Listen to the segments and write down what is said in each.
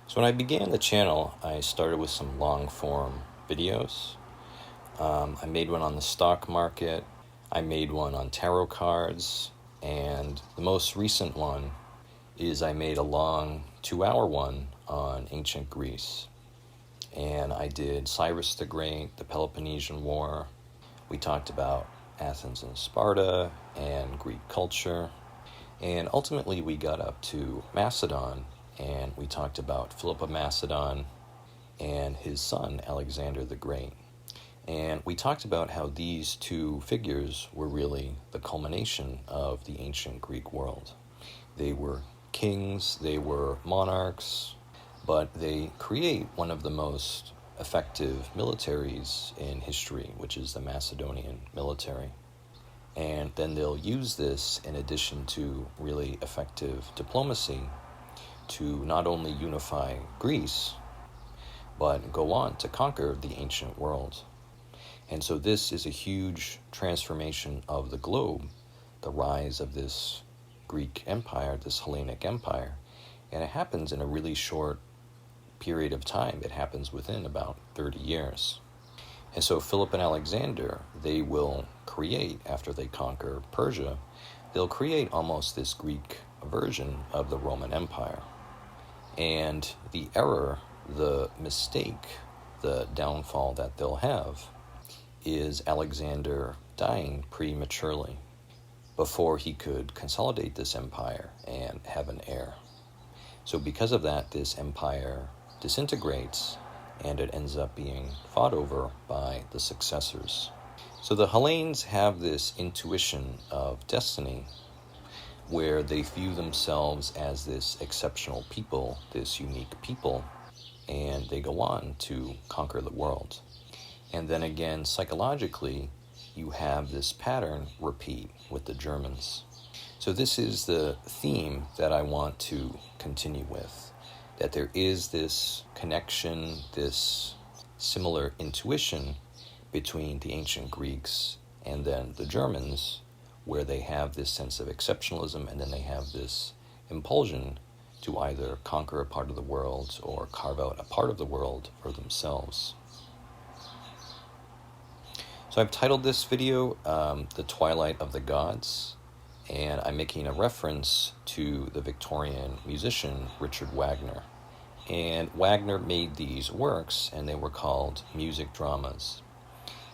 So when I began the channel, I started with some long-form videos. I made one on the stock market, I made one on tarot cards, and the most recent one is I made a long 2-hour one on ancient Greece. And I did Cyrus the Great, the Peloponnesian War. We talked about Athens and Sparta and Greek culture. And ultimately we got up to Macedon, and we talked about Philip of Macedon and his son Alexander the Great. And we talked about how these two figures were really the culmination of the ancient Greek world. They were kings, they were monarchs, but they create one of the most effective militaries in history, which is the Macedonian military. And then they'll use this in addition to really effective diplomacy to not only unify Greece, but go on to conquer the ancient world. And so this is a huge transformation of the globe, the rise of this Greek empire, this Hellenic empire, and it happens in a really short period of time. It happens within about 30 years. And so Philip and Alexander, they will create, after they conquer Persia, they'll create almost this Greek version of the Roman Empire. And the error, the mistake, the downfall that they'll have is Alexander dying prematurely before he could consolidate this empire and have an heir. So because of that, this empire disintegrates, and it ends up being fought over by the successors. So the Hellenes have this intuition of destiny where they view themselves as this exceptional people, this unique people, and they go on to conquer the world. And then again, psychologically, you have this pattern repeat with the Germans. So this is the theme that I want to continue with, that there is this connection, this similar intuition between the ancient Greeks and then the Germans, where they have this sense of exceptionalism and then they have this impulsion to either conquer a part of the world or carve out a part of the world for themselves. So I've titled this video The Twilight of the Gods, and I'm making a reference to the Victorian musician Richard Wagner. And Wagner made these works, and they were called music dramas.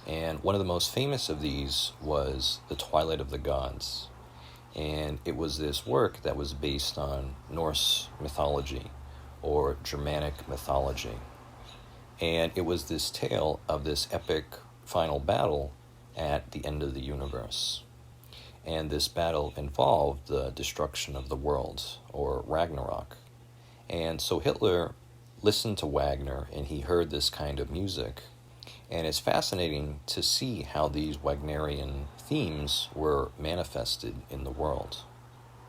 And one of the most famous of these was The Twilight of the Gods. And it was this work that was based on Norse mythology or Germanic mythology. And it was this tale of this epic final battle at the end of the universe. And this battle involved the destruction of the world, or Ragnarok. And so Hitler listened to Wagner, and he heard this kind of music. And it's fascinating to see how these Wagnerian themes were manifested in the world.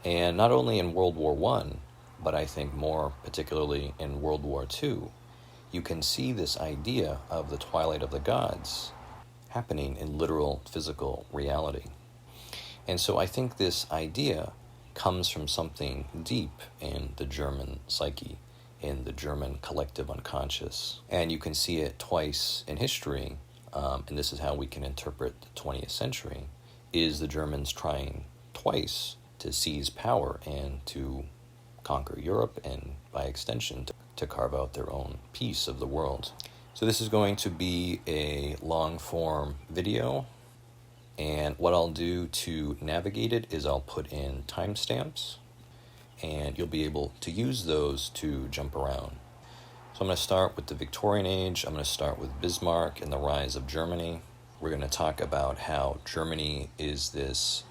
And not only in World War I, but I think more particularly in World War II, you can see this idea of the Twilight of the Gods happening in literal physical reality. And so I think this idea comes from something deep in the German psyche, in the German collective unconscious. And you can see it twice in history, and this is how we can interpret the 20th century, is the Germans trying twice to seize power and to conquer Europe, and by extension to carve out their own piece of the world. So this is going to be a long-form video, and what I'll do to navigate it is I'll put in timestamps, and you'll be able to use those to jump around. So I'm going to start with the Victorian age. I'm going to start with Bismarck and the rise of Germany. We're going to talk about how Germany is this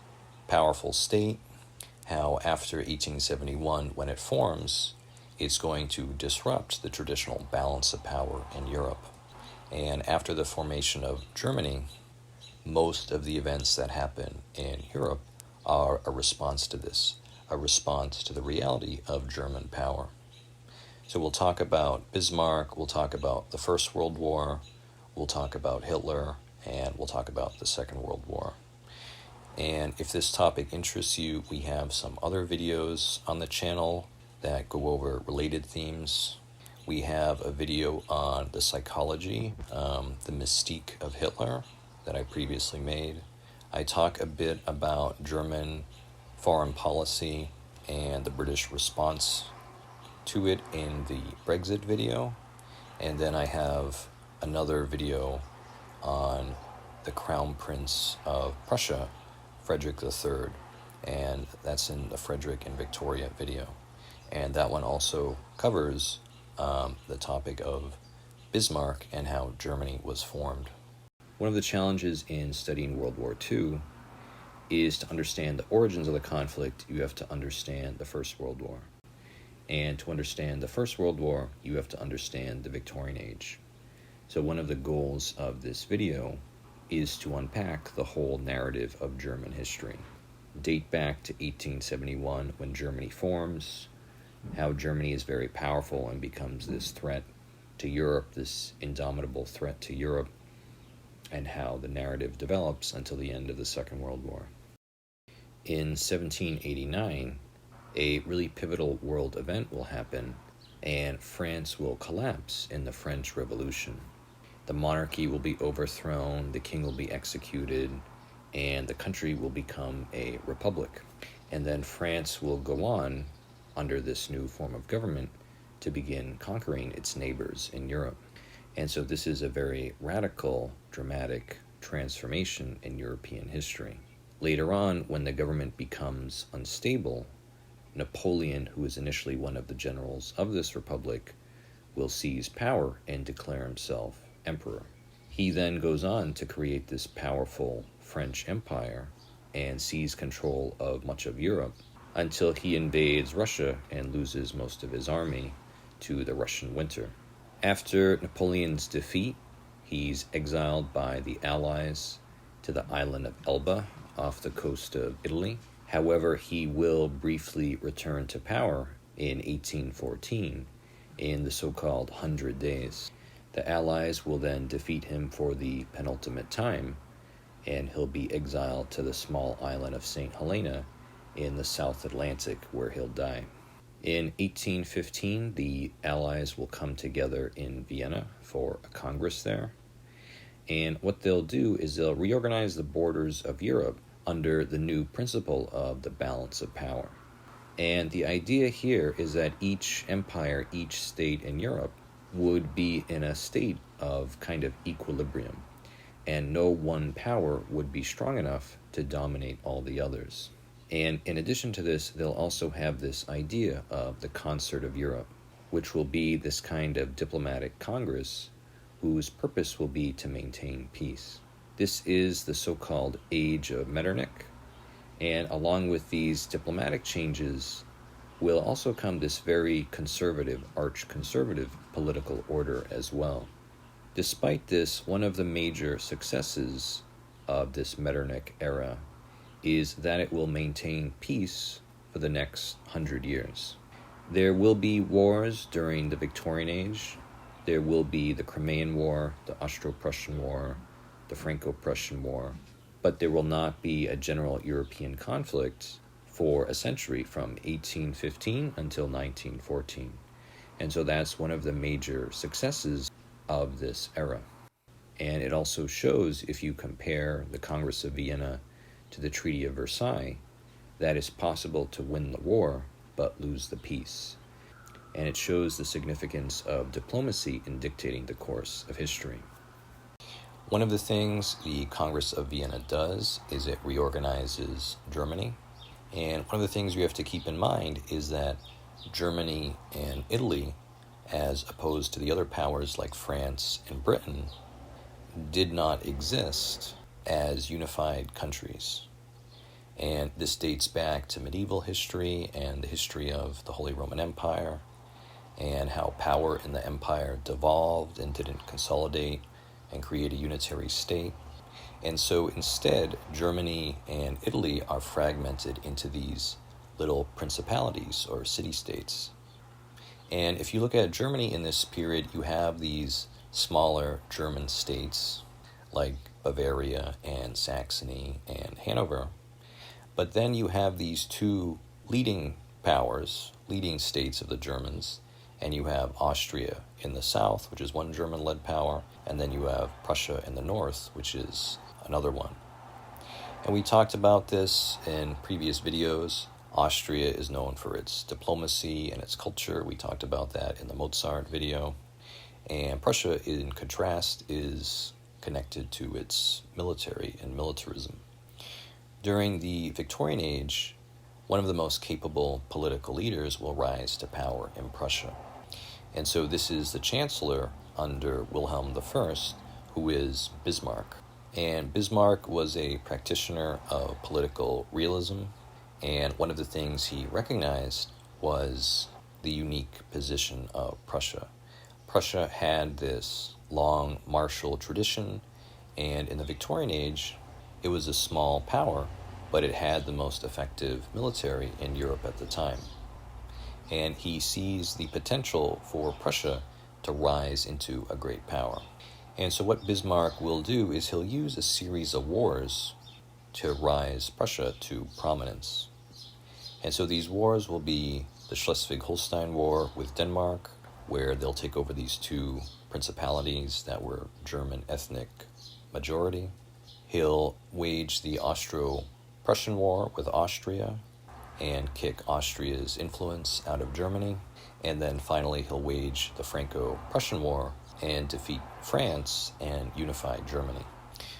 powerful state, how after 1871, when it forms, it's going to disrupt the traditional balance of power in Europe. And after the formation of Germany, most of the events that happen in Europe are a response to this, a response to the reality of German power. So we'll talk about Bismarck, we'll talk about the First World War, we'll talk about Hitler, and we'll talk about the Second World War. And if this topic interests you, we have some other videos on the channel that go over related themes. We have a video on the psychology, the mystique of Hitler that I previously made. I talk a bit about German foreign policy and the British response to it in the Brexit video. And then I have another video on the Crown Prince of Prussia, Frederick III, and that's in the Frederick and Victoria video. And that one also covers the topic of Bismarck and how Germany was formed. One of the challenges in studying World War II is to understand the origins of the conflict, you have to understand the First World War. And to understand the First World War, you have to understand the Victorian Age. So one of the goals of this video is to unpack the whole narrative of German history. Date back to 1871 when Germany forms, how Germany is very powerful and becomes this threat to Europe, this indomitable threat to Europe, and how the narrative develops until the end of the Second World War. In 1789, a really pivotal world event will happen, and France will collapse in the French Revolution. The monarchy will be overthrown, the king will be executed, and the country will become a republic. And then France will go on, under this new form of government, to begin conquering its neighbors in Europe. And so this is a very radical, dramatic transformation in European history. Later on, when the government becomes unstable, Napoleon, who is initially one of the generals of this republic, will seize power and declare himself emperor. He then goes on to create this powerful French Empire and seize control of much of Europe until he invades Russia and loses most of his army to the Russian winter. After Napoleon's defeat, he's exiled by the Allies to the island of Elba off the coast of Italy. However, he will briefly return to power in 1814 in the so-called 100 Days. The Allies will then defeat him for the penultimate time, and he'll be exiled to the small island of St. Helena in the South Atlantic, where he'll die. In 1815, the Allies will come together in Vienna for a congress there, and what they'll do is they'll reorganize the borders of Europe under the new principle of the balance of power. And the idea here is that each empire, each state in Europe, would be in a state of kind of equilibrium, and no one power would be strong enough to dominate all the others. And in addition to this, they'll also have this idea of the Concert of Europe, which will be this kind of diplomatic congress whose purpose will be to maintain peace. This is the so-called Age of Metternich, and along with these diplomatic changes will also come this very conservative, arch-conservative political order as well. Despite this, one of the major successes of this Metternich era is that it will maintain peace for the next 100 years. There will be wars during the Victorian Age. There will be the Crimean War, the Austro-Prussian War, the Franco-Prussian War, but there will not be a general European conflict for a century, from 1815 until 1914. And so that's one of the major successes of this era. And it also shows, if you compare the Congress of Vienna to the Treaty of Versailles, that it's possible to win the war but lose the peace. And it shows the significance of diplomacy in dictating the course of history. One of the things the Congress of Vienna does is it reorganizes Germany. And one of the things you have to keep in mind is that Germany and Italy, as opposed to the other powers like France and Britain, did not exist as unified countries. And this dates back to medieval history and the history of the Holy Roman Empire, and how power in the empire devolved and didn't consolidate and create a unitary state. And so instead, Germany and Italy are fragmented into these little principalities or city-states. And if you look at Germany in this period, you have these smaller German states like Bavaria and Saxony and Hanover. But then you have these two leading powers, leading states of the Germans, and you have Austria in the south, which is one German-led power, and then you have Prussia in the north, which is another one. And we talked about this in previous videos. Austria is known for its diplomacy and its culture. We talked about that in the Mozart video. And Prussia, in contrast, is connected to its military and militarism. During the Victorian Age, one of the most capable political leaders will rise to power in Prussia. And so this is the chancellor under Wilhelm I, who is Bismarck. And Bismarck was a practitioner of political realism, and one of the things he recognized was the unique position of Prussia. Prussia had this long martial tradition, and in the Victorian Age, it was a small power, but it had the most effective military in Europe at the time. And he sees the potential for Prussia to rise into a great power. And so what Bismarck will do is he'll use a series of wars to rise Prussia to prominence. And so these wars will be the Schleswig-Holstein War with Denmark, where they'll take over these two principalities that were German ethnic majority. He'll wage the Austro-Prussian War with Austria and kick Austria's influence out of Germany. And then finally he'll wage the Franco-Prussian War and defeat France and unify Germany.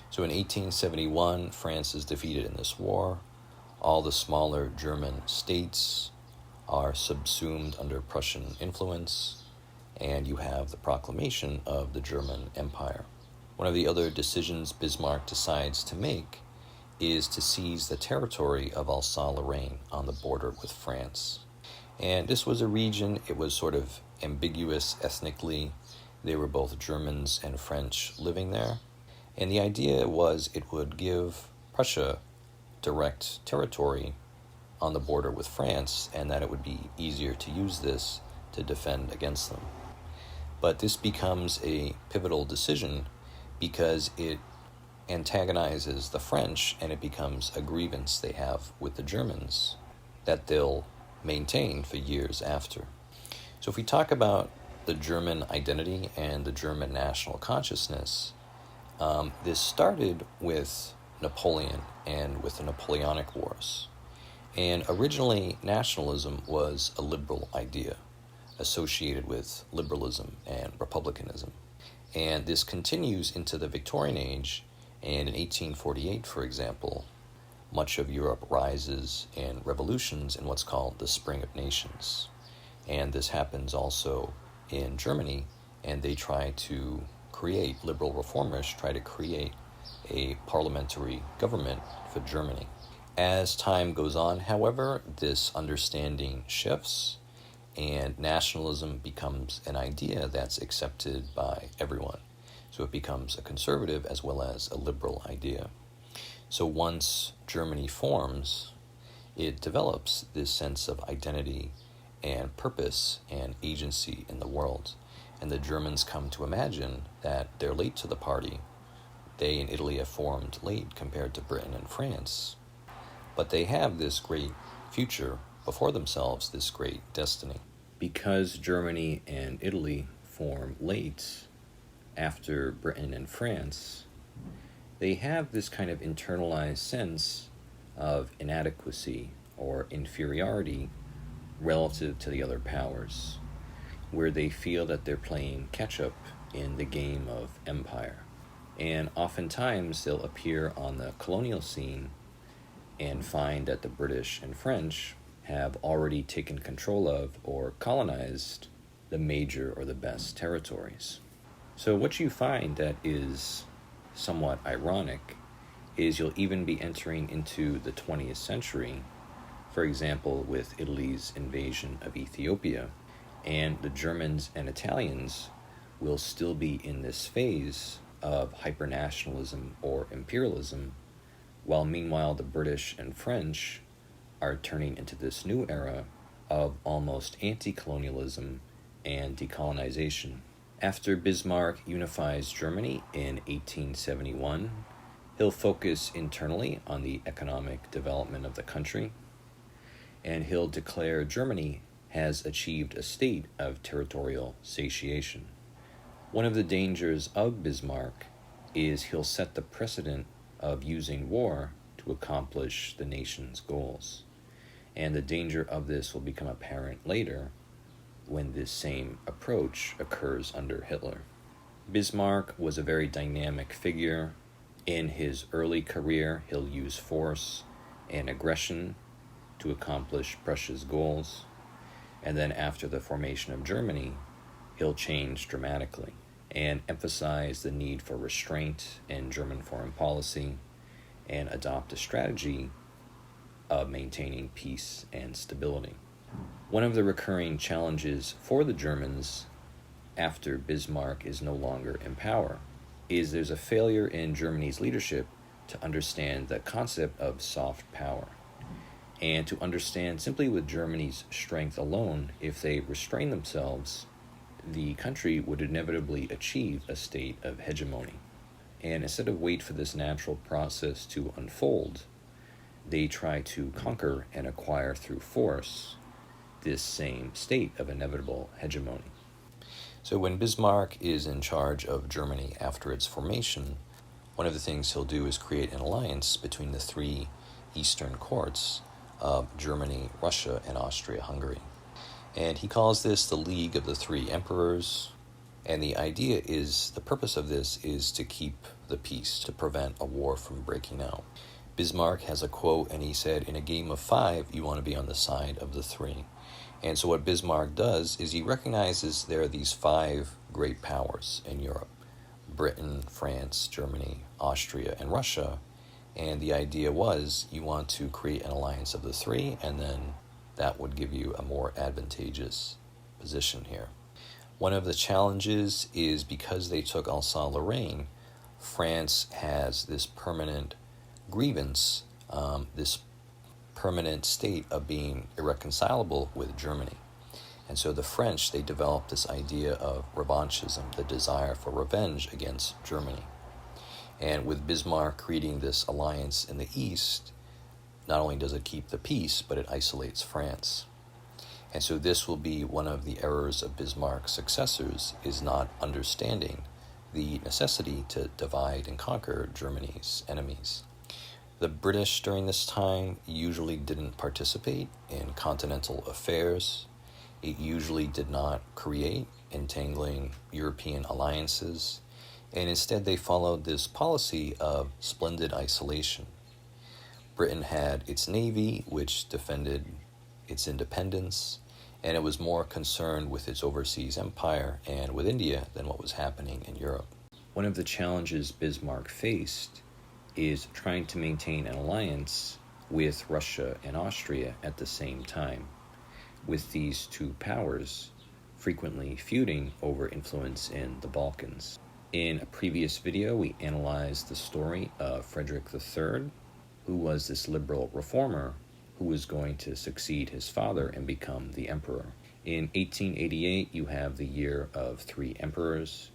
So in 1871, France is defeated in this war. All the smaller German states are subsumed under Prussian influence, and you have the proclamation of the German Empire. One of the other decisions Bismarck decides to make is to seize the territory of Alsace-Lorraine on the border with France. And this was a region, it was sort of ambiguous ethnically. They were both Germans and French living there. And the idea was it would give Prussia direct territory on the border with France, and that it would be easier to use this to defend against them. But this becomes a pivotal decision because it antagonizes the French, and it becomes a grievance they have with the Germans that they'll maintain for years after. So if we talk about the German identity and the German national consciousness, this started with Napoleon and with the Napoleonic Wars. And originally, nationalism was a liberal idea associated with liberalism and republicanism. And this continues into the Victorian Age, and in 1848, for example, much of Europe rises in revolutions in what's called the Spring of Nations. And this happens also in Germany, and they try to create, liberal reformers try to create a parliamentary government for Germany. As time goes on, however, this understanding shifts, and nationalism becomes an idea that's accepted by everyone. So it becomes a conservative as well as a liberal idea. So once Germany forms, it develops this sense of identity and purpose and agency in the world. And the Germans come to imagine that they're late to the party. They in Italy have formed late compared to Britain and France. But they have this great future before themselves, this great destiny. Because Germany and Italy form late after Britain and France, they have this kind of internalized sense of inadequacy or inferiority relative to the other powers, where they feel that they're playing catch-up in the game of empire. And oftentimes they'll appear on the colonial scene and find that the British and French have already taken control of or colonized the major or the best territories. So what you find that is somewhat ironic is you'll even be entering into the 20th century, for example, with Italy's invasion of Ethiopia, and the Germans and Italians will still be in this phase of hypernationalism or imperialism, while meanwhile the British and French are turning into this new era of almost anti-colonialism and decolonization. After Bismarck unifies Germany in 1871, he'll focus internally on the economic development of the country, and he'll declare Germany has achieved a state of territorial satiation. One of the dangers of Bismarck is he'll set the precedent of using war to accomplish the nation's goals. And the danger of this will become apparent later when this same approach occurs under Hitler. Bismarck was a very dynamic figure. In his early career, he'll use force and aggression to accomplish Prussia's goals. And then after the formation of Germany, he'll change dramatically and emphasize the need for restraint in German foreign policy and adopt a strategy of maintaining peace and stability. One of the recurring challenges for the Germans after Bismarck is no longer in power is there's a failure in Germany's leadership to understand the concept of soft power and to understand simply with Germany's strength alone, if they restrain themselves, the country would inevitably achieve a state of hegemony. And instead of wait for this natural process to unfold, they try to conquer and acquire through force this same state of inevitable hegemony. So when Bismarck is in charge of Germany after its formation, one of the things he'll do is create an alliance between the three eastern courts of Germany, Russia, and Austria-Hungary. And he calls this the League of the Three Emperors. And the idea is, the purpose of this is to keep the peace, to prevent a war from breaking out. Bismarck has a quote, and he said, in a game of 5, you want to be on the side of the 3. And so what Bismarck does is he recognizes there are these 5 great powers in Europe: Britain, France, Germany, Austria, and Russia. And the idea was you want to create an alliance of the 3, and then that would give you a more advantageous position here. One of the challenges is because they took Alsace-Lorraine, France has this permanent grievance, this permanent state of being irreconcilable with Germany. And so the French, they developed this idea of revanchism, the desire for revenge against Germany. And with Bismarck creating this alliance in the East, not only does it keep the peace, but it isolates France. And so this will be one of the errors of Bismarck's successors, is not understanding the necessity to divide and conquer Germany's enemies. The British during this time usually didn't participate in continental affairs. It usually did not create entangling European alliances, and instead they followed this policy of splendid isolation. Britain had its navy, which defended its independence, and it was more concerned with its overseas empire and with India than what was happening in Europe. One of the challenges Bismarck faced is trying to maintain an alliance with Russia and Austria at the same time, with these two powers frequently feuding over influence in the Balkans. In a previous video, we analyzed the story of Frederick III, who was this liberal reformer who was going to succeed his father and become the emperor. In 1888, you have the year of 3 emperors,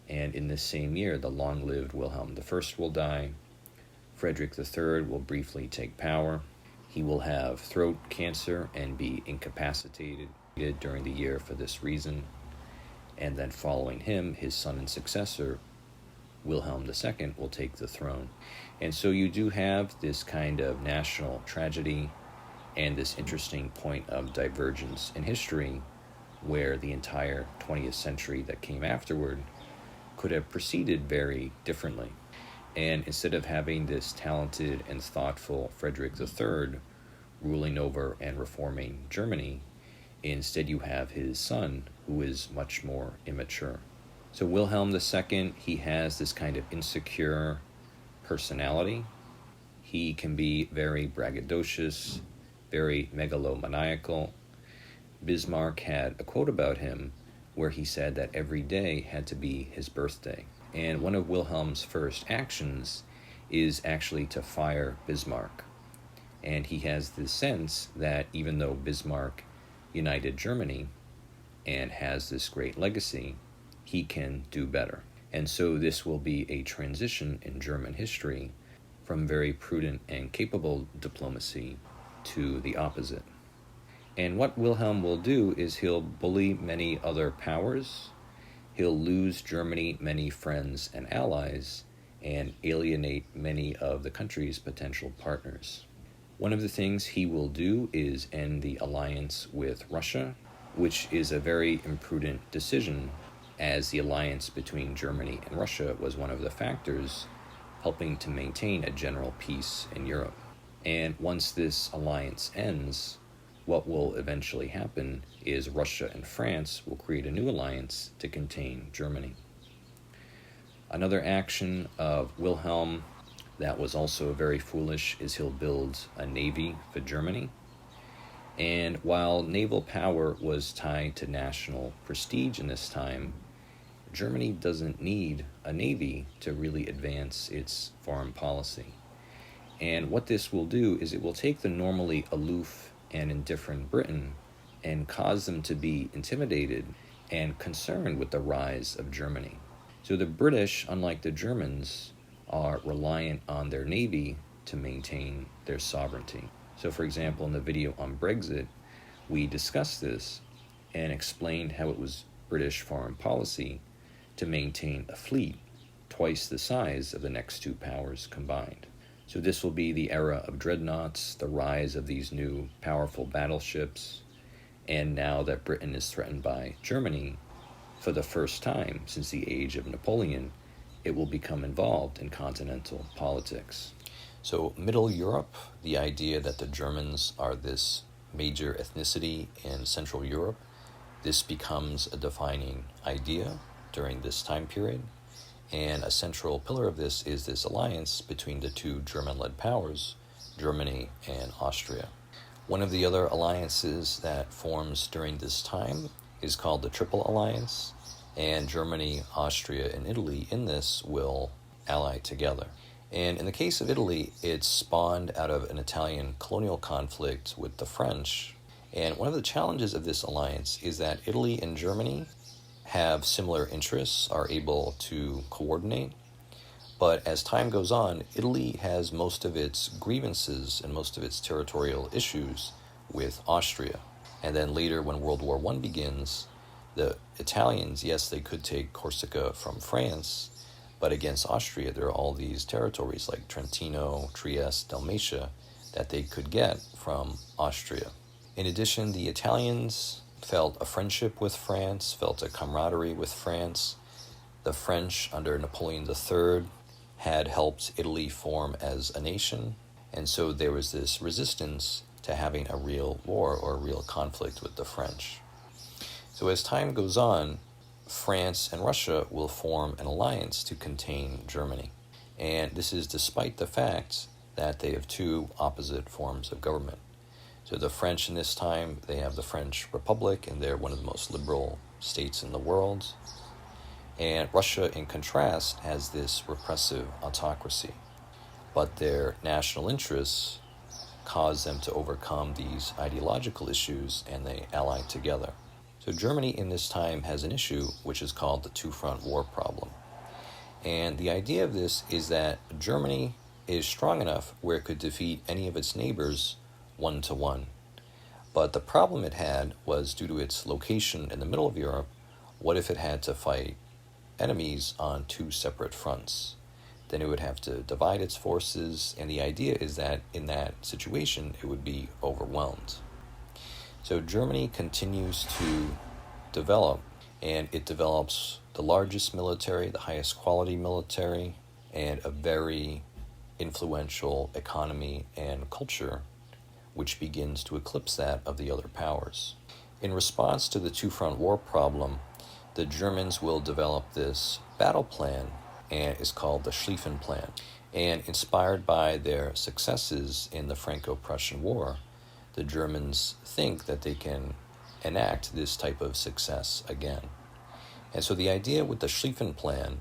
and in this same year, the long-lived Wilhelm I will die. Frederick III will briefly take power. He will have throat cancer and be incapacitated during the year for this reason. And then following him, his son and successor, Wilhelm II, will take the throne. And so you do have this kind of national tragedy and this interesting point of divergence in history where the entire 20th century that came afterward could have proceeded very differently. And instead of having this talented and thoughtful Frederick III ruling over and reforming Germany, instead you have his son, who is much more immature. So Wilhelm II, he has this kind of insecure personality. He can be very braggadocious, very megalomaniacal. Bismarck had a quote about him where he said that every day had to be his birthday. And one of Wilhelm's first actions is actually to fire Bismarck. And he has this sense that even though Bismarck united Germany and has this great legacy, he can do better. And so this will be a transition in German history from very prudent and capable diplomacy to the opposite. And what Wilhelm will do is he'll bully many other powers, he'll lose Germany many friends and allies, and alienate many of the country's potential partners. One of the things he will do is end the alliance with Russia, which is a very imprudent decision, as the alliance between Germany and Russia was one of the factors helping to maintain a general peace in Europe. And once this alliance ends, what will eventually happen is Russia and France will create a new alliance to contain Germany. Another action of Wilhelm that was also very foolish is he'll build a navy for Germany. And while naval power was tied to national prestige in this time, Germany doesn't need a navy to really advance its foreign policy. And what this will do is it will take the normally aloof and indifferent Britain and cause them to be intimidated and concerned with the rise of Germany. So the British, unlike the Germans, are reliant on their navy to maintain their sovereignty. So for example, in the video on Brexit, we discussed this and explained how it was British foreign policy to maintain a fleet twice the size of the next two powers combined. So this will be the era of dreadnoughts, the rise of these new powerful battleships, and now that Britain is threatened by Germany, for the first time since the age of Napoleon, it will become involved in continental politics. So Middle Europe, the idea that the Germans are this major ethnicity in Central Europe, this becomes a defining idea during this time period. And a central pillar of this is this alliance between the two German-led powers, Germany and Austria. One of the other alliances that forms during this time is called the Triple Alliance, and Germany, Austria, and Italy in this will ally together. And in the case of Italy, it's spawned out of an Italian colonial conflict with the French. And one of the challenges of this alliance is that Italy and Germany have similar interests, are able to coordinate. But as time goes on, Italy has most of its grievances and most of its territorial issues with Austria. And then later, when World War I begins, the Italians, yes, they could take Corsica from France, but against Austria, there are all these territories like Trentino, Trieste, Dalmatia, that they could get from Austria. In addition, the Italians felt a friendship with France, felt a camaraderie with France. The French, under Napoleon III, had helped Italy form as a nation, and so there was this resistance to having a real war or a real conflict with the French. So as time goes on, France and Russia will form an alliance to contain Germany. And this is despite the fact that they have two opposite forms of government. So the French in this time, they have the French Republic, and they're one of the most liberal states in the world. And Russia, in contrast, has this repressive autocracy. But their national interests cause them to overcome these ideological issues, and they ally together. So Germany in this time has an issue which is called the two-front war problem. And the idea of this is that Germany is strong enough where it could defeat any of its neighbors 1-1. But the problem it had was, due to its location in the middle of Europe, what if it had to fight enemies on two separate fronts? Then it would have to divide its forces, and the idea is that in that situation it would be overwhelmed. So Germany continues to develop, and it develops the largest military, the highest quality military, and a very influential economy and culture, which begins to eclipse that of the other powers. In response to the two-front war problem, the Germans will develop this battle plan, and it's called the Schlieffen Plan. And inspired by their successes in the Franco-Prussian War, the Germans think that they can enact this type of success again. And so the idea with the Schlieffen Plan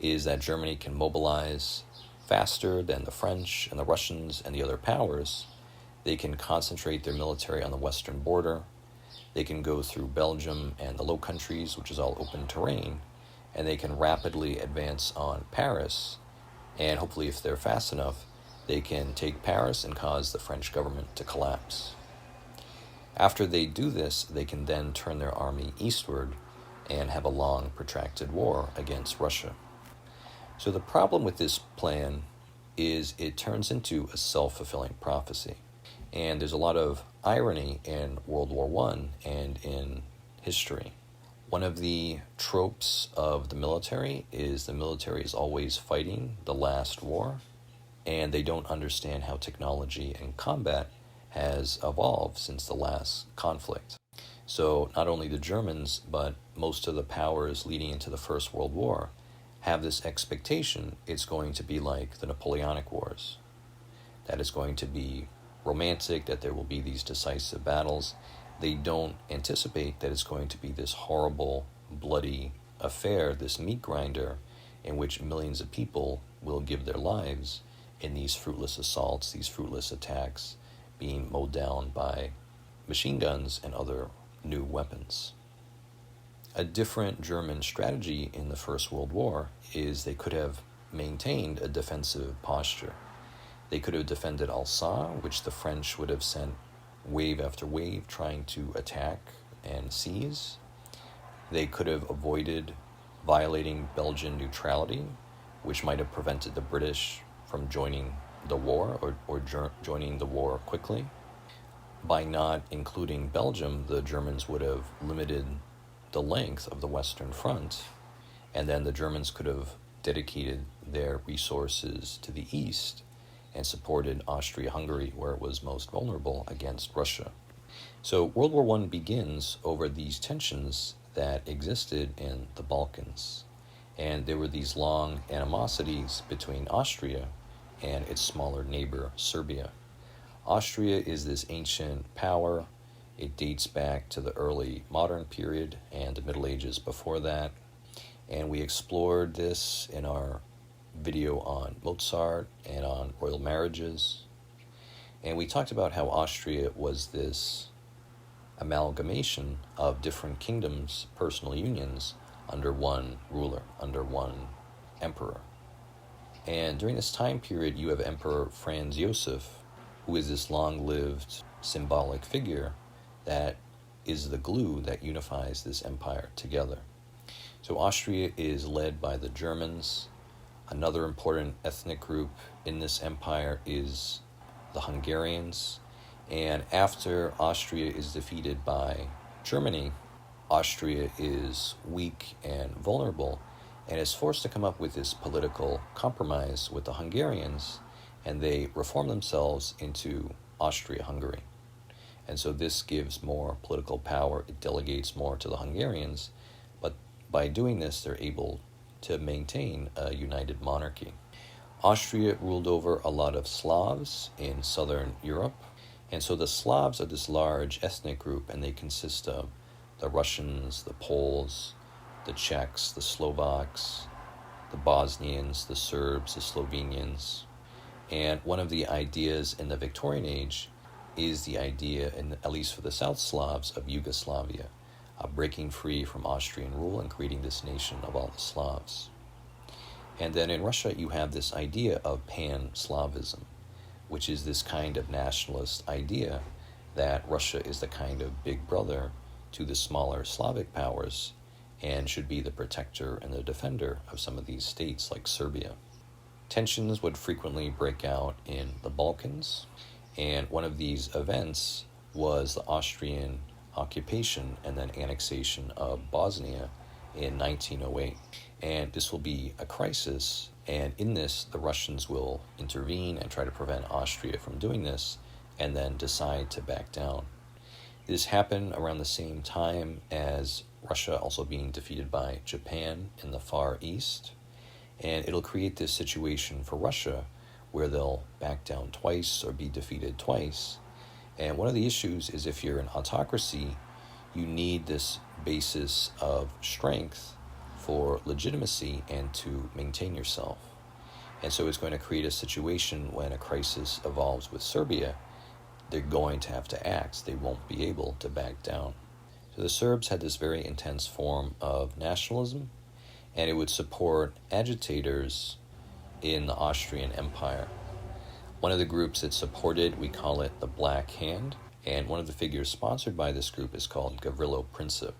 is that Germany can mobilize faster than the French and the Russians and the other powers. They can concentrate their military on the western border. They can go through Belgium and the Low Countries, which is all open terrain, and they can rapidly advance on Paris. And hopefully, if they're fast enough, they can take Paris and cause the French government to collapse. After they do this, they can then turn their army eastward and have a long, protracted war against Russia. So the problem with this plan is it turns into a self-fulfilling prophecy. And there's a lot of irony in World War I and in history. One of the tropes of the military is always fighting the last war, and they don't understand how technology and combat has evolved since the last conflict. So not only the Germans, but most of the powers leading into the First World War have this expectation it's going to be like the Napoleonic Wars, that it's going to be romantic, that there will be these decisive battles. They don't anticipate that it's going to be this horrible, bloody affair, this meat grinder, in which millions of people will give their lives in these fruitless assaults, these fruitless attacks, being mowed down by machine guns and other new weapons. A different German strategy in the First World War is they could have maintained a defensive posture. They could have defended Alsace, which the French would have sent wave after wave trying to attack and seize. They could have avoided violating Belgian neutrality, which might have prevented the British from joining the war or joining the war quickly. By not including Belgium, the Germans would have limited the length of the Western Front, and then the Germans could have dedicated their resources to the east and supported Austria-Hungary where it was most vulnerable against Russia. So World War I begins over these tensions that existed in the Balkans, and there were these long animosities between Austria and its smaller neighbor, Serbia. Austria is this ancient power. It dates back to the early modern period and the Middle Ages before that. And we explored this in our video on Mozart and on royal marriages. And we talked about how Austria was this amalgamation of different kingdoms, personal unions, under one ruler, under one emperor. And during this time period, you have Emperor Franz Joseph, who is this long-lived symbolic figure that is the glue that unifies this empire together. So Austria is led by the Germans. Another important ethnic group in this empire is the Hungarians. And after Austria is defeated by Germany, Austria is weak and vulnerable and is forced to come up with this political compromise with the Hungarians, and they reform themselves into Austria-Hungary. And so this gives more political power, it delegates more to the Hungarians, but by doing this, they're able to maintain a united monarchy. Austria ruled over a lot of Slavs in southern Europe, and so the Slavs are this large ethnic group, and they consist of the Russians, the Poles, the Czechs, the Slovaks, the Bosnians, the Serbs, the Slovenians. And one of the ideas in the Victorian Age is the idea, at least for the South Slavs, of Yugoslavia, breaking free from Austrian rule and creating this nation of all the Slavs. And then in Russia, you have this idea of pan-Slavism, which is this kind of nationalist idea that Russia is the kind of big brother to the smaller Slavic powers and should be the protector and the defender of some of these states like Serbia. Tensions would frequently break out in the Balkans, and one of these events was the Austrian occupation and then annexation of Bosnia in 1908. And this will be a crisis, and in this, the Russians will intervene and try to prevent Austria from doing this, and then decide to back down. This happened around the same time as Russia also being defeated by Japan in the Far East, and it'll create this situation for Russia where they'll back down twice or be defeated twice. And one of the issues is if you're an autocracy, you need this basis of strength for legitimacy and to maintain yourself. And so it's going to create a situation when a crisis evolves with Serbia, they're going to have to act. They won't be able to back down. So the Serbs had this very intense form of nationalism, and it would support agitators in the Austrian Empire. One of the groups it supported, we call it the Black Hand, And one of the figures sponsored by this group is called Gavrilo Princip.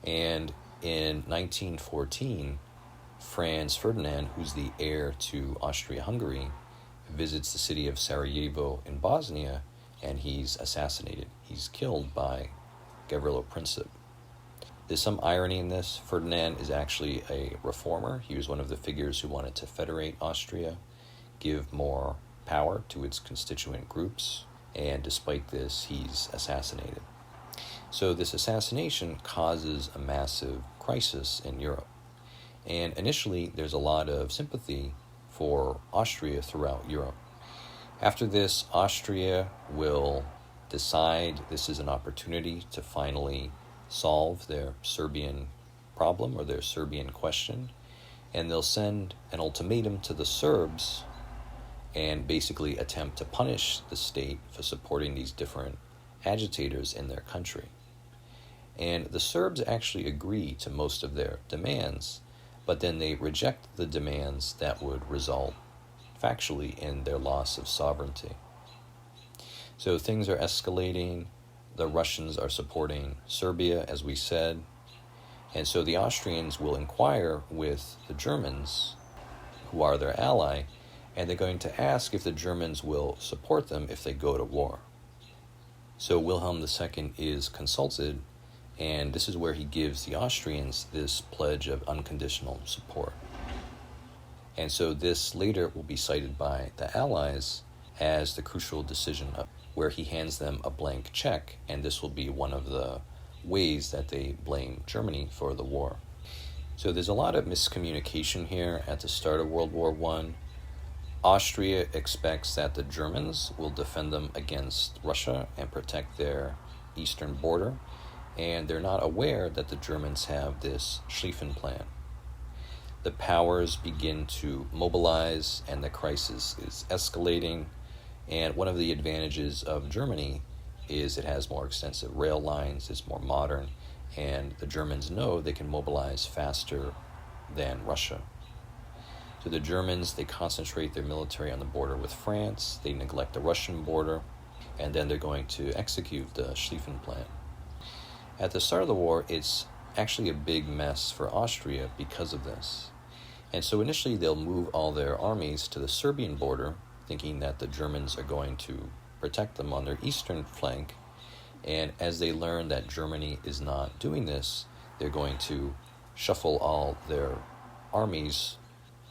And in 1914, Franz Ferdinand, who's the heir to Austria-Hungary, visits the city of Sarajevo in Bosnia, and he's assassinated. He's killed by Gavrilo Princip. There's some irony in this. Ferdinand is actually a reformer. He was one of the figures who wanted to federate Austria, give more power to its constituent groups, and despite this, he's assassinated. So this assassination causes a massive crisis in Europe. And initially, there's a lot of sympathy for Austria throughout Europe. After this, Austria will decide this is an opportunity to finally solve their Serbian problem or their Serbian question, and they'll send an ultimatum to the Serbs and basically attempt to punish the state for supporting these different agitators in their country. And the Serbs actually agree to most of their demands, but then they reject the demands that would result factually in their loss of sovereignty. So things are escalating. The Russians are supporting Serbia, as we said. And so the Austrians will inquire with the Germans, who are their ally, and they're going to ask if the Germans will support them if they go to war. So Wilhelm II is consulted, and this is where he gives the Austrians this pledge of unconditional support. And so this later will be cited by the Allies as the crucial decision where he hands them a blank check, and this will be one of the ways that they blame Germany for the war. So there's a lot of miscommunication here at the start of World War I. Austria expects that the Germans will defend them against Russia and protect their eastern border, and they're not aware that the Germans have this Schlieffen Plan. The powers begin to mobilize, and the crisis is escalating. And one of the advantages of Germany is it has more extensive rail lines, it's more modern, and the Germans know they can mobilize faster than Russia. So the Germans, they concentrate their military on the border with France, they neglect the Russian border, and then they're going to execute the Schlieffen Plan. At the start of the war, it's actually a big mess for Austria because of this. And so initially they'll move all their armies to the Serbian border, thinking that the Germans are going to protect them on their eastern flank. And as they learn that Germany is not doing this, they're going to shuffle all their armies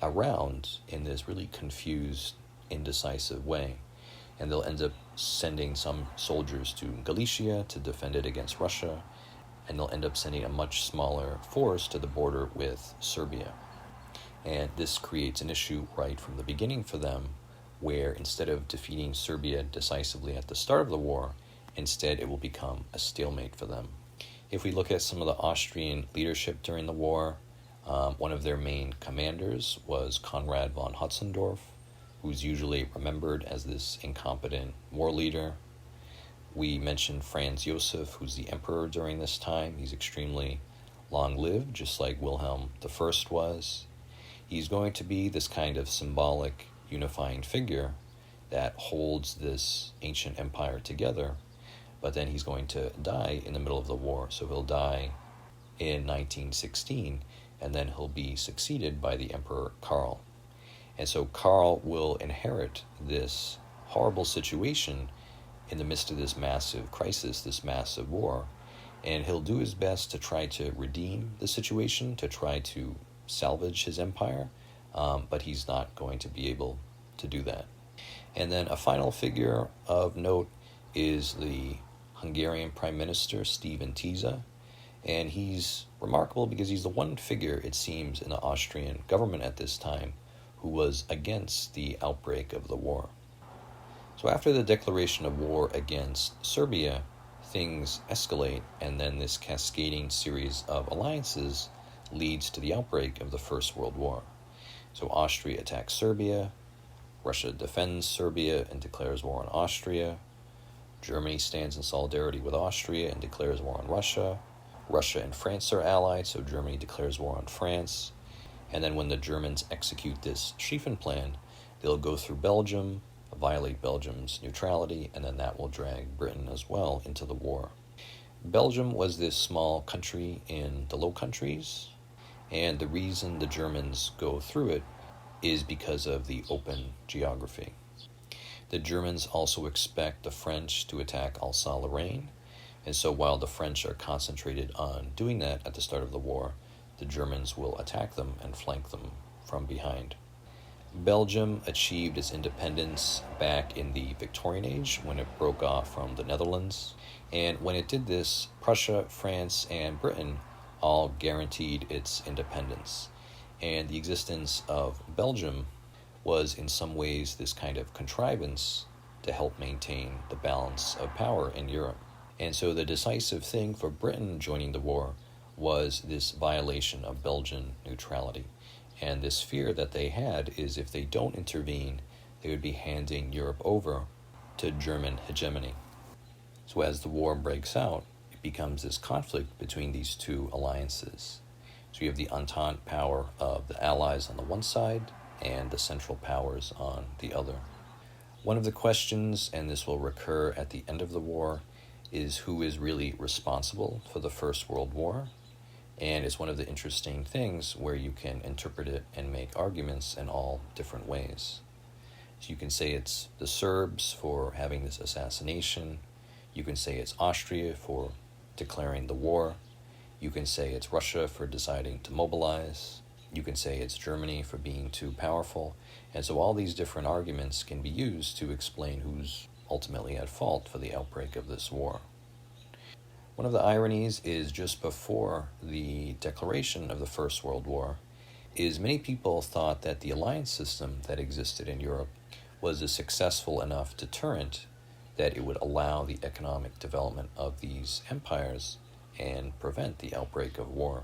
around in this really confused, indecisive way. And they'll end up sending some soldiers to Galicia to defend it against Russia, and they'll end up sending a much smaller force to the border with Serbia. And this creates an issue right from the beginning for them, where instead of defeating Serbia decisively at the start of the war, instead it will become a stalemate for them. If we look at some of the Austrian leadership during the war, one of their main commanders was Konrad von Hötzendorf, who's usually remembered as this incompetent war leader. We mentioned Franz Josef, who's the emperor during this time. He's extremely long-lived, just like Wilhelm I was. He's going to be this kind of symbolic unifying figure that holds this ancient empire together, but then he's going to die in the middle of the war. So he'll die in 1916, and then he'll be succeeded by the Emperor Karl. And so Karl will inherit this horrible situation in the midst of this massive crisis, this massive war, and he'll do his best to try to redeem the situation, to try to salvage his empire, but he's not going to be able to do that. And then a final figure of note is the Hungarian Prime Minister, Stephen Tisza, and he's remarkable because he's the one figure, it seems, in the Austrian government at this time who was against the outbreak of the war. So after the declaration of war against Serbia, things escalate, and then this cascading series of alliances leads to the outbreak of the First World War. So Austria attacks Serbia, Russia defends Serbia and declares war on Austria, Germany stands in solidarity with Austria and declares war on Russia, Russia and France are allied, so Germany declares war on France, and then when the Germans execute this Schlieffen Plan, they'll go through Belgium, violate Belgium's neutrality, and then that will drag Britain as well into the war. Belgium was this small country in the Low Countries, and the reason the Germans go through it is because of the open geography. The Germans also expect the French to attack Alsace-Lorraine, and so while the French are concentrated on doing that at the start of the war, the Germans will attack them and flank them from behind. Belgium achieved its independence back in the Victorian Age when it broke off from the Netherlands, and when it did this, Prussia, France, and Britain all guaranteed its independence. And the existence of Belgium was in some ways this kind of contrivance to help maintain the balance of power in Europe. And so the decisive thing for Britain joining the war was this violation of Belgian neutrality. And this fear that they had is if they don't intervene, they would be handing Europe over to German hegemony. So as the war breaks out, it becomes this conflict between these two alliances. So you have the Entente power of the Allies on the one side and the Central Powers on the other. One of the questions, and this will recur at the end of the war, is who is really responsible for the First World War. And it's one of the interesting things where you can interpret it and make arguments in all different ways. So you can say it's the Serbs for having this assassination. You can say it's Austria for declaring the war. You can say it's Russia for deciding to mobilize. You can say it's Germany for being too powerful. And so all these different arguments can be used to explain who's ultimately at fault for the outbreak of this war. One of the ironies is just before the declaration of the First World War is many people thought that the alliance system that existed in Europe was a successful enough deterrent that it would allow the economic development of these empires and prevent the outbreak of war.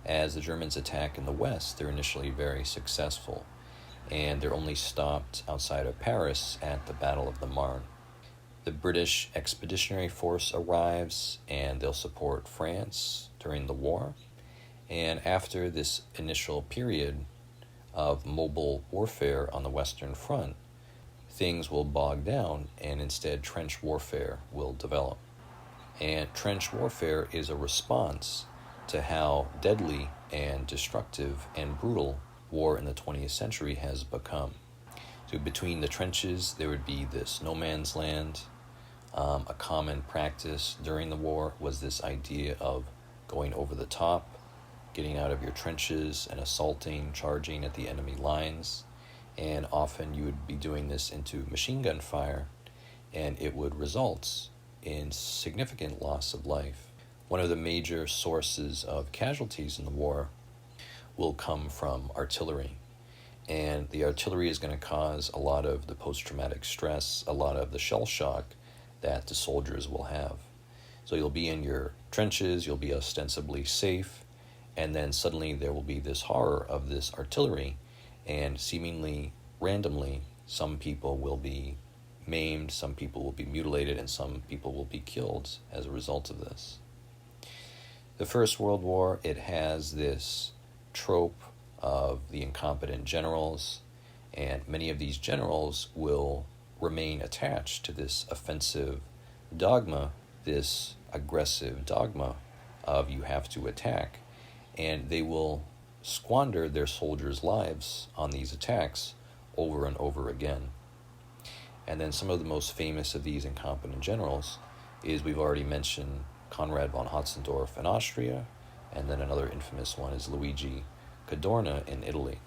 As the Germans attack in the West, they're initially very successful, and they're only stopped outside of Paris at the Battle of the Marne. The British Expeditionary Force arrives, and they'll support France during the war. And after this initial period of mobile warfare on the Western Front, things will bog down, and instead trench warfare will develop. And trench warfare is a response to how deadly and destructive and brutal war in the 20th century has become. So between the trenches, there would be this no man's land. A common practice during the war was this idea of going over the top, getting out of your trenches and assaulting, charging at the enemy lines. And often you would be doing this into machine gun fire, and it would result in significant loss of life. One of the major sources of casualties in the war will come from artillery. And the artillery is going to cause a lot of the post-traumatic stress, a lot of the shell shock that the soldiers will have. So you'll be in your trenches, you'll be ostensibly safe, and then suddenly there will be this horror of this artillery, and seemingly randomly, some people will be maimed, some people will be mutilated, and some people will be killed as a result of this. The First World War, it has this trope of the incompetent generals, and many of these generals will remain attached to this offensive dogma, this aggressive dogma of you have to attack, and they will squander their soldiers' lives on these attacks over and over again. And then some of the most famous of these incompetent generals is, we've already mentioned, Konrad von Hotzendorf in Austria, and then another infamous one is Luigi Cadorna in Italy.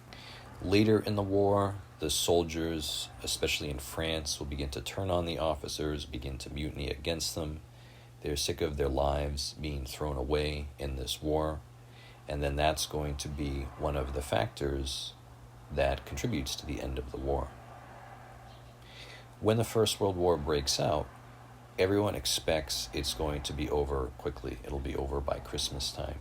Later in the war, the soldiers, especially in France, will begin to turn on the officers, begin to mutiny against them. They're sick of their lives being thrown away in this war, and then that's going to be one of the factors that contributes to the end of the war. When the First World War breaks out, everyone expects it's going to be over quickly. It'll be over by Christmas time.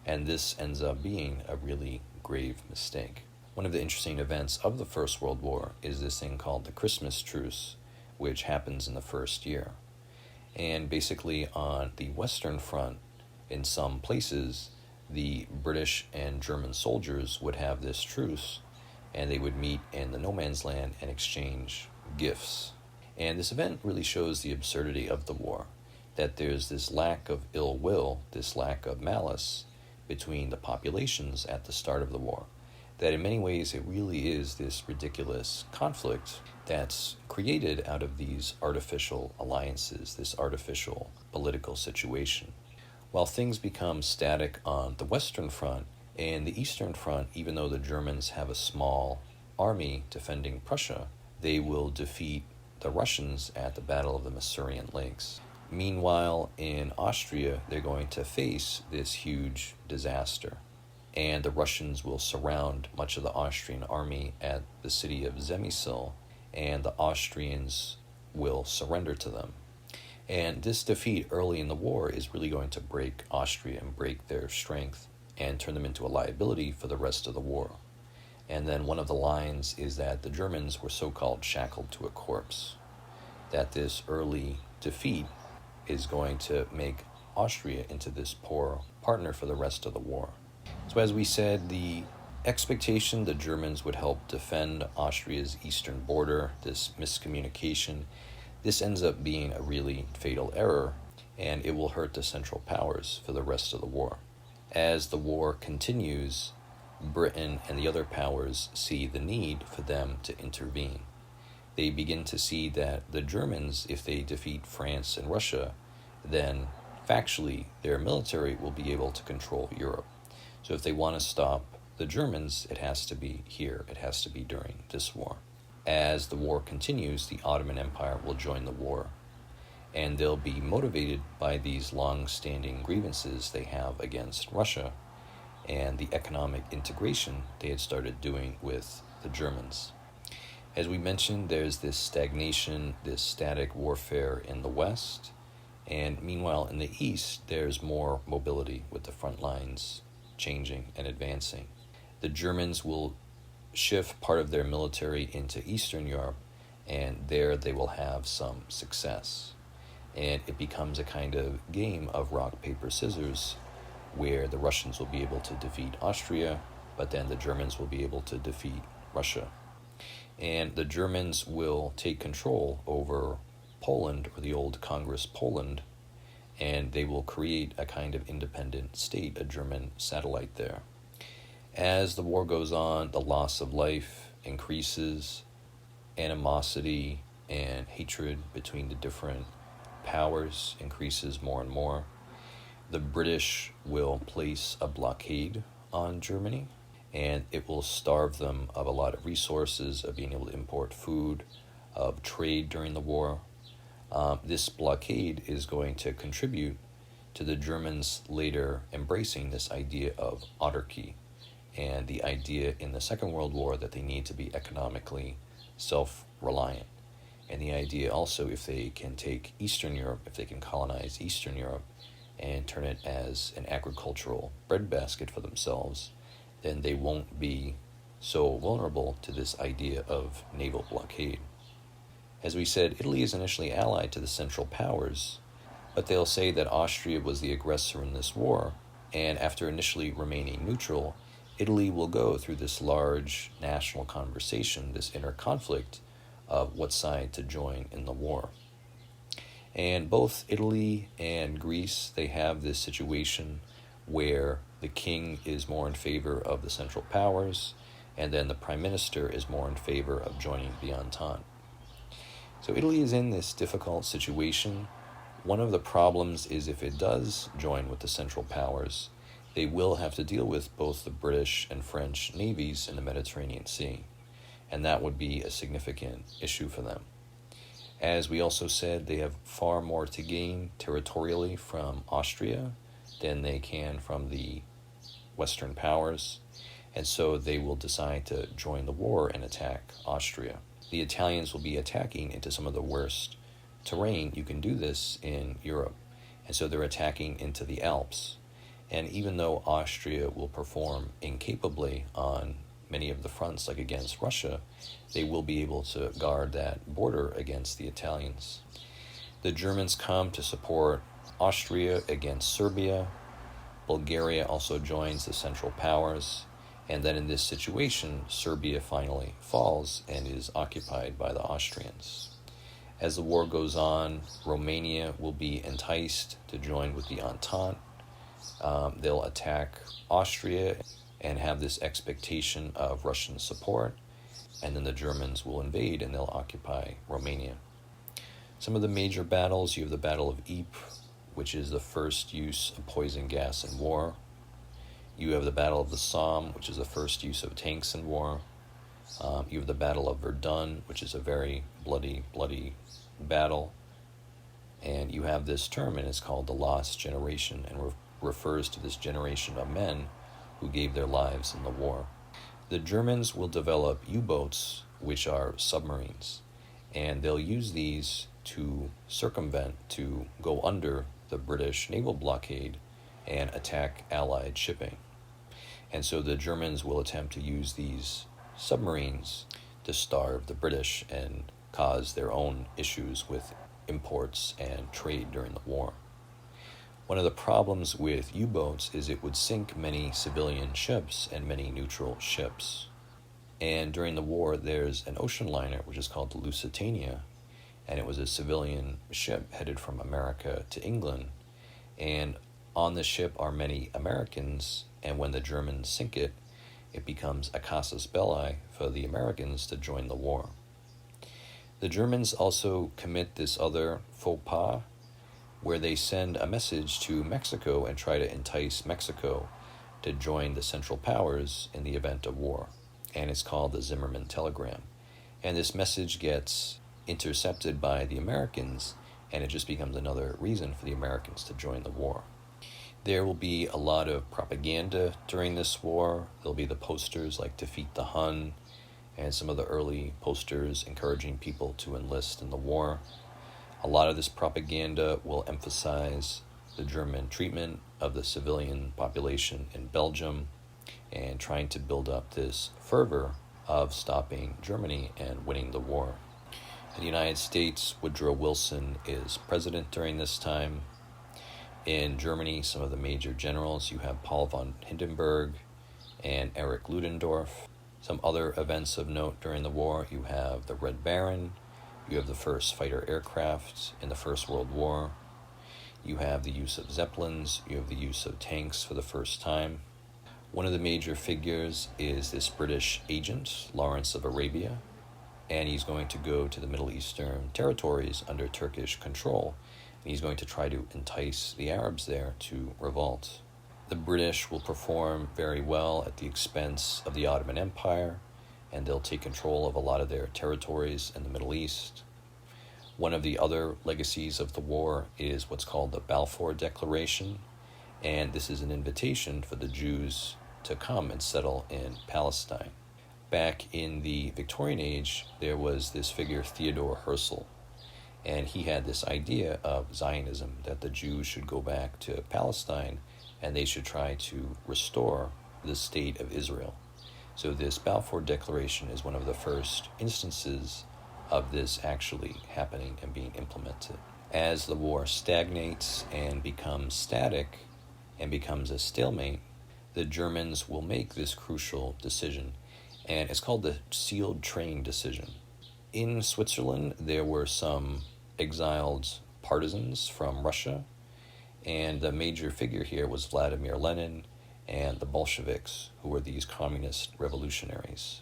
And this ends up being a really grave mistake. One of the interesting events of the First World War is this thing called the Christmas Truce, which happens in the first year. And basically on the Western Front, in some places, the British and German soldiers would have this truce, and they would meet in the no man's land and exchange gifts. And this event really shows the absurdity of the war, that there's this lack of ill will, this lack of malice between the populations at the start of the war, that in many ways it really is this ridiculous conflict that's created out of these artificial alliances, this artificial political situation. While things become static on the Western Front, and the Eastern Front, even though the Germans have a small army defending Prussia, they will defeat the Russians at the Battle of the Masurian Lakes. Meanwhile, in Austria, they're going to face this huge disaster, and the Russians will surround much of the Austrian army at the city of Przemysl, and the Austrians will surrender to them. And this defeat early in the war is really going to break Austria and break their strength and turn them into a liability for the rest of the war. And then one of the lines is that the Germans were so-called shackled to a corpse, that this early defeat is going to make Austria into this poor partner for the rest of the war. So as we said, the expectation the Germans would help defend Austria's eastern border, this miscommunication, this ends up being a really fatal error, and it will hurt the Central Powers for the rest of the war. As the war continues, Britain and the other powers see the need for them to intervene. They begin to see that the Germans, if they defeat France and Russia, then factually their military will be able to control Europe. So if they want to stop the Germans, it has to be here. It has to be during this war. As the war continues, the Ottoman Empire will join the war, and they'll be motivated by these long-standing grievances they have against Russia and the economic integration they had started doing with the Germans. As we mentioned, there's this stagnation, this static warfare in the West, and meanwhile in the East, there's more mobility with the front lines changing and advancing. The Germans will shift part of their military into Eastern Europe, and there they will have some success. And it becomes a kind of game of rock, paper, scissors, where the Russians will be able to defeat Austria, but then the Germans will be able to defeat Russia. And the Germans will take control over Poland, or the old Congress Poland, and they will create a kind of independent state, a German satellite there. As the war goes on, the loss of life increases, animosity and hatred between the different powers increases more and more. The British will place a blockade on Germany, and it will starve them of a lot of resources, of being able to import food, of trade during the war. This blockade is going to contribute to the Germans later embracing this idea of autarky, and the idea in the Second World War that they need to be economically self-reliant. And the idea also, if they can take Eastern Europe, if they can colonize Eastern Europe and turn it as an agricultural breadbasket for themselves, then they won't be so vulnerable to this idea of naval blockade. As we said, Italy is initially allied to the Central Powers, but they'll say that Austria was the aggressor in this war, and after initially remaining neutral, Italy will go through this large national conversation, this inner conflict of what side to join in the war. And both Italy and Greece, they have this situation where the king is more in favor of the Central Powers, and then the prime minister is more in favor of joining the Entente. So Italy is in this difficult situation. One of the problems is if it does join with the Central Powers, they will have to deal with both the British and French navies in the Mediterranean Sea, and that would be a significant issue for them. As we also said, they have far more to gain territorially from Austria than they can from the Western powers, and so they will decide to join the war and attack Austria. The Italians will be attacking into some of the worst terrain you can do this in Europe, and so they're attacking into the Alps. And even though Austria will perform incapably on many of the fronts, like against Russia, they will be able to guard that border against the Italians. The Germans come to support Austria against Serbia. Bulgaria also joins the Central Powers. And then in this situation, Serbia finally falls and is occupied by the Austrians. As the war goes on, Romania will be enticed to join with the Entente. They'll attack Austria and have this expectation of Russian support, and then the Germans will invade and they'll occupy Romania. Some of the major battles, you have the Battle of Ypres, which is the first use of poison gas in war. You have the Battle of the Somme, which is the first use of tanks in war. You have the Battle of Verdun, which is a very bloody battle. And you have this term, and it's called the Lost Generation, and refers to this generation of men who gave their lives in the war. The Germans will develop U-boats, which are submarines, and they'll use these to circumvent, to go under the British naval blockade and attack Allied shipping. And so the Germans will attempt to use these submarines to starve the British and cause their own issues with imports and trade during the war. One of the problems with U-boats is it would sink many civilian ships and many neutral ships. And during the war, there's an ocean liner, which is called the Lusitania, and it was a civilian ship headed from America to England. And on the ship are many Americans, and when the Germans sink it, it becomes a casus belli for the Americans to join the war. The Germans also commit this other faux pas, where they send a message to Mexico and try to entice Mexico to join the Central Powers in the event of war. And it's called the Zimmermann Telegram. And this message gets intercepted by the Americans, and it just becomes another reason for the Americans to join the war. There will be a lot of propaganda during this war. There'll be the posters like Defeat the Hun, and some of the early posters encouraging people to enlist in the war. A lot of this propaganda will emphasize the German treatment of the civilian population in Belgium and trying to build up this fervor of stopping Germany and winning the war. In the United States, Woodrow Wilson is president during this time. In Germany, some of the major generals, you have Paul von Hindenburg and Erich Ludendorff. Some other events of note during the war, you have the Red Baron, you have the first fighter aircraft in the First World War, you have the use of Zeppelins, you have the use of tanks for the first time. One of the major figures is this British agent, Lawrence of Arabia, and he's going to go to the Middle Eastern territories under Turkish control, and he's going to try to entice the Arabs there to revolt. The British will perform very well at the expense of the Ottoman Empire, and they'll take control of a lot of their territories in the Middle East. One of the other legacies of the war is what's called the Balfour Declaration, and this is an invitation for the Jews to come and settle in Palestine. Back in the Victorian age, there was this figure, Theodor Herzl, and he had this idea of Zionism, that the Jews should go back to Palestine and they should try to restore the state of Israel. So this Balfour Declaration is one of the first instances of this actually happening and being implemented. As the war stagnates and becomes static and becomes a stalemate, the Germans will make this crucial decision, and it's called the sealed train decision. In Switzerland, there were some exiled partisans from Russia, and the major figure here was Vladimir Lenin and the Bolsheviks, who were these communist revolutionaries.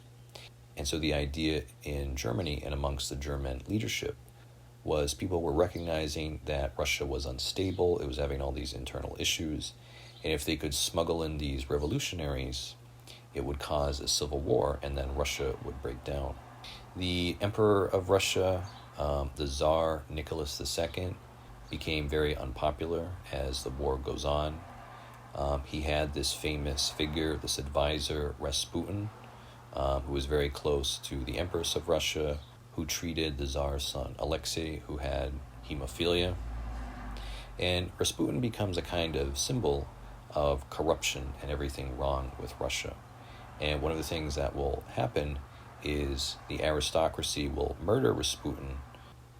And so the idea in Germany and amongst the German leadership was people were recognizing that Russia was unstable, it was having all these internal issues, and if they could smuggle in these revolutionaries, it would cause a civil war, and then Russia would break down. The Emperor of Russia, the Tsar Nicholas II, became very unpopular as the war goes on. He had this famous figure, this advisor, Rasputin, who was very close to the Empress of Russia, who treated the Tsar's son, Alexei, who had hemophilia. And Rasputin becomes a kind of symbol of corruption and everything wrong with Russia. And one of the things that will happen is the aristocracy will murder Rasputin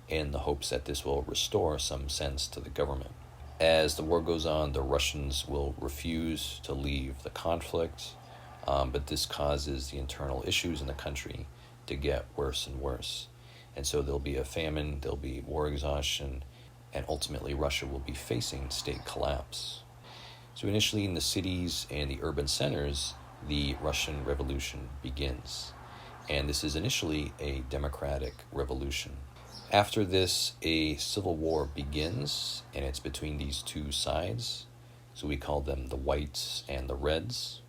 in the hopes that this will restore some sense to the government. As the war goes on, the Russians will refuse to leave the conflict. but this causes the internal issues in the country to get worse and worse. And so there'll be a famine, there'll be war exhaustion, and ultimately Russia will be facing state collapse. So initially in the cities and the urban centers, the Russian Revolution begins. And this is initially a democratic revolution. After this, a civil war begins, and it's between these two sides. So we call them the Whites and the Reds.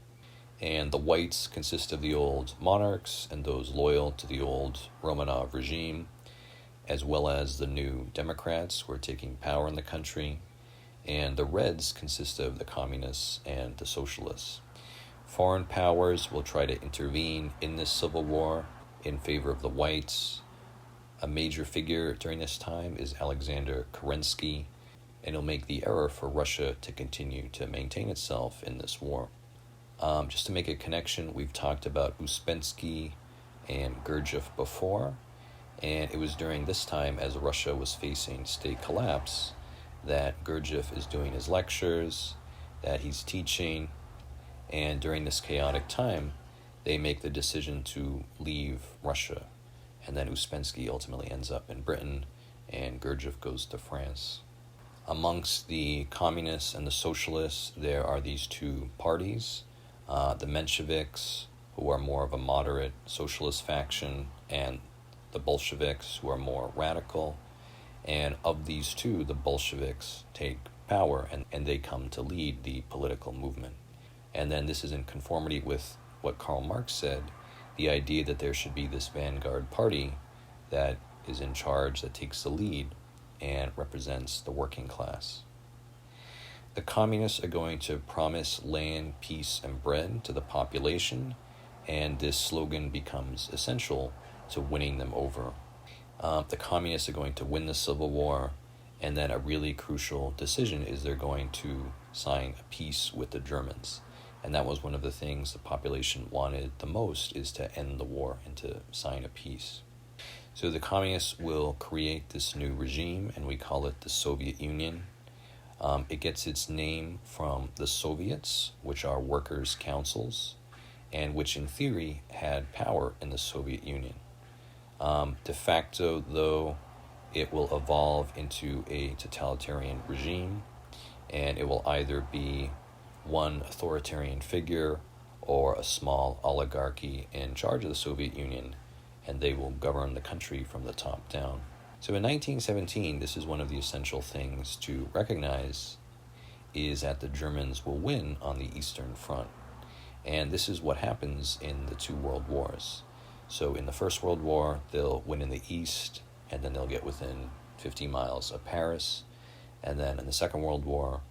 And the Whites consist of the old monarchs and those loyal to the old Romanov regime, as well as the new Democrats who are taking power in the country. And the Reds consist of the communists and the socialists. Foreign powers will try to intervene in this civil war in favor of the Whites. A major figure during this time is Alexander Kerensky, and it'll make the error for Russia to continue to maintain itself in this war. Just to make a connection, we've talked about Uspensky and Gurdjieff before, and it was during this time, as Russia was facing state collapse, that Gurdjieff is doing his lectures, that he's teaching, and during this chaotic time, they make the decision to leave Russia, and then Uspensky ultimately ends up in Britain, and Gurdjieff goes to France. Amongst the communists and the socialists, there are these two parties, the Mensheviks, who are more of a moderate socialist faction, and the Bolsheviks, who are more radical. And of these two, the Bolsheviks take power, and they come to lead the political movement. And then this is in conformity with what Karl Marx said, the idea that there should be this vanguard party that is in charge, that takes the lead, and represents the working class. The communists are going to promise land, peace, and bread to the population, and this slogan becomes essential to winning them over. The communists are going to win the civil war, and then a really crucial decision is they're going to sign a peace with the Germans. And that was one of the things the population wanted the most, is to end the war and to sign a peace. So the communists will create this new regime, and we call it the Soviet Union. It gets its name from the Soviets, which are workers' councils, and which in theory had power in the Soviet Union. De facto, though, it will evolve into a totalitarian regime, and it will either be one authoritarian figure or a small oligarchy in charge of the Soviet Union, and they will govern the country from the top down. So in 1917, this is one of the essential things to recognize, is that the Germans will win on the Eastern Front. And this is what happens in the two world wars. So in the First World War, they'll win in the East, and then they'll get within 50 miles of Paris. And then in the Second World War,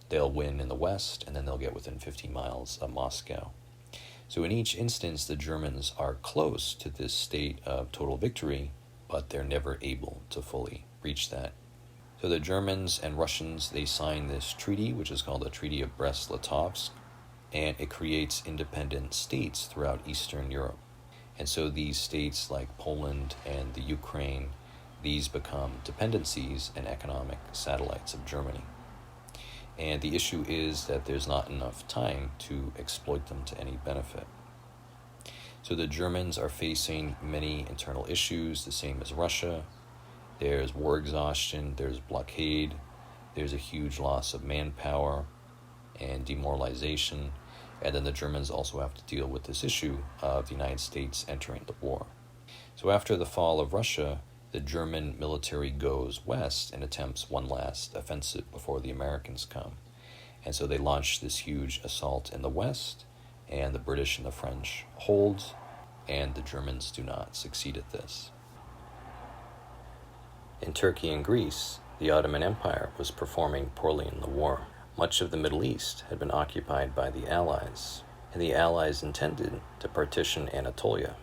they'll win in the West, and then they'll get within 50 miles of Moscow. So in each instance, the Germans are close to this state of total victory, but they're never able to fully reach that. So the Germans and Russians, they sign this treaty, which is called the Treaty of Brest-Litovsk, and it creates independent states throughout Eastern Europe. And so these states like Poland and the Ukraine, these become dependencies and economic satellites of Germany. And the issue is that there's not enough time to exploit them to any benefit. So the Germans are facing many internal issues, the same as Russia. There's war exhaustion, there's blockade, there's a huge loss of manpower and demoralization. And then the Germans also have to deal with this issue of the United States entering the war. So after the fall of Russia, the German military goes west and attempts one last offensive before the Americans come. And so they launch this huge assault in the west, and the British and the French hold, and the Germans do not succeed at this. In Turkey and Greece, the Ottoman Empire was performing poorly in the war. Much of the Middle East had been occupied by the Allies, and the Allies intended to partition Anatolia,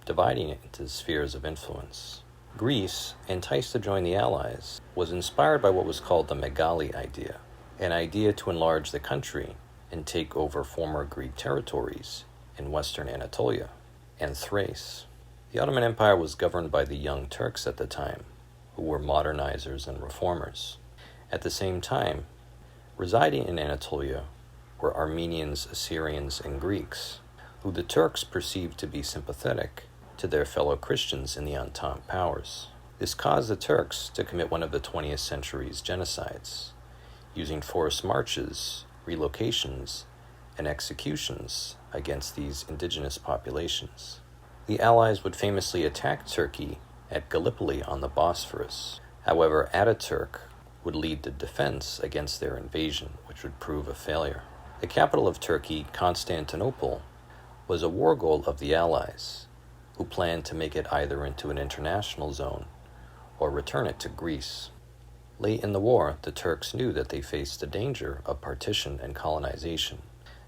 dividing it into spheres of influence. Greece, enticed to join the Allies, was inspired by what was called the Megali idea, an idea to enlarge the country and take over former Greek territories in western Anatolia and Thrace. The Ottoman Empire was governed by the Young Turks at the time, who were modernizers and reformers. At the same time, residing in Anatolia were Armenians, Assyrians, and Greeks, who the Turks perceived to be sympathetic to their fellow Christians in the Entente powers. This caused the Turks to commit one of the 20th century's genocides, using forced marches, relocations, and executions against these indigenous populations. The Allies would famously attack Turkey at Gallipoli on the Bosphorus. However, Ataturk would lead the defense against their invasion, which would prove a failure. The capital of Turkey, Constantinople, was a war goal of the Allies, who planned to make it either into an international zone or return it to Greece. Late in the war, the Turks knew that they faced the danger of partition and colonization.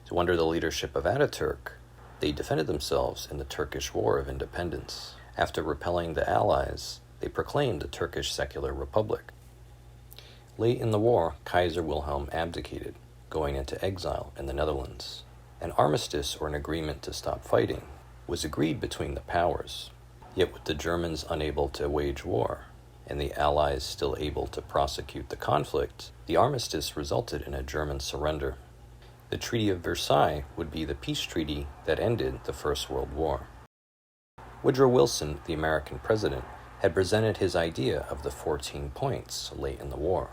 So under the leadership of Ataturk, they defended themselves in the Turkish War of Independence. After repelling the Allies, they proclaimed the Turkish Secular Republic. Late in the war, Kaiser Wilhelm abdicated, going into exile in the Netherlands. An armistice, or an agreement to stop fighting, was agreed between the powers. Yet with the Germans unable to wage war, and the Allies still able to prosecute the conflict, the armistice resulted in a German surrender. The Treaty of Versailles would be the peace treaty that ended the First World War. Woodrow Wilson, the American president, had presented his idea of the 14 points late in the war.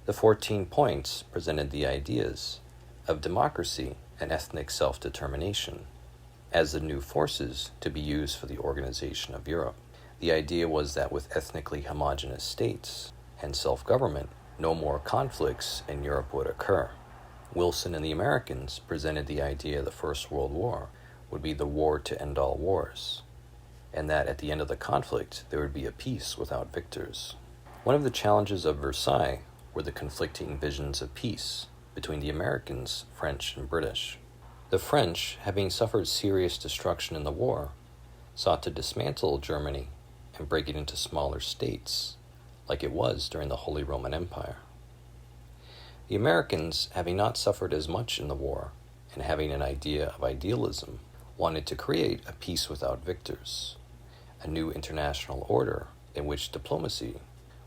The 14 points presented the ideas of democracy and ethnic self-determination as the new forces to be used for the organization of Europe. The idea was that with ethnically homogeneous states and self-government, no more conflicts in Europe would occur. Wilson and the Americans presented the idea the First World War would be the war to end all wars, and that at the end of the conflict there would be a peace without victors. One of the challenges of Versailles were the conflicting visions of peace between the Americans, French, and British. The French, having suffered serious destruction in the war, sought to dismantle Germany and break it into smaller states, like it was during the Holy Roman Empire. The Americans, having not suffered as much in the war, and having an idea of idealism, wanted to create a peace without victors, a new international order in which diplomacy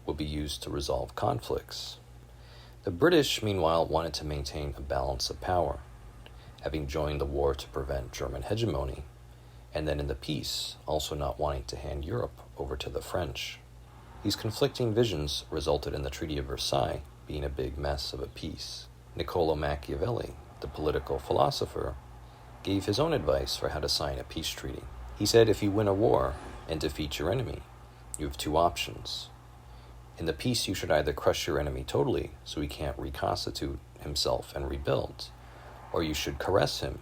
would be used to resolve conflicts. The British, meanwhile, wanted to maintain a balance of power, having joined the war to prevent German hegemony, and then in the peace, also not wanting to hand Europe over to the French. These conflicting visions resulted in the Treaty of Versailles being a big mess of a peace. Niccolo Machiavelli, the political philosopher, gave his own advice for how to sign a peace treaty. He said, if you win a war and defeat your enemy, you have two options. In the peace, you should either crush your enemy totally so he can't reconstitute himself and rebuild, or you should caress him,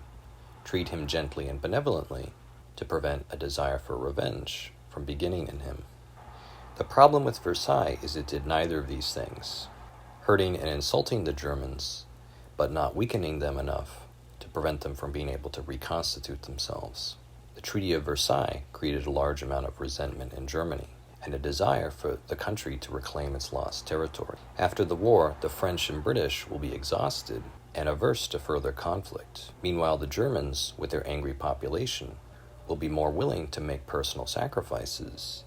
treat him gently and benevolently to prevent a desire for revenge from beginning in him. The problem with Versailles is it did neither of these things, hurting and insulting the Germans, but not weakening them enough to prevent them from being able to reconstitute themselves. The Treaty of Versailles created a large amount of resentment in Germany and a desire for the country to reclaim its lost territory. After the war, the French and British will be exhausted and averse to further conflict. Meanwhile, the Germans, with their angry population, will be more willing to make personal sacrifices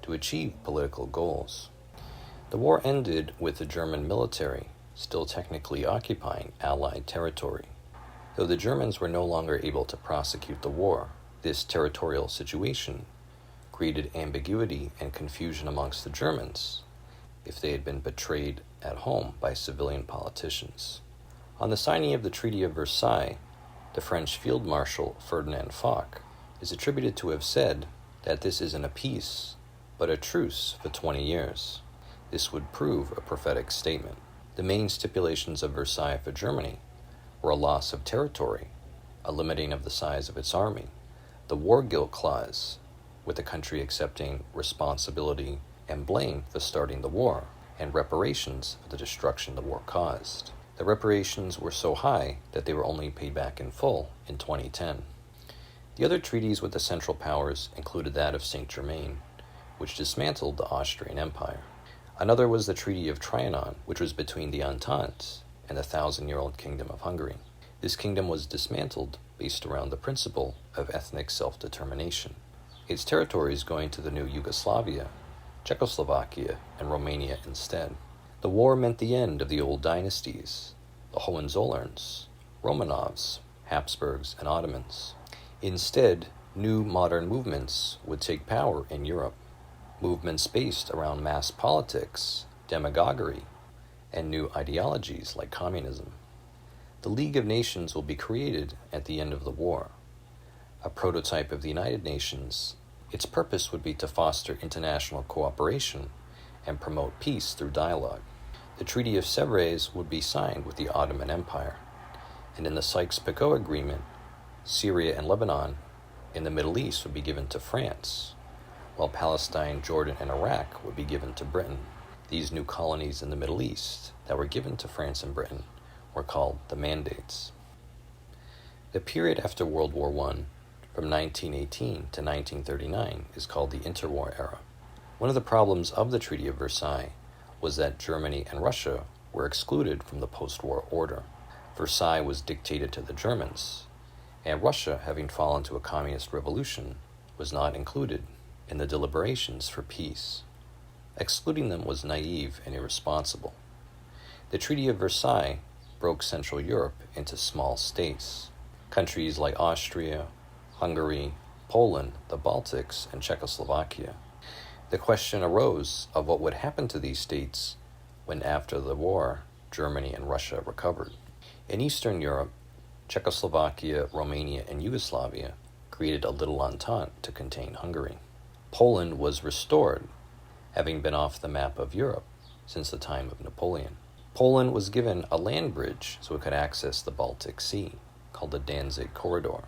to achieve political goals. The war ended with the German military still technically occupying Allied territory. Though the Germans were no longer able to prosecute the war, this territorial situation created ambiguity and confusion amongst the Germans if they had been betrayed at home by civilian politicians. On the signing of the Treaty of Versailles, the French Field Marshal Ferdinand Foch is attributed to have said that this isn't a peace, but a truce for 20 years. This would prove a prophetic statement. The main stipulations of Versailles for Germany were a loss of territory, a limiting of the size of its army, the war guilt clause, with the country accepting responsibility and blame for starting the war, and reparations for the destruction the war caused. The reparations were so high that they were only paid back in full in 2010. The other treaties with the Central Powers included that of Saint-Germain, which dismantled the Austrian Empire. Another was the Treaty of Trianon, which was between the Entente and the 1,000-year-old Kingdom of Hungary. This kingdom was dismantled based around the principle of ethnic self-determination, its territories going to the new Yugoslavia, Czechoslovakia, and Romania instead. The war meant the end of the old dynasties, the Hohenzollerns, Romanovs, Habsburgs, and Ottomans. Instead, new modern movements would take power in Europe, movements based around mass politics, demagoguery, and new ideologies like communism. The League of Nations will be created at the end of the war, a prototype of the United Nations. Its purpose would be to foster international cooperation and promote peace through dialogue. The Treaty of Sèvres would be signed with the Ottoman Empire, and in the Sykes-Picot Agreement, Syria and Lebanon in the Middle East would be given to France, while Palestine, Jordan, and Iraq would be given to Britain. These new colonies in the Middle East that were given to France and Britain were called the Mandates. The period after World War I, from 1918 to 1939, is called the Interwar Era. One of the problems of the Treaty of Versailles was that Germany and Russia were excluded from the post-war order. Versailles was dictated to the Germans, and Russia, having fallen to a communist revolution, was not included in the deliberations for peace. Excluding them was naive and irresponsible. The Treaty of Versailles broke Central Europe into small states. Countries like Austria, Hungary, Poland, the Baltics, and Czechoslovakia. The question arose of what would happen to these states when, after the war, Germany and Russia recovered. In Eastern Europe, Czechoslovakia, Romania, and Yugoslavia created a little entente to contain Hungary. Poland was restored, having been off the map of Europe since the time of Napoleon. Poland was given a land bridge so it could access the Baltic Sea, called the Danzig Corridor.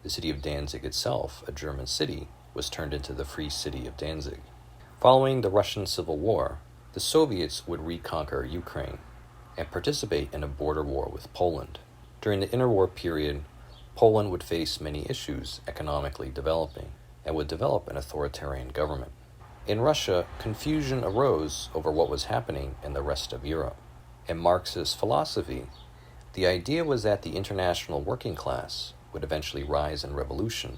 The city of Danzig itself, a German city, was turned into the Free City of Danzig. Following the Russian Civil War, the Soviets would reconquer Ukraine and participate in a border war with Poland. During the interwar period, Poland would face many issues economically developing and would develop an authoritarian government. In Russia, confusion arose over what was happening in the rest of Europe. In Marxist philosophy, the idea was that the international working class would eventually rise in revolution,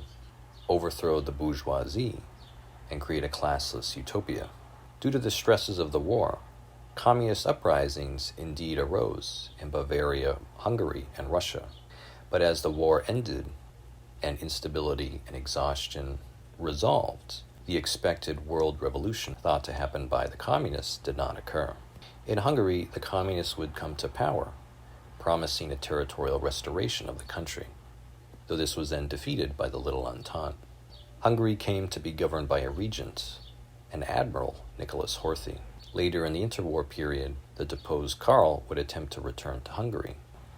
overthrow the bourgeoisie, and create a classless utopia. Due to the stresses of the war, communist uprisings indeed arose in Bavaria, Hungary, and Russia. But as the war ended and instability and exhaustion resolved, the expected world revolution thought to happen by the communists did not occur. In Hungary, the communists would come to power, promising a territorial restoration of the country, though this was then defeated by the Little Entente. Hungary came to be governed by a regent, an admiral, Nicholas Horthy. Later in the interwar period, the deposed Karl would attempt to return to Hungary,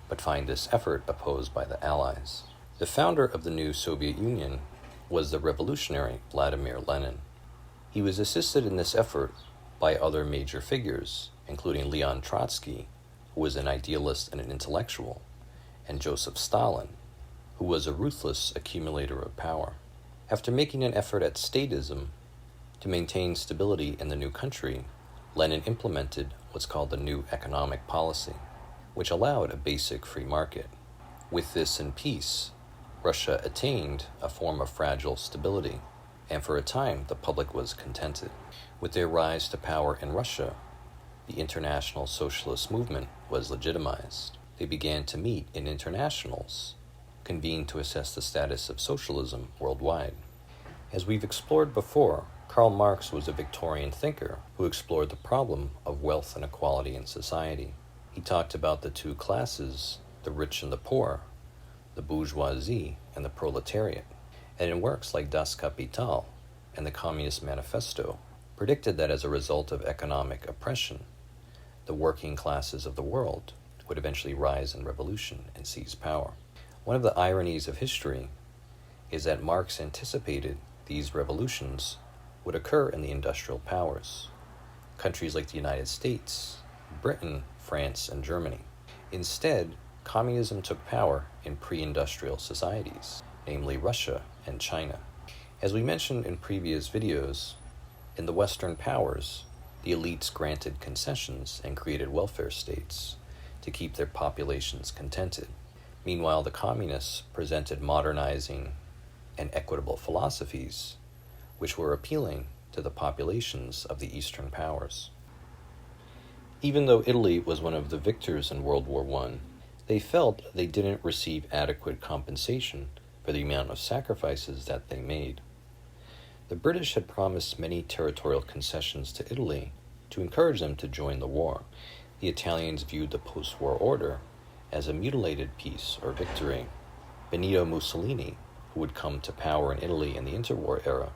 but find this effort opposed by the Allies. The founder of the new Soviet Union was the revolutionary Vladimir Lenin. He was assisted in this effort by other major figures, including Leon Trotsky, who was an idealist and an intellectual, and Joseph Stalin, who was a ruthless accumulator of power. After making an effort at statism to maintain stability in the new country, Lenin implemented what's called the New Economic Policy, which allowed a basic free market. With this in peace, Russia attained a form of fragile stability, and for a time the public was contented. With their rise to power in Russia, the international socialist movement was legitimized. They began to meet in internationals, convened to assess the status of socialism worldwide. As we've explored before, Karl Marx was a Victorian thinker who explored the problem of wealth inequality in society. He talked about the two classes, the rich and the poor, the bourgeoisie and the proletariat, and in works like Das Kapital and the Communist Manifesto, predicted that as a result of economic oppression, the working classes of the world would eventually rise in revolution and seize power. One of the ironies of history is that Marx anticipated these revolutions would occur in the industrial powers, countries like the United States, Britain, France, and Germany. Instead, communism took power in pre-industrial societies, namely Russia and China. As we mentioned in previous videos, in the Western powers, the elites granted concessions and created welfare states to keep their populations contented. Meanwhile, the communists presented modernizing and equitable philosophies, which were appealing to the populations of the Eastern powers. Even though Italy was one of the victors in World War I, they felt they didn't receive adequate compensation for for the amount of sacrifices that they made. The British had promised many territorial concessions to Italy to encourage them to join the war. The Italians viewed the post-war order as a mutilated peace or victory. Benito Mussolini, who would come to power in Italy in the Interwar Era,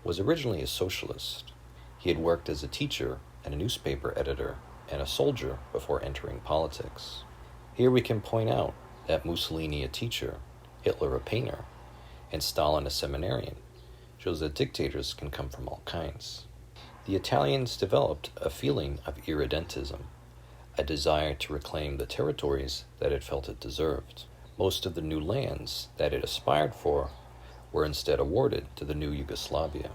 was originally a socialist. He had worked as a teacher and a newspaper editor and a soldier before entering politics. Here we can point out that Mussolini, a teacher, Hitler, a painter, and Stalin, a seminarian, shows that dictators can come from all kinds. The Italians developed a feeling of irredentism, a desire to reclaim the territories that it felt it deserved. Most of the new lands that it aspired for were instead awarded to the new Yugoslavia.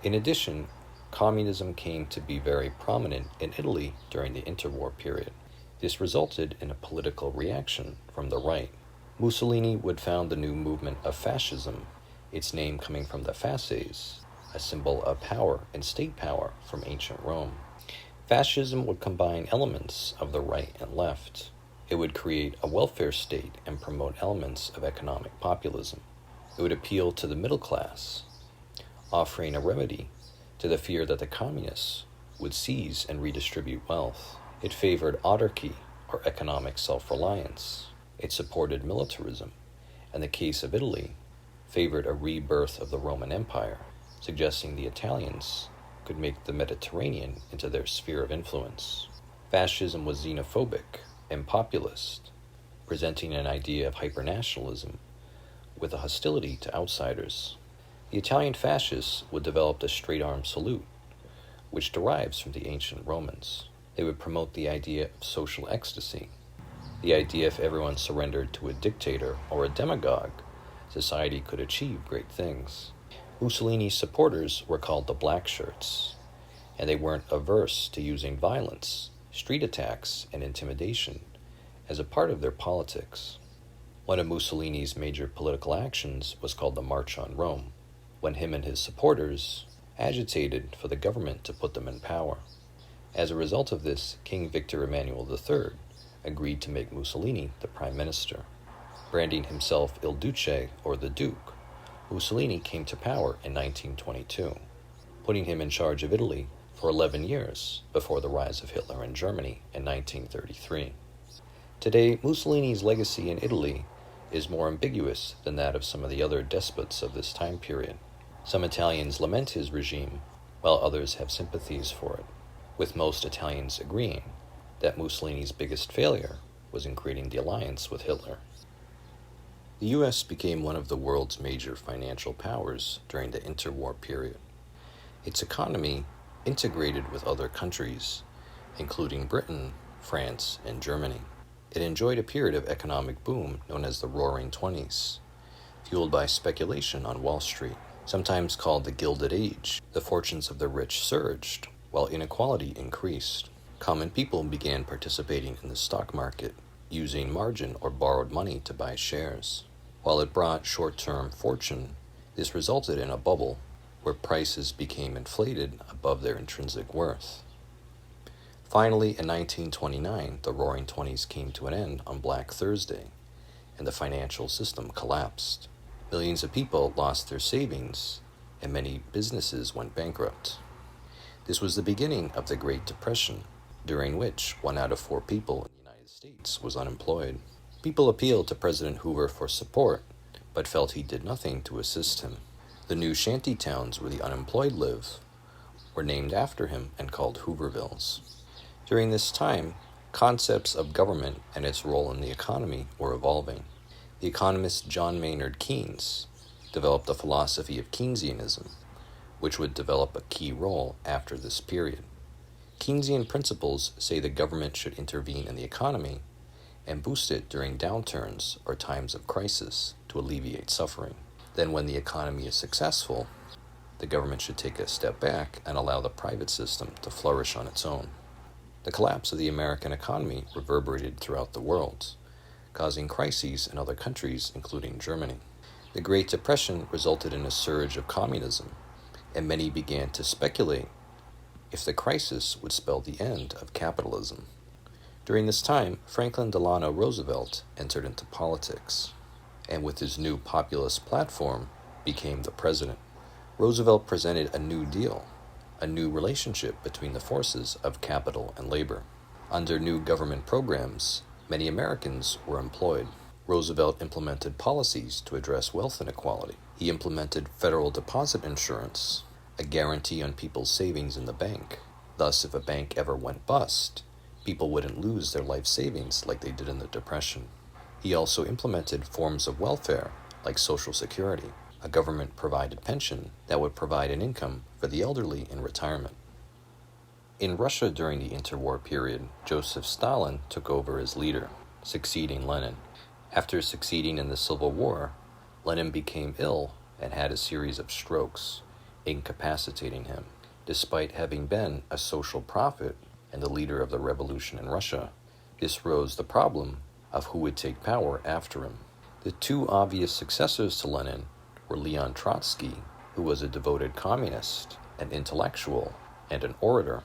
In addition, communism came to be very prominent in Italy during the interwar period. This resulted in a political reaction from the right. Mussolini would found the new movement of fascism, its name coming from the fasces, a symbol of power and state power from ancient Rome. Fascism would combine elements of the right and left. It would create a welfare state and promote elements of economic populism. It would appeal to the middle class, offering a remedy to the fear that the communists would seize and redistribute wealth. It favored autarky, or economic self-reliance. It supported militarism. In the case of Italy, favored a rebirth of the Roman Empire, suggesting the Italians could make the Mediterranean into their sphere of influence. Fascism was xenophobic and populist, presenting an idea of hypernationalism with a hostility to outsiders. The Italian fascists would develop the straight-arm salute, which derives from the ancient Romans. They would promote the idea of social ecstasy, the idea if everyone surrendered to a dictator or a demagogue, society could achieve great things. Mussolini's supporters were called the Black Shirts, and they weren't averse to using violence, street attacks, and intimidation as a part of their politics. One of Mussolini's major political actions was called the March on Rome, when him and his supporters agitated for the government to put them in power. As a result of this, King Victor Emanuele III agreed to make Mussolini the prime minister. Branding himself Il Duce, or the Duke, Mussolini came to power in 1922, putting him in charge of Italy for 11 years before the rise of Hitler in Germany in 1933. Today, Mussolini's legacy in Italy is more ambiguous than that of some of the other despots of this time period. Some Italians lament his regime, while others have sympathies for it, with most Italians agreeing that Mussolini's biggest failure was in creating the alliance with Hitler. The U.S. became one of the world's major financial powers during the interwar period. Its economy integrated with other countries, including Britain, France, and Germany. It enjoyed a period of economic boom known as the Roaring Twenties, fueled by speculation on Wall Street. Sometimes called the Gilded Age, the fortunes of the rich surged, while inequality increased. Common people began participating in the stock market, using margin or borrowed money to buy shares. While it brought short-term fortune, this resulted in a bubble where prices became inflated above their intrinsic worth. Finally, in 1929, the Roaring Twenties came to an end on Black Thursday, and the financial system collapsed. Millions of people lost their savings, and many businesses went bankrupt. This was the beginning of the Great Depression, during which 1 out of 4 people in the United States was unemployed. People appealed to President Hoover for support, but felt he did nothing to assist him. The new shanty towns where the unemployed live were named after him and called Hoovervilles. During this time, concepts of government and its role in the economy were evolving. The economist John Maynard Keynes developed the philosophy of Keynesianism, which would develop a key role after this period. Keynesian principles say the government should intervene in the economy and boost it during downturns or times of crisis to alleviate suffering. Then when the economy is successful, the government should take a step back and allow the private system to flourish on its own. The collapse of the American economy reverberated throughout the world, causing crises in other countries, including Germany. The Great Depression resulted in a surge of communism, and many began to speculate if the crisis would spell the end of capitalism. During this time, Franklin Delano Roosevelt entered into politics. and with his new populist platform, became the president. Roosevelt presented a New Deal, a new relationship between the forces of capital and labor. Under new government programs, many Americans were employed. Roosevelt implemented policies to address wealth inequality. He implemented federal deposit insurance, a guarantee on people's savings in the bank. Thus, if a bank ever went bust, people wouldn't lose their life savings like they did in the Depression. He also implemented forms of welfare, like Social Security, a government-provided pension that would provide an income for the elderly in retirement. In Russia during the interwar period, Joseph Stalin took over as leader, succeeding Lenin. After succeeding in the Civil War, Lenin became ill and had a series of strokes, incapacitating him. Despite having been a social prophet and the leader of the revolution in Russia, this rose the problem of who would take power after him. The two obvious successors to Lenin were Leon Trotsky, who was a devoted communist, an intellectual, and an orator,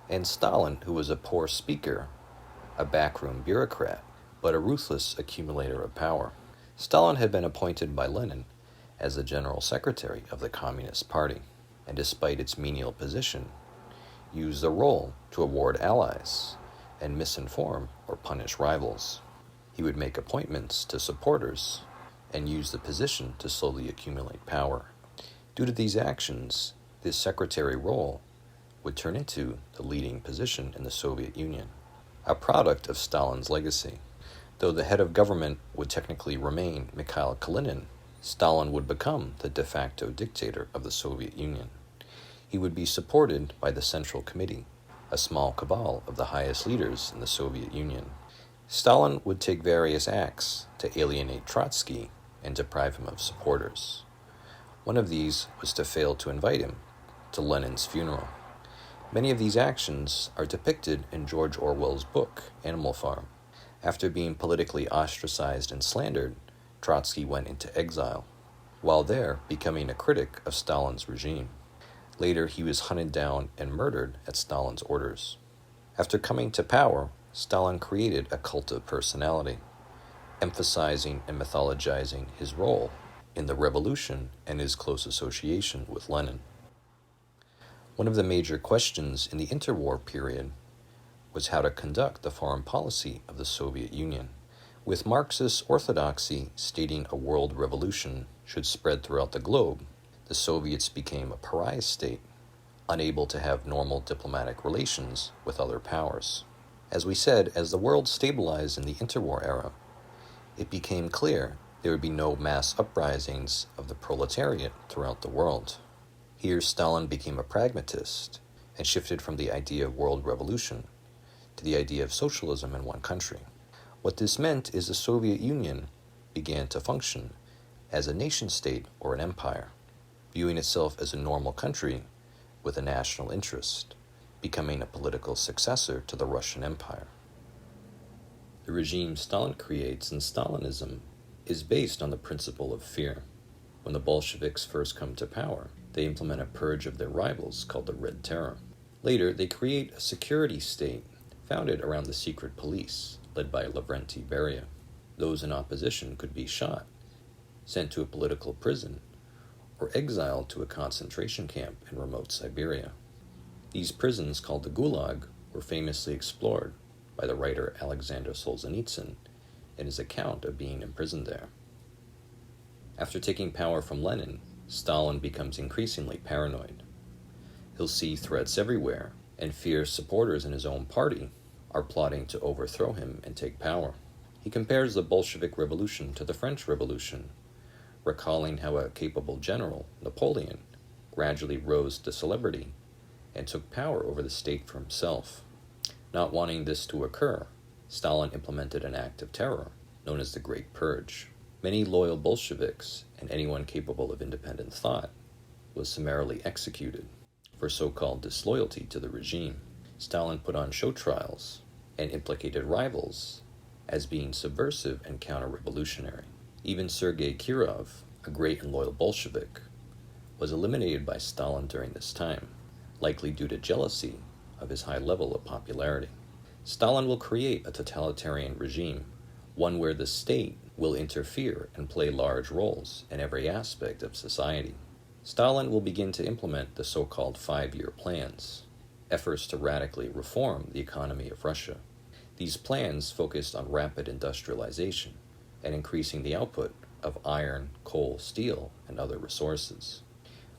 and Stalin, who was a poor speaker, a backroom bureaucrat, but a ruthless accumulator of power. Stalin had been appointed by Lenin as the general secretary of the Communist Party, and despite its menial position, used the role to award allies and misinform or punish rivals. He would make appointments to supporters and use the position to slowly accumulate power. Due to these actions, this secretary role would turn into the leading position in the Soviet Union, a product of Stalin's legacy. Though the head of government would technically remain Mikhail Kalinin, Stalin would become the de facto dictator of the Soviet Union. He would be supported by the Central Committee, a small cabal of the highest leaders in the Soviet Union. Stalin would take various acts to alienate Trotsky and deprive him of supporters. One of these was to fail to invite him to Lenin's funeral. Many of these actions are depicted in George Orwell's book, Animal Farm. After being politically ostracized and slandered, Trotsky went into exile, while there becoming a critic of Stalin's regime. Later, he was hunted down and murdered at Stalin's orders. After coming to power, Stalin created a cult of personality, emphasizing and mythologizing his role in the revolution and his close association with Lenin. One of the major questions in the interwar period was how to conduct the foreign policy of the Soviet Union. With Marxist orthodoxy stating a world revolution should spread throughout the globe, the Soviets became a pariah state, unable to have normal diplomatic relations with other powers. As we said, as the world stabilized in the interwar era, it became clear there would be no mass uprisings of the proletariat throughout the world. Here, Stalin became a pragmatist and shifted from the idea of world revolution to the idea of socialism in one country. What this meant is the Soviet Union began to function as a nation-state or an empire, viewing itself as a normal country with a national interest, becoming a political successor to the Russian Empire. The regime Stalin creates in Stalinism is based on the principle of fear. When the Bolsheviks first come to power, they implement a purge of their rivals called the Red Terror. Later, they create a security state founded around the secret police, led by Lavrenti Beria. Those in opposition could be shot, sent to a political prison, or exiled to a concentration camp in remote Siberia. These prisons, called the Gulag, were famously explored by the writer Alexander Solzhenitsyn in his account of being imprisoned there. After taking power from Lenin, Stalin becomes increasingly paranoid. He'll see threats everywhere and fears supporters in his own party are plotting to overthrow him and take power. He compares the Bolshevik Revolution to the French Revolution, recalling how a capable general, Napoleon, gradually rose to celebrity and took power over the state for himself. Not wanting this to occur, Stalin implemented an act of terror known as the Great Purge. Many loyal Bolsheviks and anyone capable of independent thought was summarily executed for so-called disloyalty to the regime. Stalin put on show trials and implicated rivals as being subversive and counter-revolutionary. Even Sergei Kirov, a great and loyal Bolshevik, was eliminated by Stalin during this time, likely due to jealousy of his high level of popularity. Stalin will create a totalitarian regime one where the state will interfere and play large roles in every aspect of society. Stalin will begin to implement the so-called 5-year plans, efforts to radically reform the economy of Russia. These plans focused on rapid industrialization and increasing the output of iron, coal, steel, and other resources.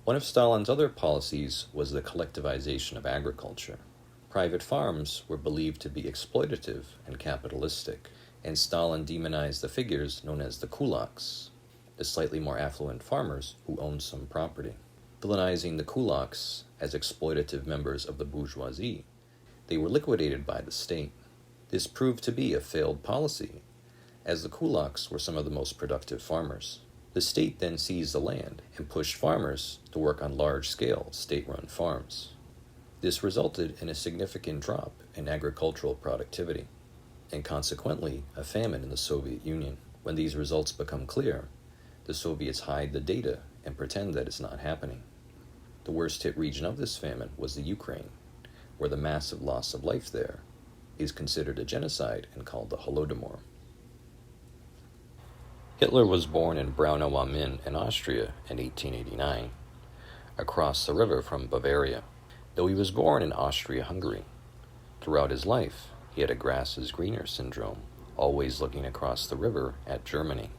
One of Stalin's other policies was the collectivization of agriculture. Private farms were believed to be exploitative and capitalistic, and Stalin demonized the figures known as the kulaks, the slightly more affluent farmers who owned some property. Villainizing the kulaks as exploitative members of the bourgeoisie, they were liquidated by the state. This proved to be a failed policy, as the kulaks were some of the most productive farmers. The state then seized the land and pushed farmers to work on large-scale state-run farms. This resulted in a significant drop in agricultural productivity, and consequently a famine in the Soviet Union. When these results become clear, the Soviets hide the data and pretend that it's not happening. The worst-hit region of this famine was the Ukraine, where the massive loss of life there is considered a genocide and called the Holodomor. Hitler was born in Braunau am Inn in Austria in 1889, across the river from Bavaria. Though he was born in Austria-Hungary, throughout his life he had a grass is greener syndrome, always looking across the river at Germany.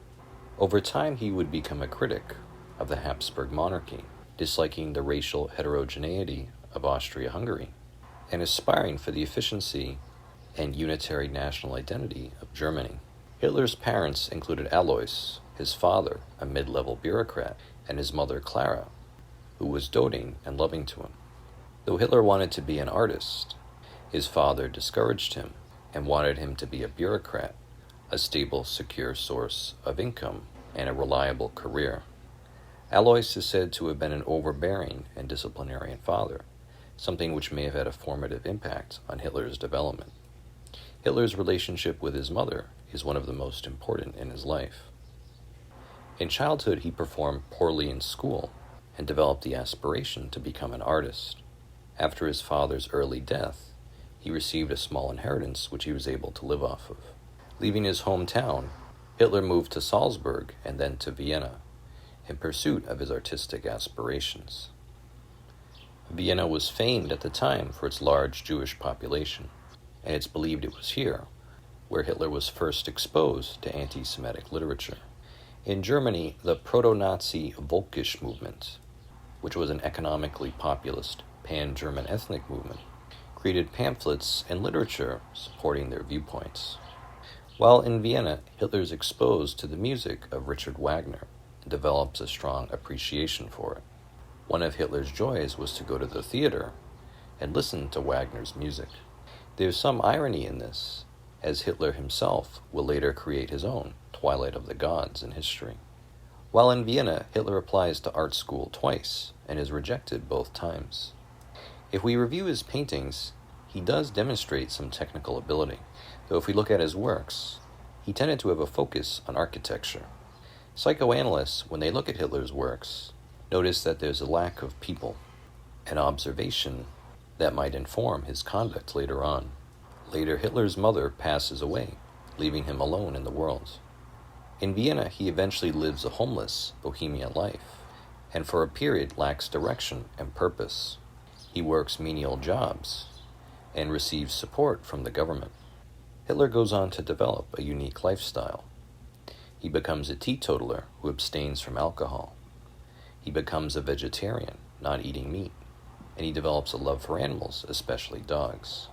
Over time he would become a critic of the Habsburg monarchy, disliking the racial heterogeneity of Austria-Hungary, and aspiring for the efficiency and unitary national identity of Germany. Hitler's parents included Alois, his father, a mid-level bureaucrat, and his mother Clara, who was doting and loving to him. Though Hitler wanted to be an artist, his father discouraged him and wanted him to be a bureaucrat, a stable, secure source of income and a reliable career. Alois is said to have been an overbearing and disciplinarian father, something which may have had a formative impact on Hitler's development. Hitler's relationship with his mother is one of the most important in his life. In childhood, he performed poorly in school and developed the aspiration to become an artist. After his father's early death, he received a small inheritance which he was able to live off of. Leaving his hometown, Hitler moved to Salzburg and then to Vienna in pursuit of his artistic aspirations. Vienna was famed at the time for its large Jewish population, and it's believed it was here where Hitler was first exposed to anti-Semitic literature. In Germany, the proto-Nazi Völkisch movement, which was an economically populist pan-German ethnic movement, created pamphlets and literature supporting their viewpoints. While in Vienna, Hitler is exposed to the music of Richard Wagner and develops a strong appreciation for it. One of Hitler's joys was to go to the theater and listen to Wagner's music. There's some irony in this, as Hitler himself will later create his own Twilight of the Gods in history. While in Vienna, Hitler applies to art school twice and is rejected both times. If we review his paintings, he does demonstrate some technical ability, though if we look at his works, he tended to have a focus on architecture. Psychoanalysts, when they look at Hitler's works, notice that there's a lack of people, an observation that might inform his conduct later on. Later, Hitler's mother passes away, leaving him alone in the world. In Vienna, he eventually lives a homeless, bohemian life, and for a period lacks direction and purpose. He works menial jobs and receives support from the government. Hitler goes on to develop a unique lifestyle. He becomes a teetotaler who abstains from alcohol. He becomes a vegetarian, not eating meat, and he develops a love for animals, especially dogs.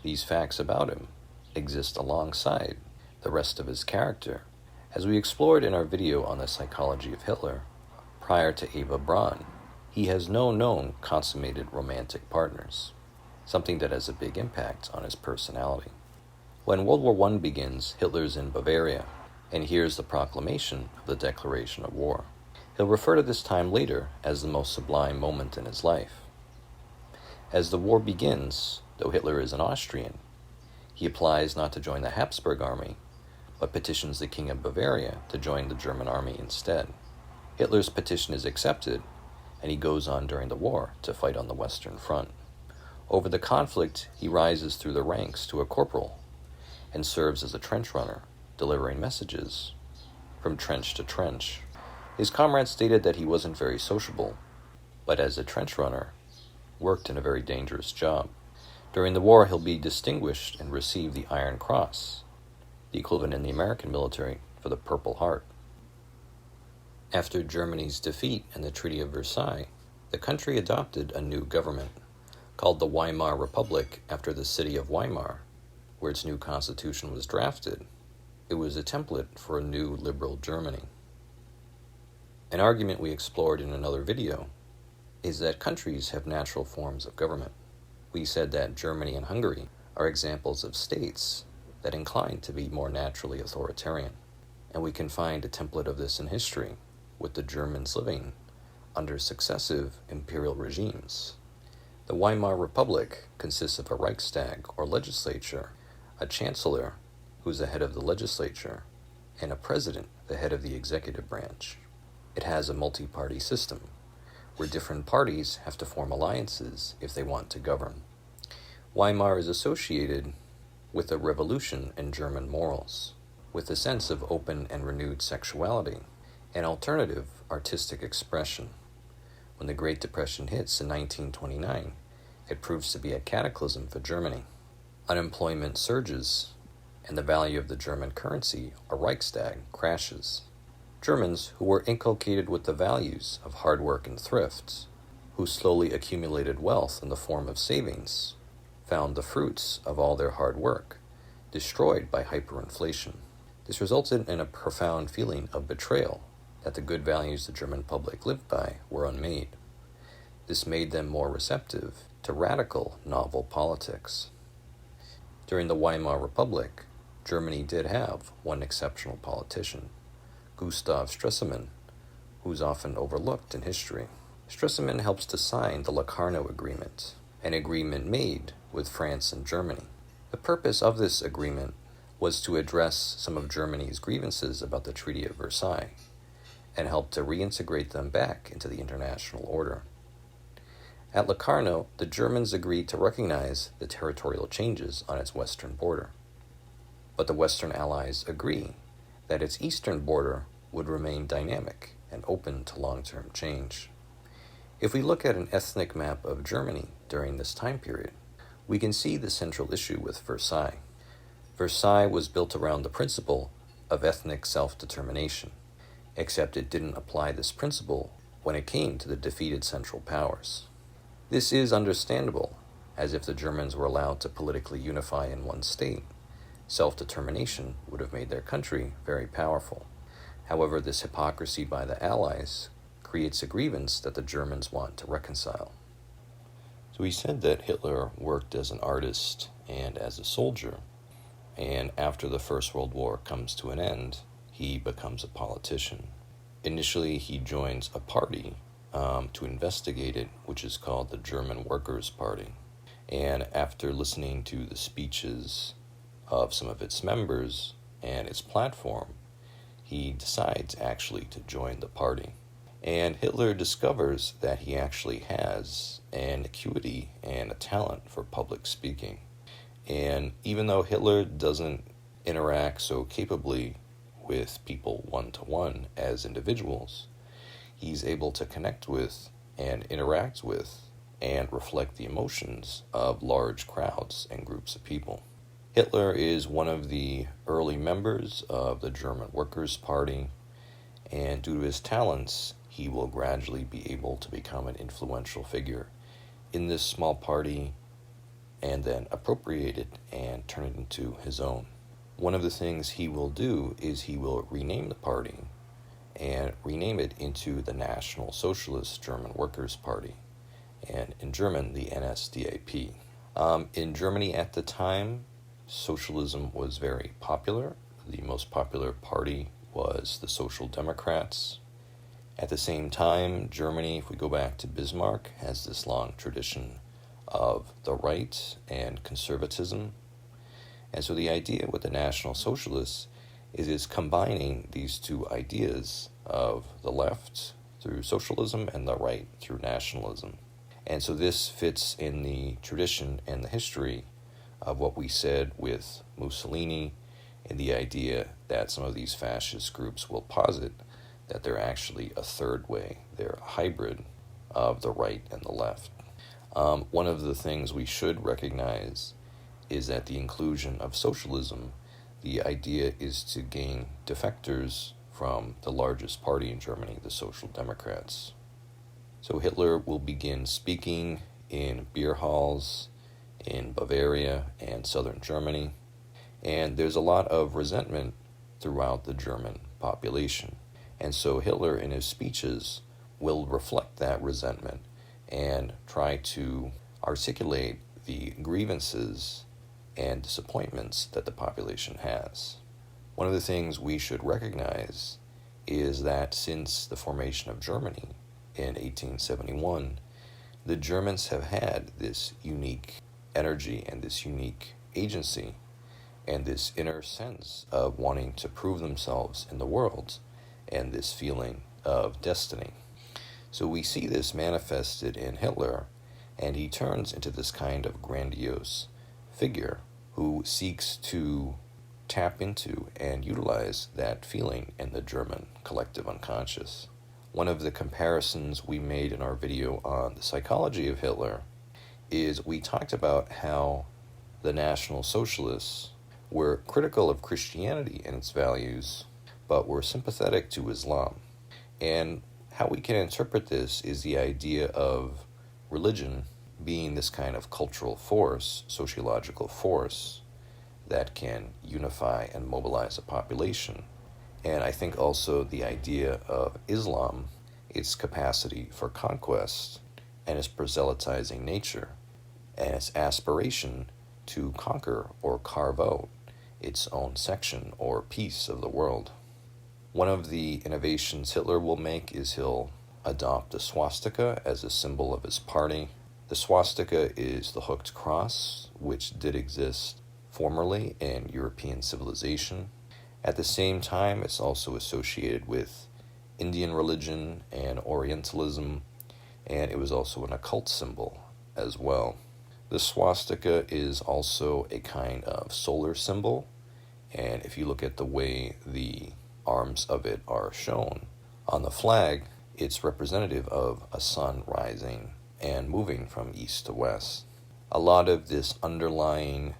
These facts about him exist alongside the rest of his character, as we explored in our video on the psychology of Hitler. Prior to Eva Braun, he has no known consummated romantic partners, something that has a big impact on his personality. When World War I begins, Hitler's in Bavaria and hears the proclamation of the declaration of war. He'll refer to this time later as the most sublime moment in his life. As the war begins, though Hitler is an Austrian, he applies not to join the Habsburg army, but petitions the King of Bavaria to join the German army instead. Hitler's petition is accepted, and he goes on during the war to fight on the Western Front. Over the conflict, he rises through the ranks to a corporal and serves as a trench runner delivering messages from trench to trench. His comrades stated that he wasn't very sociable, but as a trench runner, worked in a very dangerous job. During the war, he'll be distinguished and receive the Iron Cross, the equivalent in the American military for the Purple Heart. After Germany's defeat in the Treaty of Versailles, the country adopted a new government called the Weimar Republic after the city of Weimar, where its new constitution was drafted. It was a template for a new liberal Germany. An argument we explored in another video is that countries have natural forms of government. We said that Germany and Hungary are examples of states that incline to be more naturally authoritarian, and we can find a template of this in history, with the Germans living under successive imperial regimes. The Weimar Republic consists of a Reichstag, or legislature, a chancellor, who's the head of the legislature, and a president, the head of the executive branch. It has a multi-party system, where different parties have to form alliances if they want to govern. Weimar is associated with a revolution in German morals, with a sense of open and renewed sexuality, and alternative artistic expression. When the Great Depression hits in 1929, it proves to be a cataclysm for Germany. Unemployment surges, and the value of the German currency, or Reichstag, crashes. Germans who were inculcated with the values of hard work and thrift, who slowly accumulated wealth in the form of savings, found the fruits of all their hard work destroyed by hyperinflation. This resulted in a profound feeling of betrayal that the good values the German public lived by were unmade. This made them more receptive to radical, novel politics. During the Weimar Republic, Germany did have one exceptional politician, Gustav Stresemann, who's often overlooked in history. Stresemann helps to sign the Locarno Agreement, an agreement made with France and Germany. The purpose of this agreement was to address some of Germany's grievances about the Treaty of Versailles and help to reintegrate them back into the international order. At Locarno, the Germans agreed to recognize the territorial changes on its western border. But the Western Allies agree that its eastern border would remain dynamic and open to long-term change. If we look at an ethnic map of Germany during this time period, we can see the central issue with Versailles. Versailles was built around the principle of ethnic self-determination, except it didn't apply this principle when it came to the defeated Central Powers. This is understandable, as if the Germans were allowed to politically unify in one state, self-determination would have made their country very powerful. However, this hypocrisy by the Allies creates a grievance that the Germans want to reconcile. So we said that Hitler worked as an artist and as a soldier, and after the First World War comes to an end, he becomes a politician. Initially, he joins a party to investigate it, which is called the German Workers' Party. And after listening to the speeches of some of its members and its platform, he decides actually to join the party. And Hitler discovers that he actually has an acuity and a talent for public speaking. And even though Hitler doesn't interact so capably with people one-to-one as individuals, he's able to connect with and interact with and reflect the emotions of large crowds and groups of people. Hitler is one of the early members of the German Workers' Party, and due to his talents, he will gradually be able to become an influential figure in this small party and then appropriate it and turn it into his own. One of the things he will do is he will rename the party and rename it into the National Socialist German Workers' Party, and in German, the NSDAP. In Germany at the time, socialism was very popular. The most popular party was the Social Democrats. At the same time, Germany, if we go back to Bismarck, has this long tradition of the right and conservatism. And so the idea with the National Socialists is combining these two ideas of the left through socialism and the right through nationalism. And so this fits in the tradition and the history of what we said with Mussolini in the idea that some of these fascist groups will posit that they're actually a third way. They're a hybrid of the right and the left. One of the things we should recognize is that the inclusion of socialism, the idea is to gain defectors from the largest party in Germany, the Social Democrats. So Hitler will begin speaking in beer halls in Bavaria and southern Germany, and there's a lot of resentment throughout the German population. And so Hitler, in his speeches, will reflect that resentment and try to articulate the grievances and disappointments that the population has. One of the things we should recognize is that since the formation of Germany in 1871, the Germans have had this unique energy and this unique agency and this inner sense of wanting to prove themselves in the world and this feeling of destiny. So we see this manifested in Hitler, and he turns into this kind of grandiose figure who seeks to tap into and utilize that feeling in the German collective unconscious. One of the comparisons we made in our video on the psychology of Hitler is we talked about how the National Socialists were critical of Christianity and its values, but were sympathetic to Islam. And how we can interpret this is the idea of religion being this kind of cultural force, sociological force, that can unify and mobilize a population. And I think also the idea of Islam, its capacity for conquest, and its proselytizing nature, and its aspiration to conquer or carve out its own section or piece of the world. One of the innovations Hitler will make is he'll adopt the swastika as a symbol of his party. The swastika is the hooked cross, which did exist formerly in European civilization. At the same time, it's also associated with Indian religion and Orientalism, and it was also an occult symbol as well. The swastika is also a kind of solar symbol, and if you look at the way the arms of it are shown on the flag, it's representative of a sun rising and moving from east to west. A lot of this underlying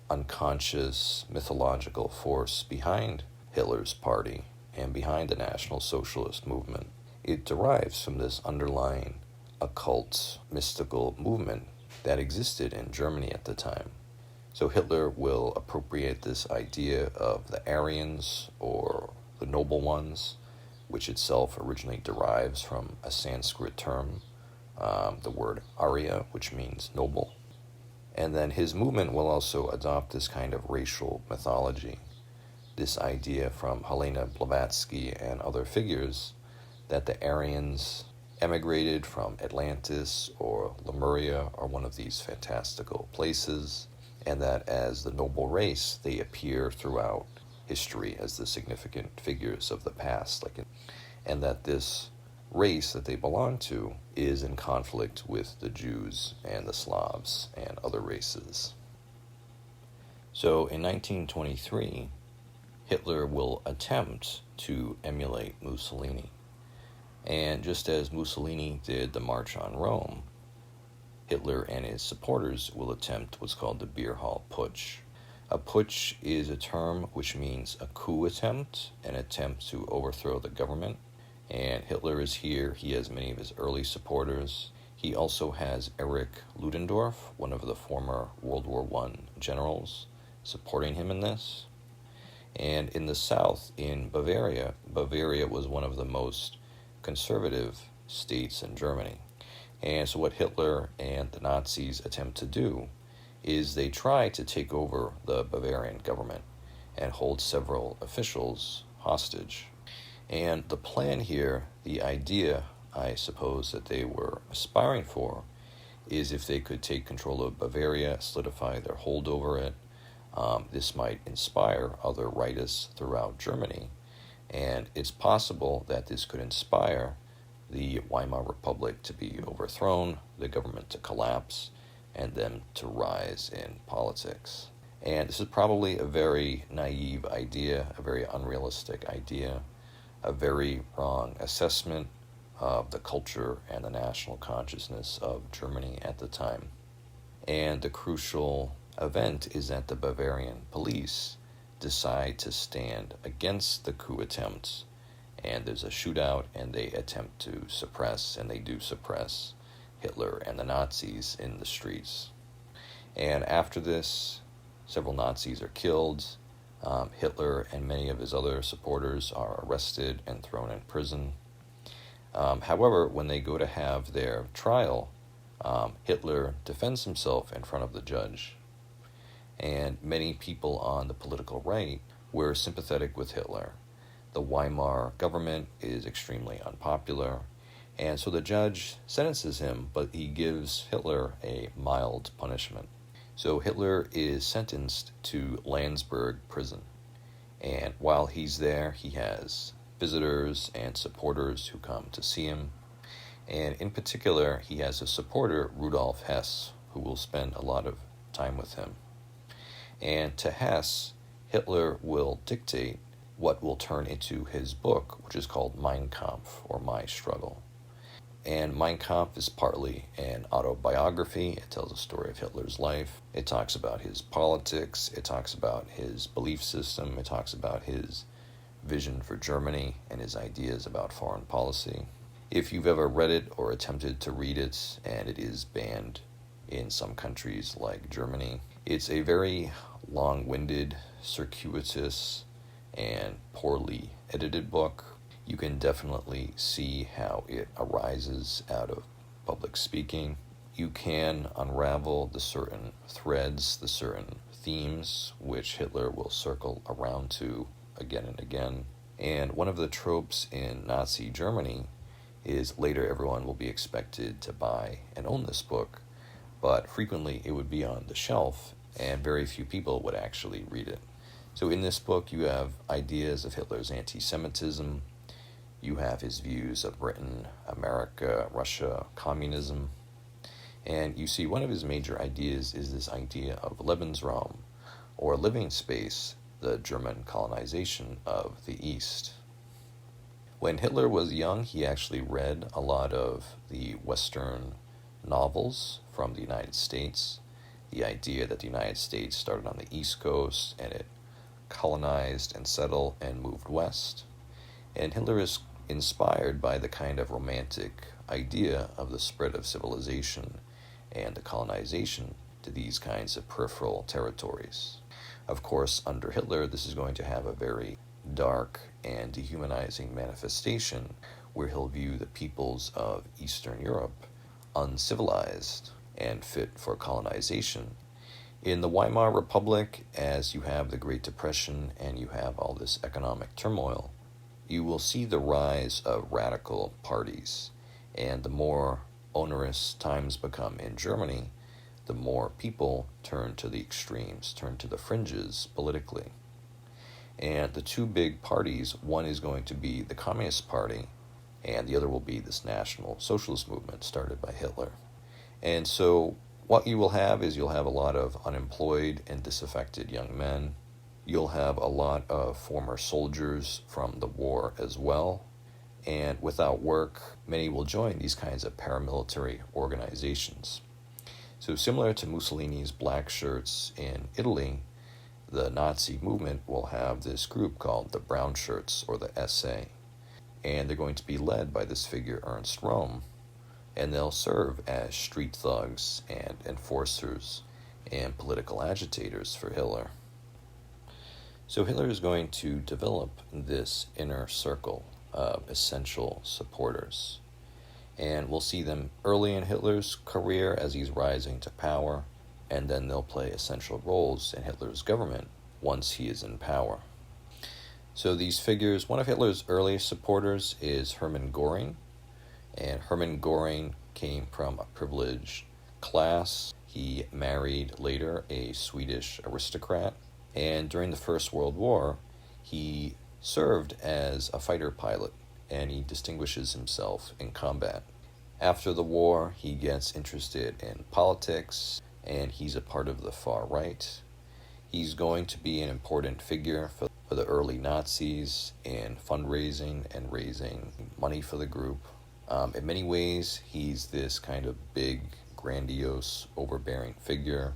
unconscious mythological force behind Hitler's party and behind the National Socialist movement, it derives from this underlying occult mystical movement that existed in Germany at the time. So Hitler will appropriate this idea of the Aryans or the noble ones, which itself originally derives from a Sanskrit term, the word Arya, which means noble. And then his movement will also adopt this kind of racial mythology, this idea from Helena Blavatsky and other figures that the Aryans emigrated from Atlantis or Lemuria or one of these fantastical places, and that as the noble race, they appear throughout history as the significant figures of the past, and that this race that they belong to is in conflict with the Jews and the Slavs and other races. So in 1923, Hitler will attempt to emulate Mussolini. And just as Mussolini did the March on Rome, Hitler and his supporters will attempt what's called the Beer Hall Putsch. A putsch is a term which means a coup attempt, an attempt to overthrow the government. And Hitler is here. He has many of his early supporters. He also has Erich Ludendorff, one of the former World War I generals, supporting him in this. And in the south, in Bavaria, Bavaria was one of the most conservative states in Germany. And so what Hitler and the Nazis attempt to do is they try to take over the Bavarian government and hold several officials hostage. And the plan here, the idea, I suppose, that they were aspiring for is if they could take control of Bavaria, solidify their hold over it, this might inspire other rightists throughout Germany. And it's possible that this could inspire the Weimar Republic to be overthrown, the government to collapse, and them to rise in politics. And this is probably a very naive idea, a very unrealistic idea, a very wrong assessment of the culture and the national consciousness of Germany at the time. And the crucial event is that the Bavarian police decide to stand against the coup attempt, and there's a shootout, and they attempt to suppress, and they do suppress, Hitler and the Nazis in the streets. And after this, several Nazis are killed. Hitler and many of his other supporters are arrested and thrown in prison. However, when they go to have their trial, Hitler defends himself in front of the judge. And many people on the political right were sympathetic with Hitler. The Weimar government is extremely unpopular, and so the judge sentences him, but he gives Hitler a mild punishment. So Hitler is sentenced to Landsberg prison, and while he's there, he has visitors and supporters who come to see him, and in particular, he has a supporter, Rudolf Hess, who will spend a lot of time with him. And to Hess, Hitler will dictate what will turn into his book, which is called Mein Kampf, or My Struggle. And Mein Kampf is partly an autobiography. It tells a story of Hitler's life. It talks about his politics. It talks about his belief system. It talks about his vision for Germany and his ideas about foreign policy. If you've ever read it or attempted to read it, and it is banned in some countries like Germany, it's a very long-winded, circuitous, and poorly edited book. You can definitely see how it arises out of public speaking. You can unravel the certain threads, the certain themes, which Hitler will circle around to again and again. And one of the tropes in Nazi Germany is later everyone will be expected to buy and own this book, but frequently it would be on the shelf and very few people would actually read it. So in this book you have ideas of Hitler's anti-Semitism, you have his views of Britain, America, Russia, communism, and you see one of his major ideas is this idea of Lebensraum, or living space, the German colonization of the East. When Hitler was young, he actually read a lot of the Western novels from the United States. The idea that the United States started on the East Coast and it colonized and settled and moved west. And Hitler is inspired by the kind of romantic idea of the spread of civilization and the colonization to these kinds of peripheral territories. Of course, under Hitler, this is going to have a very dark and dehumanizing manifestation where he'll view the peoples of Eastern Europe uncivilized and fit for colonization. In the Weimar Republic, as you have the Great Depression and you have all this economic turmoil, you will see the rise of radical parties. And the more onerous times become in Germany, the more people turn to the extremes, turn to the fringes politically. And the two big parties, one is going to be the Communist Party, and the other will be this National Socialist movement started by Hitler. And so what you will have is you'll have a lot of unemployed and disaffected young men. You'll have a lot of former soldiers from the war as well. And without work, many will join these kinds of paramilitary organizations. So similar to Mussolini's black shirts in Italy, the Nazi movement will have this group called the Brown Shirts, or the SA. And they're going to be led by this figure, Ernst Röhm. And they'll serve as street thugs and enforcers and political agitators for Hitler. So Hitler is going to develop this inner circle of essential supporters. And we'll see them early in Hitler's career as he's rising to power, and then they'll play essential roles in Hitler's government once he is in power. So these figures, one of Hitler's earliest supporters is Hermann Göring, and Hermann Göring came from a privileged class. He married later a Swedish aristocrat, and during the First World War, he served as a fighter pilot, and he distinguishes himself in combat. After the war, he gets interested in politics, and he's a part of the far right. He's going to be an important figure for the early Nazis in fundraising and raising money for the group. In many ways, he's this kind of big, grandiose, overbearing figure.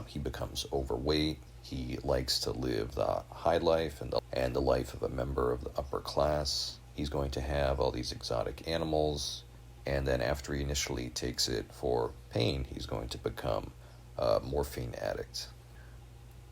He becomes overweight. He likes to live the high life and the life of a member of the upper class. He's going to have all these exotic animals, and then after he initially takes it for pain, he's going to become a morphine addict.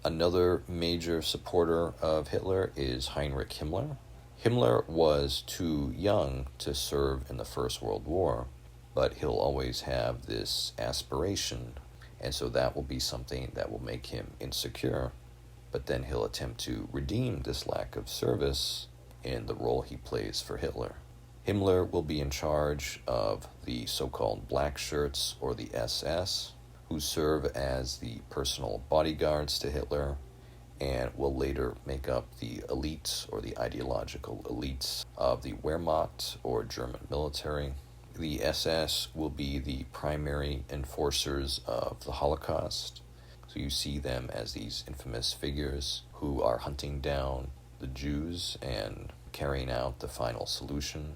Another major supporter of Hitler is Heinrich Himmler. Himmler was too young to serve in the First World War, but he'll always have this aspiration, and so that will be something that will make him insecure. But then he'll attempt to redeem this lack of service in the role he plays for Hitler. Himmler will be in charge of the so-called black shirts, or the SS, who serve as the personal bodyguards to Hitler, and will later make up the elites, or the ideological elites, of the Wehrmacht, or German military. The SS will be the primary enforcers of the Holocaust. So you see them as these infamous figures who are hunting down the Jews and carrying out the final solution.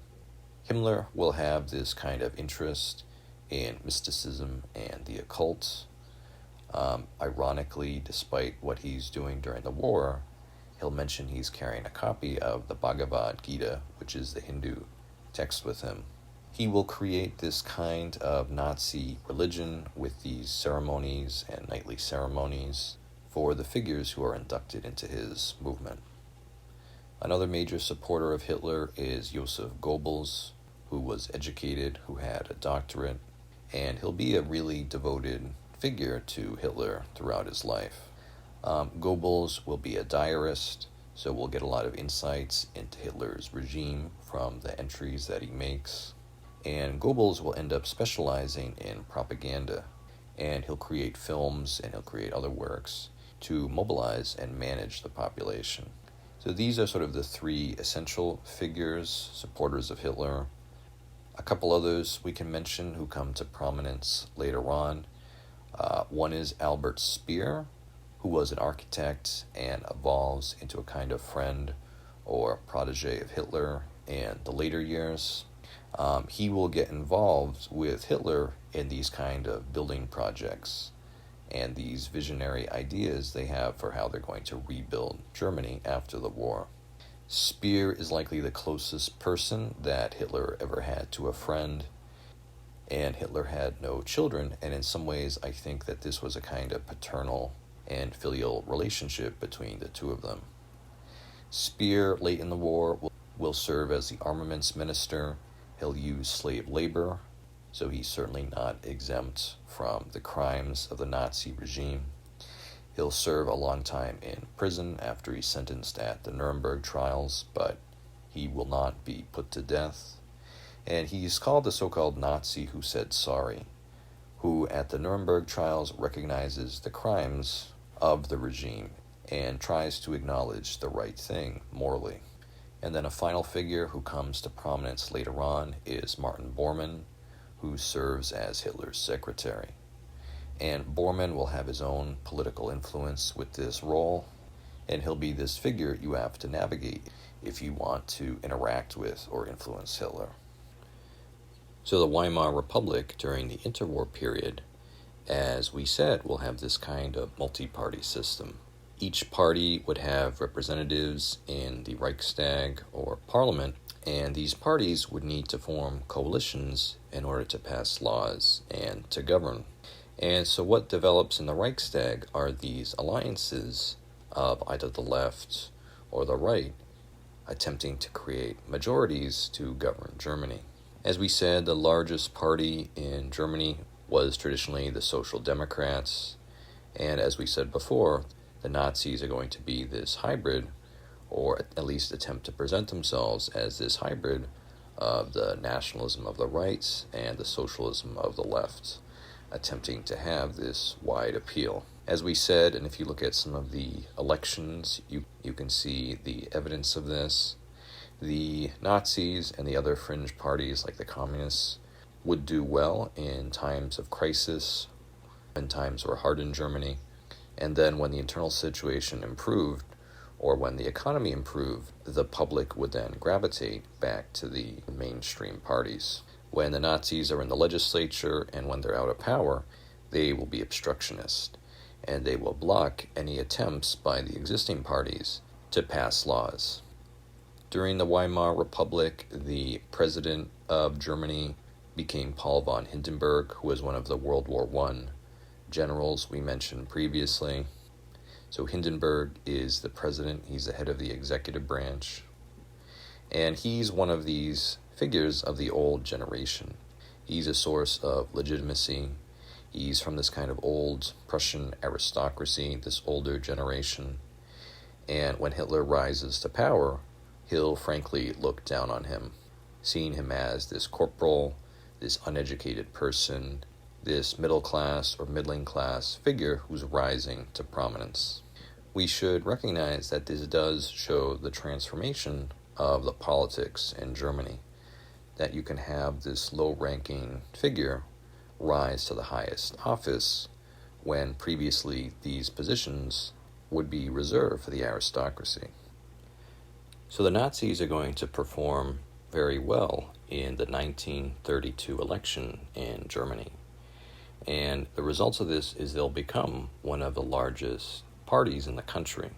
Himmler will have this kind of interest in mysticism and the occult. Ironically, despite what he's doing during the war, he'll mention he's carrying a copy of the Bhagavad Gita, which is the Hindu text, with him. He will create this kind of Nazi religion with these ceremonies and nightly ceremonies for the figures who are inducted into his movement. Another major supporter of Hitler is Joseph Goebbels, who was educated, who had a doctorate, and he'll be a really devoted figure to Hitler throughout his life. Goebbels will be a diarist, so we'll get a lot of insights into Hitler's regime from the entries that he makes. And Goebbels will end up specializing in propaganda, and he'll create films and he'll create other works to mobilize and manage the population. So these are sort of the three essential figures, supporters of Hitler. A couple others we can mention who come to prominence later on. One is Albert Speer, who was an architect and evolves into a kind of friend or protege of Hitler in the later years. He will get involved with Hitler in these kind of building projects and these visionary ideas they have for how they're going to rebuild Germany after the war. Speer is likely the closest person that Hitler ever had to a friend, and Hitler had no children, and in some ways I think that this was a kind of paternal and filial relationship between the two of them. Speer, late in the war, will serve as the armaments minister. He'll use slave labor, so he's certainly not exempt from the crimes of the Nazi regime. He'll serve a long time in prison after he's sentenced at the Nuremberg Trials, but he will not be put to death. And he's called the so-called Nazi who said sorry, who at the Nuremberg Trials recognizes the crimes of the regime and tries to acknowledge the right thing morally. And then a final figure who comes to prominence later on is Martin Bormann, who serves as Hitler's secretary. And Bormann will have his own political influence with this role, and he'll be this figure you have to navigate if you want to interact with or influence Hitler. So the Weimar Republic during the interwar period, as we said, will have this kind of multi-party system. Each party would have representatives in the Reichstag or parliament, and these parties would need to form coalitions in order to pass laws and to govern. And so what develops in the Reichstag are these alliances of either the left or the right attempting to create majorities to govern Germany. As we said, the largest party in Germany was traditionally the Social Democrats, and as we said before, the Nazis are going to be this hybrid, or at least attempt to present themselves as this hybrid of the nationalism of the right and the socialism of the left, attempting to have this wide appeal. As we said, and if you look at some of the elections, you can see the evidence of this. The Nazis and the other fringe parties like the communists would do well in times of crisis, in times were hard in Germany, And then when the internal situation improved, or when the economy improved, the public would then gravitate back to the mainstream parties. When the Nazis are in the legislature and when they're out of power, they will be obstructionist, and they will block any attempts by the existing parties to pass laws. During the Weimar Republic, the president of Germany became Paul von Hindenburg, who was one of the World War I generals we mentioned previously. So Hindenburg is the president, he's the head of the executive branch, and he's one of these figures of the old generation. He's a source of legitimacy. He's from this kind of old Prussian aristocracy, this older generation. And when Hitler rises to power, he'll frankly look down on him, seeing him as this corporal, this uneducated person, this middle class or middling class figure who's rising to prominence. We should recognize that this does show the transformation of the politics in Germany, that you can have this low-ranking figure rise to the highest office when previously these positions would be reserved for the aristocracy. So the Nazis are going to perform very well in the 1932 election in Germany. And the results of this is they'll become one of the largest parties in the country.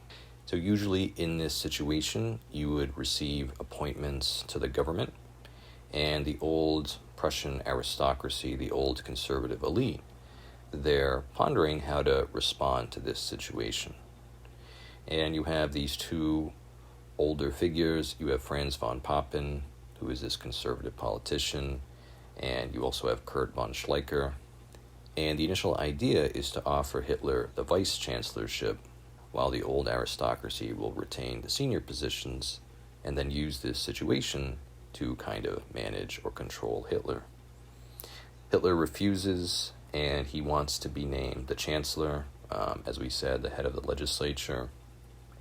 So usually in this situation, you would receive appointments to the government, and the old Prussian aristocracy, the old conservative elite, they're pondering how to respond to this situation. And you have these two older figures. You have Franz von Papen, who is this conservative politician, and you also have Kurt von Schleicher. And the initial idea is to offer Hitler the vice-chancellorship, while the old aristocracy will retain the senior positions, and then use this situation to kind of manage or control Hitler. Hitler refuses, and he wants to be named the chancellor, as we said, the head of the legislature.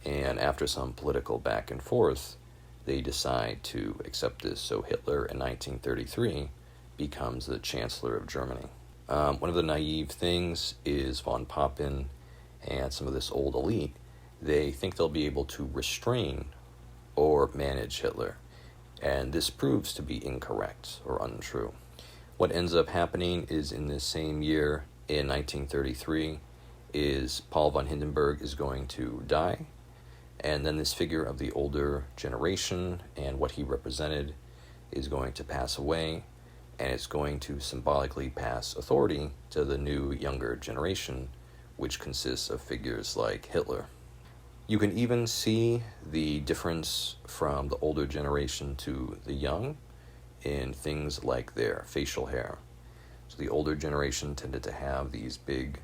And after some political back and forth, they decide to accept this. So Hitler in 1933 becomes the chancellor of Germany. One of the naive things is von Papen and some of this old elite, they think they'll be able to restrain or manage Hitler. And this proves to be incorrect or untrue. What ends up happening is in this same year, in 1933, is Paul von Hindenburg is going to die. And then this figure of the older generation and what he represented is going to pass away. And it's going to symbolically pass authority to the new, younger generation, which consists of figures like Hitler. You can even see the difference from the older generation to the young in things like their facial hair. So the older generation tended to have these big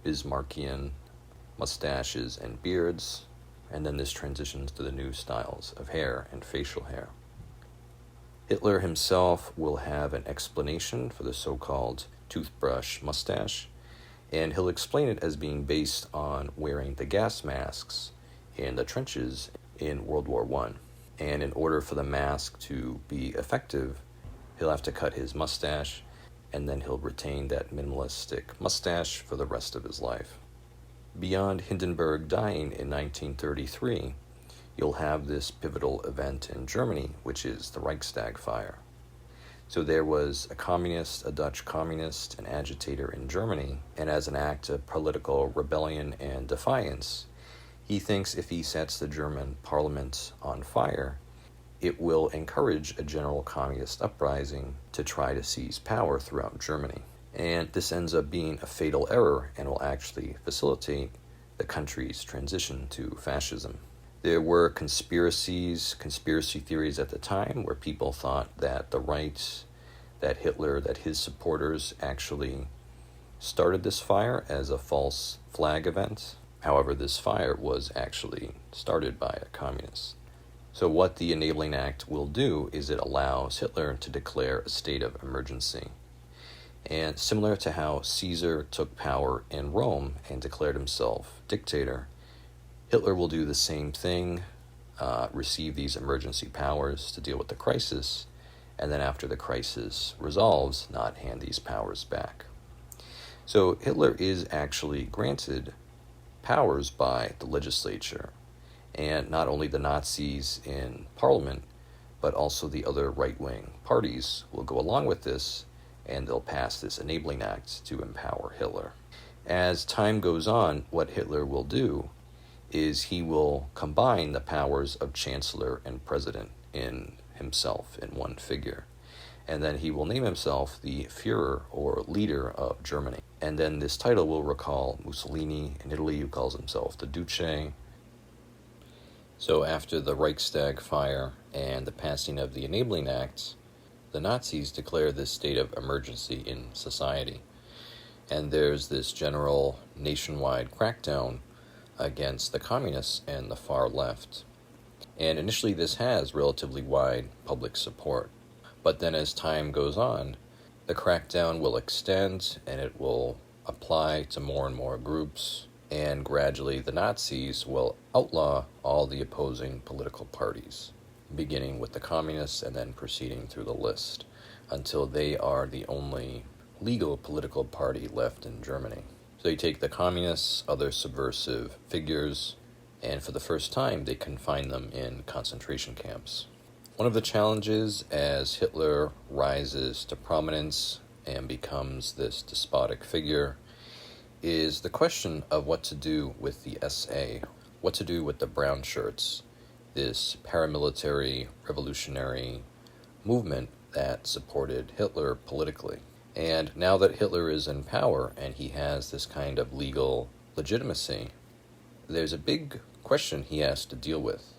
Bismarckian mustaches and beards, and then this transitions to the new styles of hair and facial hair. Hitler himself will have an explanation for the so-called toothbrush mustache, and he'll explain it as being based on wearing the gas masks in the trenches in World War I. And in order for the mask to be effective, he'll have to cut his mustache, and then he'll retain that minimalistic mustache for the rest of his life. Beyond Hindenburg dying in 1933, you'll have this pivotal event in Germany, which is the Reichstag fire. So there was a communist, a Dutch communist, an agitator in Germany, and as an act of political rebellion and defiance, he thinks if he sets the German parliament on fire, it will encourage a general communist uprising to try to seize power throughout Germany. And this ends up being a fatal error and will actually facilitate the country's transition to fascism. There were conspiracy theories at the time where people thought that the right, that Hitler, that his supporters actually started this fire as a false flag event. However, this fire was actually started by a communist. So what the Enabling Act will do is it allows Hitler to declare a state of emergency. And similar to how Caesar took power in Rome and declared himself dictator, Hitler will do the same thing, receive these emergency powers to deal with the crisis, and then after the crisis resolves, not hand these powers back. So Hitler is actually granted powers by the legislature, and not only the Nazis in parliament, but also the other right-wing parties will go along with this, and they'll pass this enabling act to empower Hitler. As time goes on, what Hitler will do is he will combine the powers of chancellor and president in himself, in one figure. And then he will name himself the Führer, or leader of Germany. And then this title will recall Mussolini in Italy, who calls himself the Duce. So after the Reichstag fire and the passing of the Enabling Acts, the Nazis declare this state of emergency in society. And there's this general nationwide crackdown against the communists and the far left. And initially this has relatively wide public support. But then as time goes on, the crackdown will extend and it will apply to more and more groups, and gradually the Nazis will outlaw all the opposing political parties, beginning with the communists and then proceeding through the list, until they are the only legal political party left in Germany. So you take the communists, other subversive figures, and for the first time they confine them in concentration camps. One of the challenges as Hitler rises to prominence and becomes this despotic figure is the question of what to do with the SA, what to do with the brown shirts, this paramilitary revolutionary movement that supported Hitler politically. And now that Hitler is in power and he has this kind of legal legitimacy, there's a big question he has to deal with.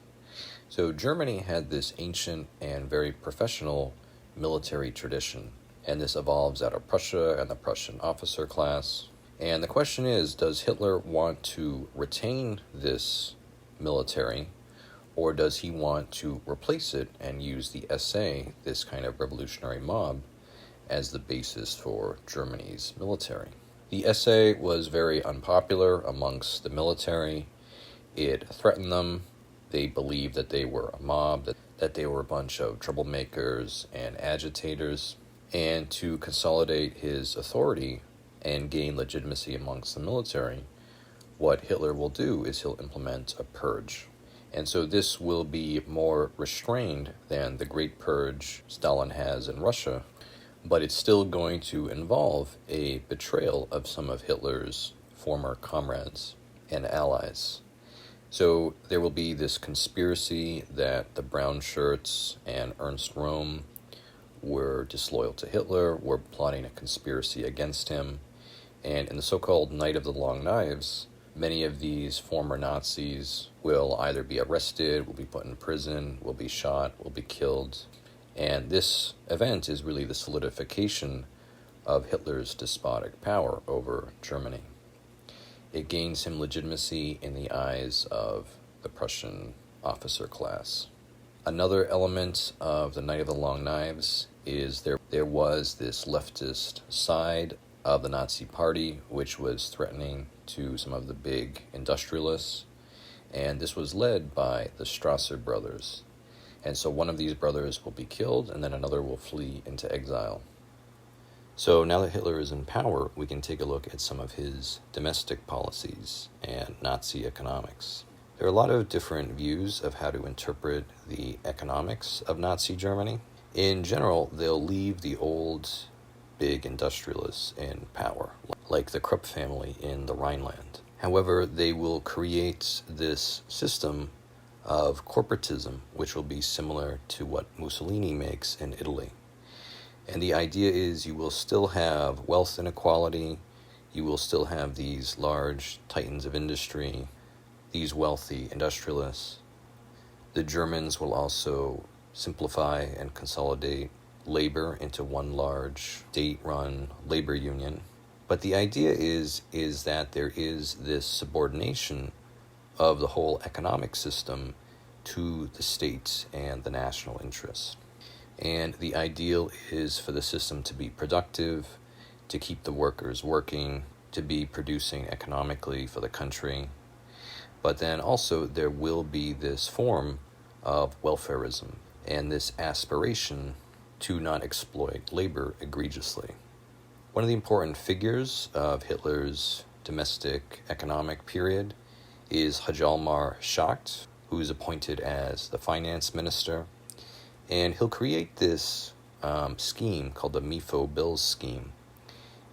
So Germany had this ancient and very professional military tradition, and this evolves out of Prussia and the Prussian officer class. And the question is, does Hitler want to retain this military, or does he want to replace it and use the SA, this kind of revolutionary mob, as the basis for Germany's military? The SA was very unpopular amongst the military. It threatened them. They believed that they were a mob, that they were a bunch of troublemakers and agitators. And to consolidate his authority and gain legitimacy amongst the military, what Hitler will do is he'll implement a purge. And so this will be more restrained than the Great Purge Stalin has in Russia, but it's still going to involve a betrayal of some of Hitler's former comrades and allies. So there will be this conspiracy that the brown shirts and Ernst Röhm were disloyal to Hitler, were plotting a conspiracy against him. And in the so-called Night of the Long Knives, many of these former Nazis will either be arrested, will be put in prison, will be shot, will be killed. And this event is really the solidification of Hitler's despotic power over Germany. It gains him legitimacy in the eyes of the Prussian officer class. Another element of the Night of the Long Knives is there was this leftist side of the Nazi Party which was threatening to some of the big industrialists, and this was led by the Strasser brothers. And so one of these brothers will be killed, and then another will flee into exile. So now that Hitler is in power, we can take a look at some of his domestic policies and Nazi economics. There are a lot of different views of how to interpret the economics of Nazi Germany. In general, they'll leave the old big industrialists in power, like the Krupp family in the Rhineland. However, they will create this system of corporatism, which will be similar to what Mussolini makes in Italy. And the idea is you will still have wealth inequality, you will still have these large titans of industry, these wealthy industrialists. The Germans will also simplify and consolidate labor into one large state-run labor union. But the idea is that there is this subordination of the whole economic system to the state and the national interest. And the ideal is for the system to be productive, to keep the workers working, to be producing economically for the country. But then also there will be this form of welfarism and this aspiration to not exploit labor egregiously. One of the important figures of Hitler's domestic economic period is Hjalmar Schacht, who is appointed as the finance minister. And he'll create this scheme called the Mifo Bills scheme.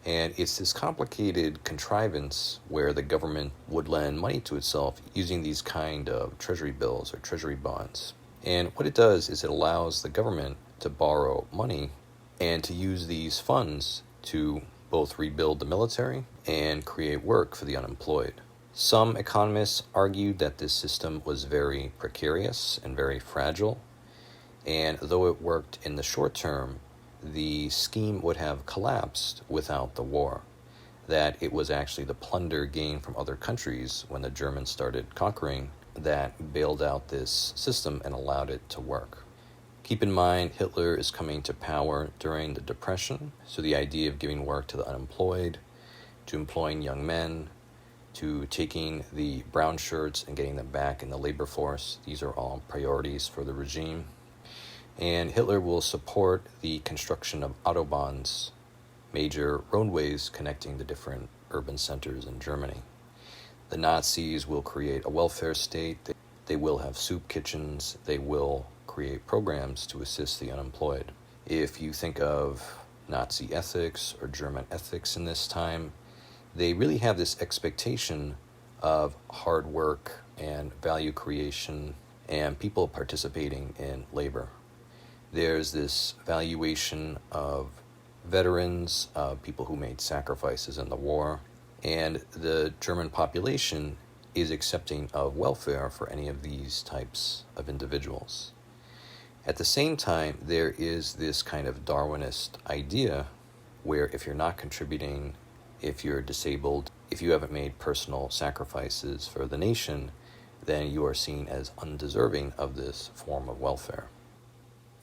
And it's this complicated contrivance where the government would lend money to itself using these kind of treasury bills or treasury bonds. And what it does is it allows the government to borrow money and to use these funds to both rebuild the military and create work for the unemployed. Some economists argued that this system was very precarious and very fragile, and though it worked in the short term, the scheme would have collapsed without the war, that it was actually the plunder gained from other countries when the Germans started conquering that bailed out this system and allowed it to work. Keep in mind, Hitler is coming to power during the Depression, so the idea of giving work to the unemployed, to employing young men, to taking the brown shirts and getting them back in the labor force, these are all priorities for the regime. And Hitler will support the construction of autobahns, major roadways connecting the different urban centers in Germany. The Nazis will create a welfare state. They will have soup kitchens. They will create programs to assist the unemployed. If you think of Nazi ethics or German ethics in this time, they really have this expectation of hard work and value creation and people participating in labor. There's this valuation of veterans, people who made sacrifices in the war, and the German population is accepting of welfare for any of these types of individuals. At the same time, there is this kind of Darwinist idea where if you're not contributing, if you're disabled, if you haven't made personal sacrifices for the nation, then you are seen as undeserving of this form of welfare.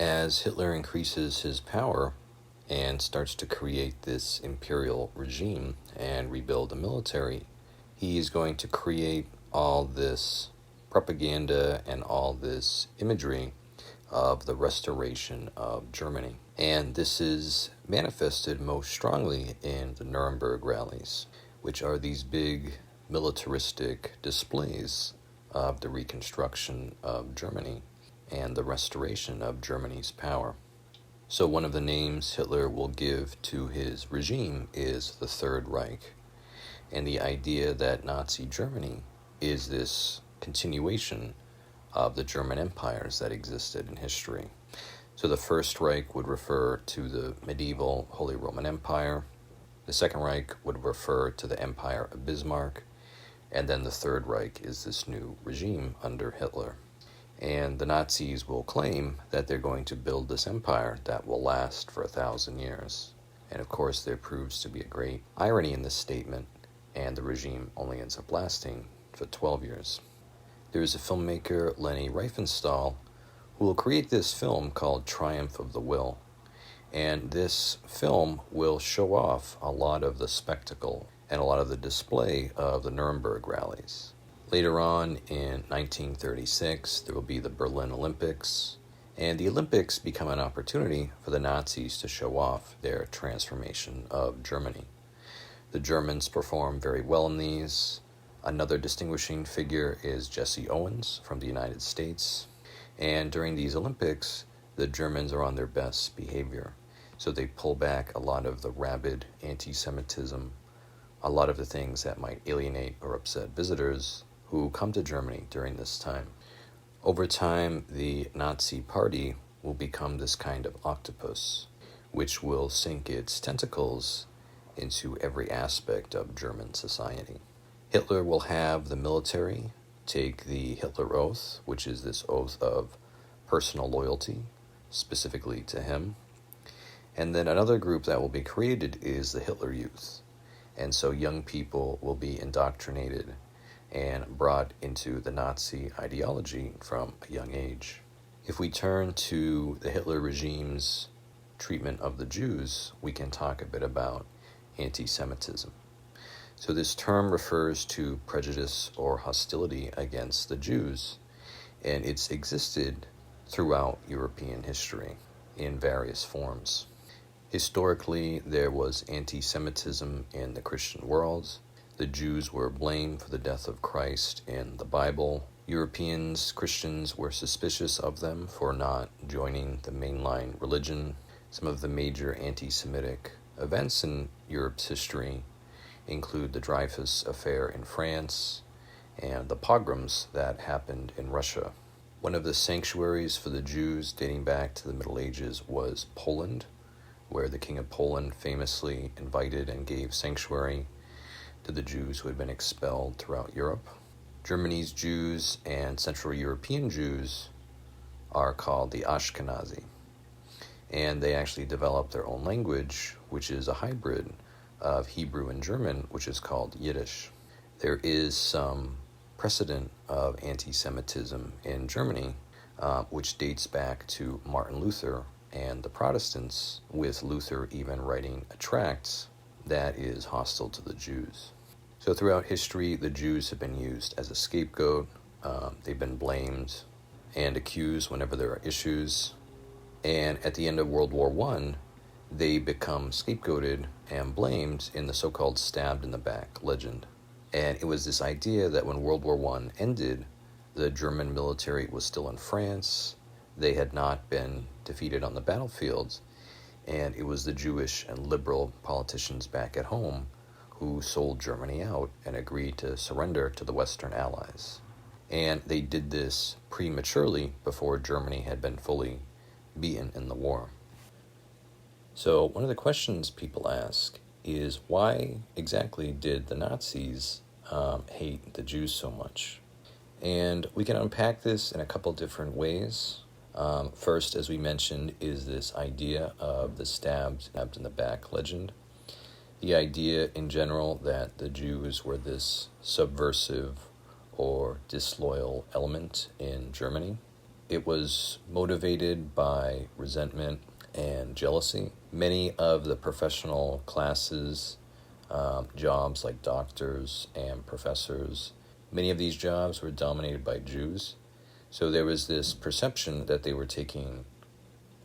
As Hitler increases his power and starts to create this imperial regime and rebuild the military, he is going to create all this propaganda and all this imagery of the restoration of Germany. And this is manifested most strongly in the Nuremberg rallies, which are these big militaristic displays of the reconstruction of Germany and the restoration of Germany's power. So one of the names Hitler will give to his regime is the Third Reich, and the idea that Nazi Germany is this continuation of the German empires that existed in history. So the First Reich would refer to the medieval Holy Roman Empire, the Second Reich would refer to the Empire of Bismarck, and then the Third Reich is this new regime under Hitler. And the Nazis will claim that they're going to build this empire that will last for 1,000 years. And of course, there proves to be a great irony in this statement, and the regime only ends up lasting for 12 years. There is a filmmaker, Leni Riefenstahl, who will create this film called Triumph of the Will. And this film will show off a lot of the spectacle and a lot of the display of the Nuremberg rallies. Later on, in 1936, there will be the Berlin Olympics, and the Olympics become an opportunity for the Nazis to show off their transformation of Germany. The Germans perform very well in these. Another distinguishing figure is Jesse Owens from the United States, and during these Olympics, the Germans are on their best behavior. So they pull back a lot of the rabid anti-Semitism, a lot of the things that might alienate or upset visitors who come to Germany during this time. Over time, the Nazi Party will become this kind of octopus, which will sink its tentacles into every aspect of German society. Hitler will have the military take the Hitler Oath, which is this oath of personal loyalty, specifically to him. And then another group that will be created is the Hitler Youth. And so young people will be indoctrinated and brought into the Nazi ideology from a young age. If we turn to the Hitler regime's treatment of the Jews, we can talk a bit about anti-Semitism. So this term refers to prejudice or hostility against the Jews, and it's existed throughout European history in various forms. Historically, there was anti-Semitism in the Christian world. The Jews were blamed for the death of Christ in the Bible. Europeans, Christians, were suspicious of them for not joining the mainline religion. Some of the major anti-Semitic events in Europe's history include the Dreyfus Affair in France and the pogroms that happened in Russia. One of the sanctuaries for the Jews dating back to the Middle Ages was Poland, where the King of Poland famously invited and gave sanctuary to the Jews who had been expelled throughout Europe. Germany's Jews and Central European Jews are called the Ashkenazi, and they actually developed their own language, which is a hybrid of Hebrew and German, which is called Yiddish. There is some precedent of anti-Semitism in Germany, which dates back to Martin Luther and the Protestants, with Luther even writing a tract that is hostile to the Jews. So throughout history, the Jews have been used as a scapegoat. They've been blamed and accused whenever there are issues. And at the end of World War I, they become scapegoated and blamed in the so-called stabbed in the back legend. And it was this idea that when World War I ended, the German military was still in France. They had not been defeated on the battlefields. And it was the Jewish and liberal politicians back at home who sold Germany out and agreed to surrender to the Western Allies. And they did this prematurely before Germany had been fully beaten in the war. So one of the questions people ask is, why exactly did the Nazis hate the Jews so much? And we can unpack this in a couple different ways. First, as we mentioned, is this idea of the stabbed in the back legend. The idea in general that the Jews were this subversive or disloyal element in Germany. It was motivated by resentment and jealousy. Many of the professional classes, jobs like doctors and professors, many of these jobs were dominated by Jews. So there was this perception that they were taking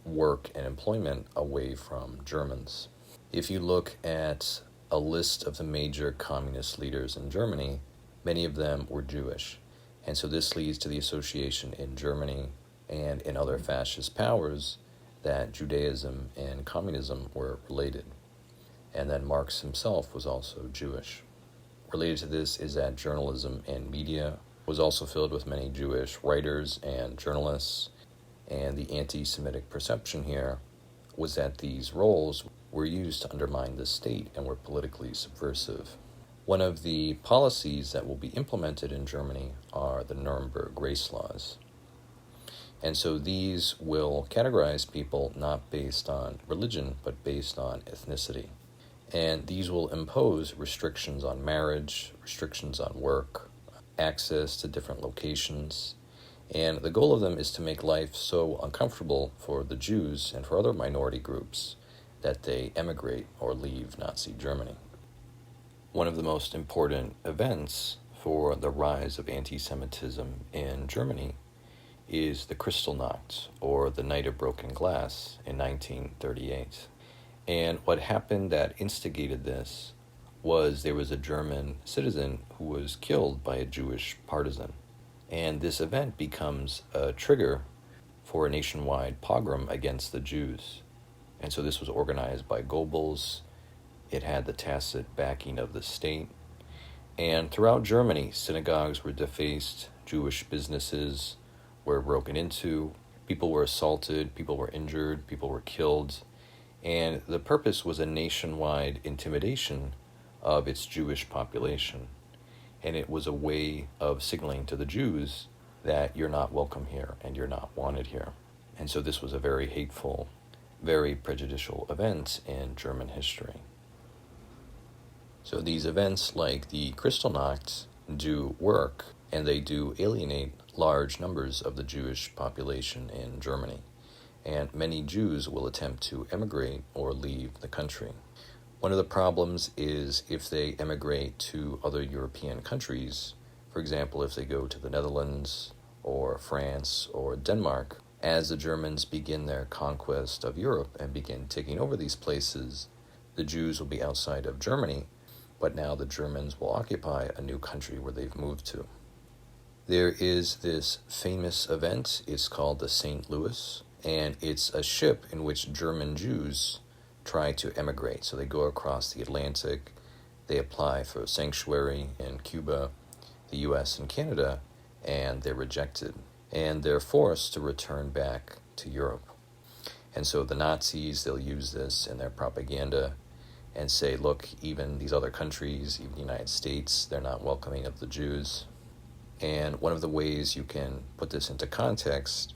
work and employment away from Germans. If you look at a list of the major communist leaders in Germany, many of them were Jewish. And so this leads to the association in Germany and in other fascist powers that Judaism and communism were related. And then Marx himself was also Jewish. Related to this is that journalism and media was also filled with many Jewish writers and journalists, and the anti-Semitic perception here was that these roles were used to undermine the state and were politically subversive. One of the policies that will be implemented in Germany are the Nuremberg race laws. And so these will categorize people not based on religion, but based on ethnicity. And these will impose restrictions on marriage, restrictions on work, access to different locations. And the goal of them is to make life so uncomfortable for the Jews and for other minority groups that they emigrate or leave Nazi Germany. One of the most important events for the rise of anti-Semitism in Germany is the Kristallnacht, or the Night of Broken Glass, in 1938. And what happened that instigated this was there was a German citizen who was killed by a Jewish partisan. And this event becomes a trigger for a nationwide pogrom against the Jews. And so this was organized by Goebbels. It had the tacit backing of the state. And throughout Germany, synagogues were defaced, Jewish businesses were broken into, people were assaulted, people were injured, people were killed. And the purpose was a nationwide intimidation of its Jewish population. And it was a way of signaling to the Jews that you're not welcome here and you're not wanted here. And so this was a very hateful, very prejudicial event in German history. So these events like the Kristallnacht do work, and they do alienate large numbers of the Jewish population in Germany. And many Jews will attempt to emigrate or leave the country. One of the problems is if they emigrate to other European countries, for example, if they go to the Netherlands or France or Denmark, as the Germans begin their conquest of Europe and begin taking over these places, the Jews will be outside of Germany, but now the Germans will occupy a new country where they've moved to. There is this famous event, it's called the St. Louis, and it's a ship in which German Jews try to emigrate. So they go across the Atlantic, they apply for sanctuary in Cuba, the US, and Canada, and they're rejected. And they're forced to return back to Europe. And so the Nazis, they'll use this in their propaganda and say, look, even these other countries, even the United States, they're not welcoming of the Jews. And one of the ways you can put this into context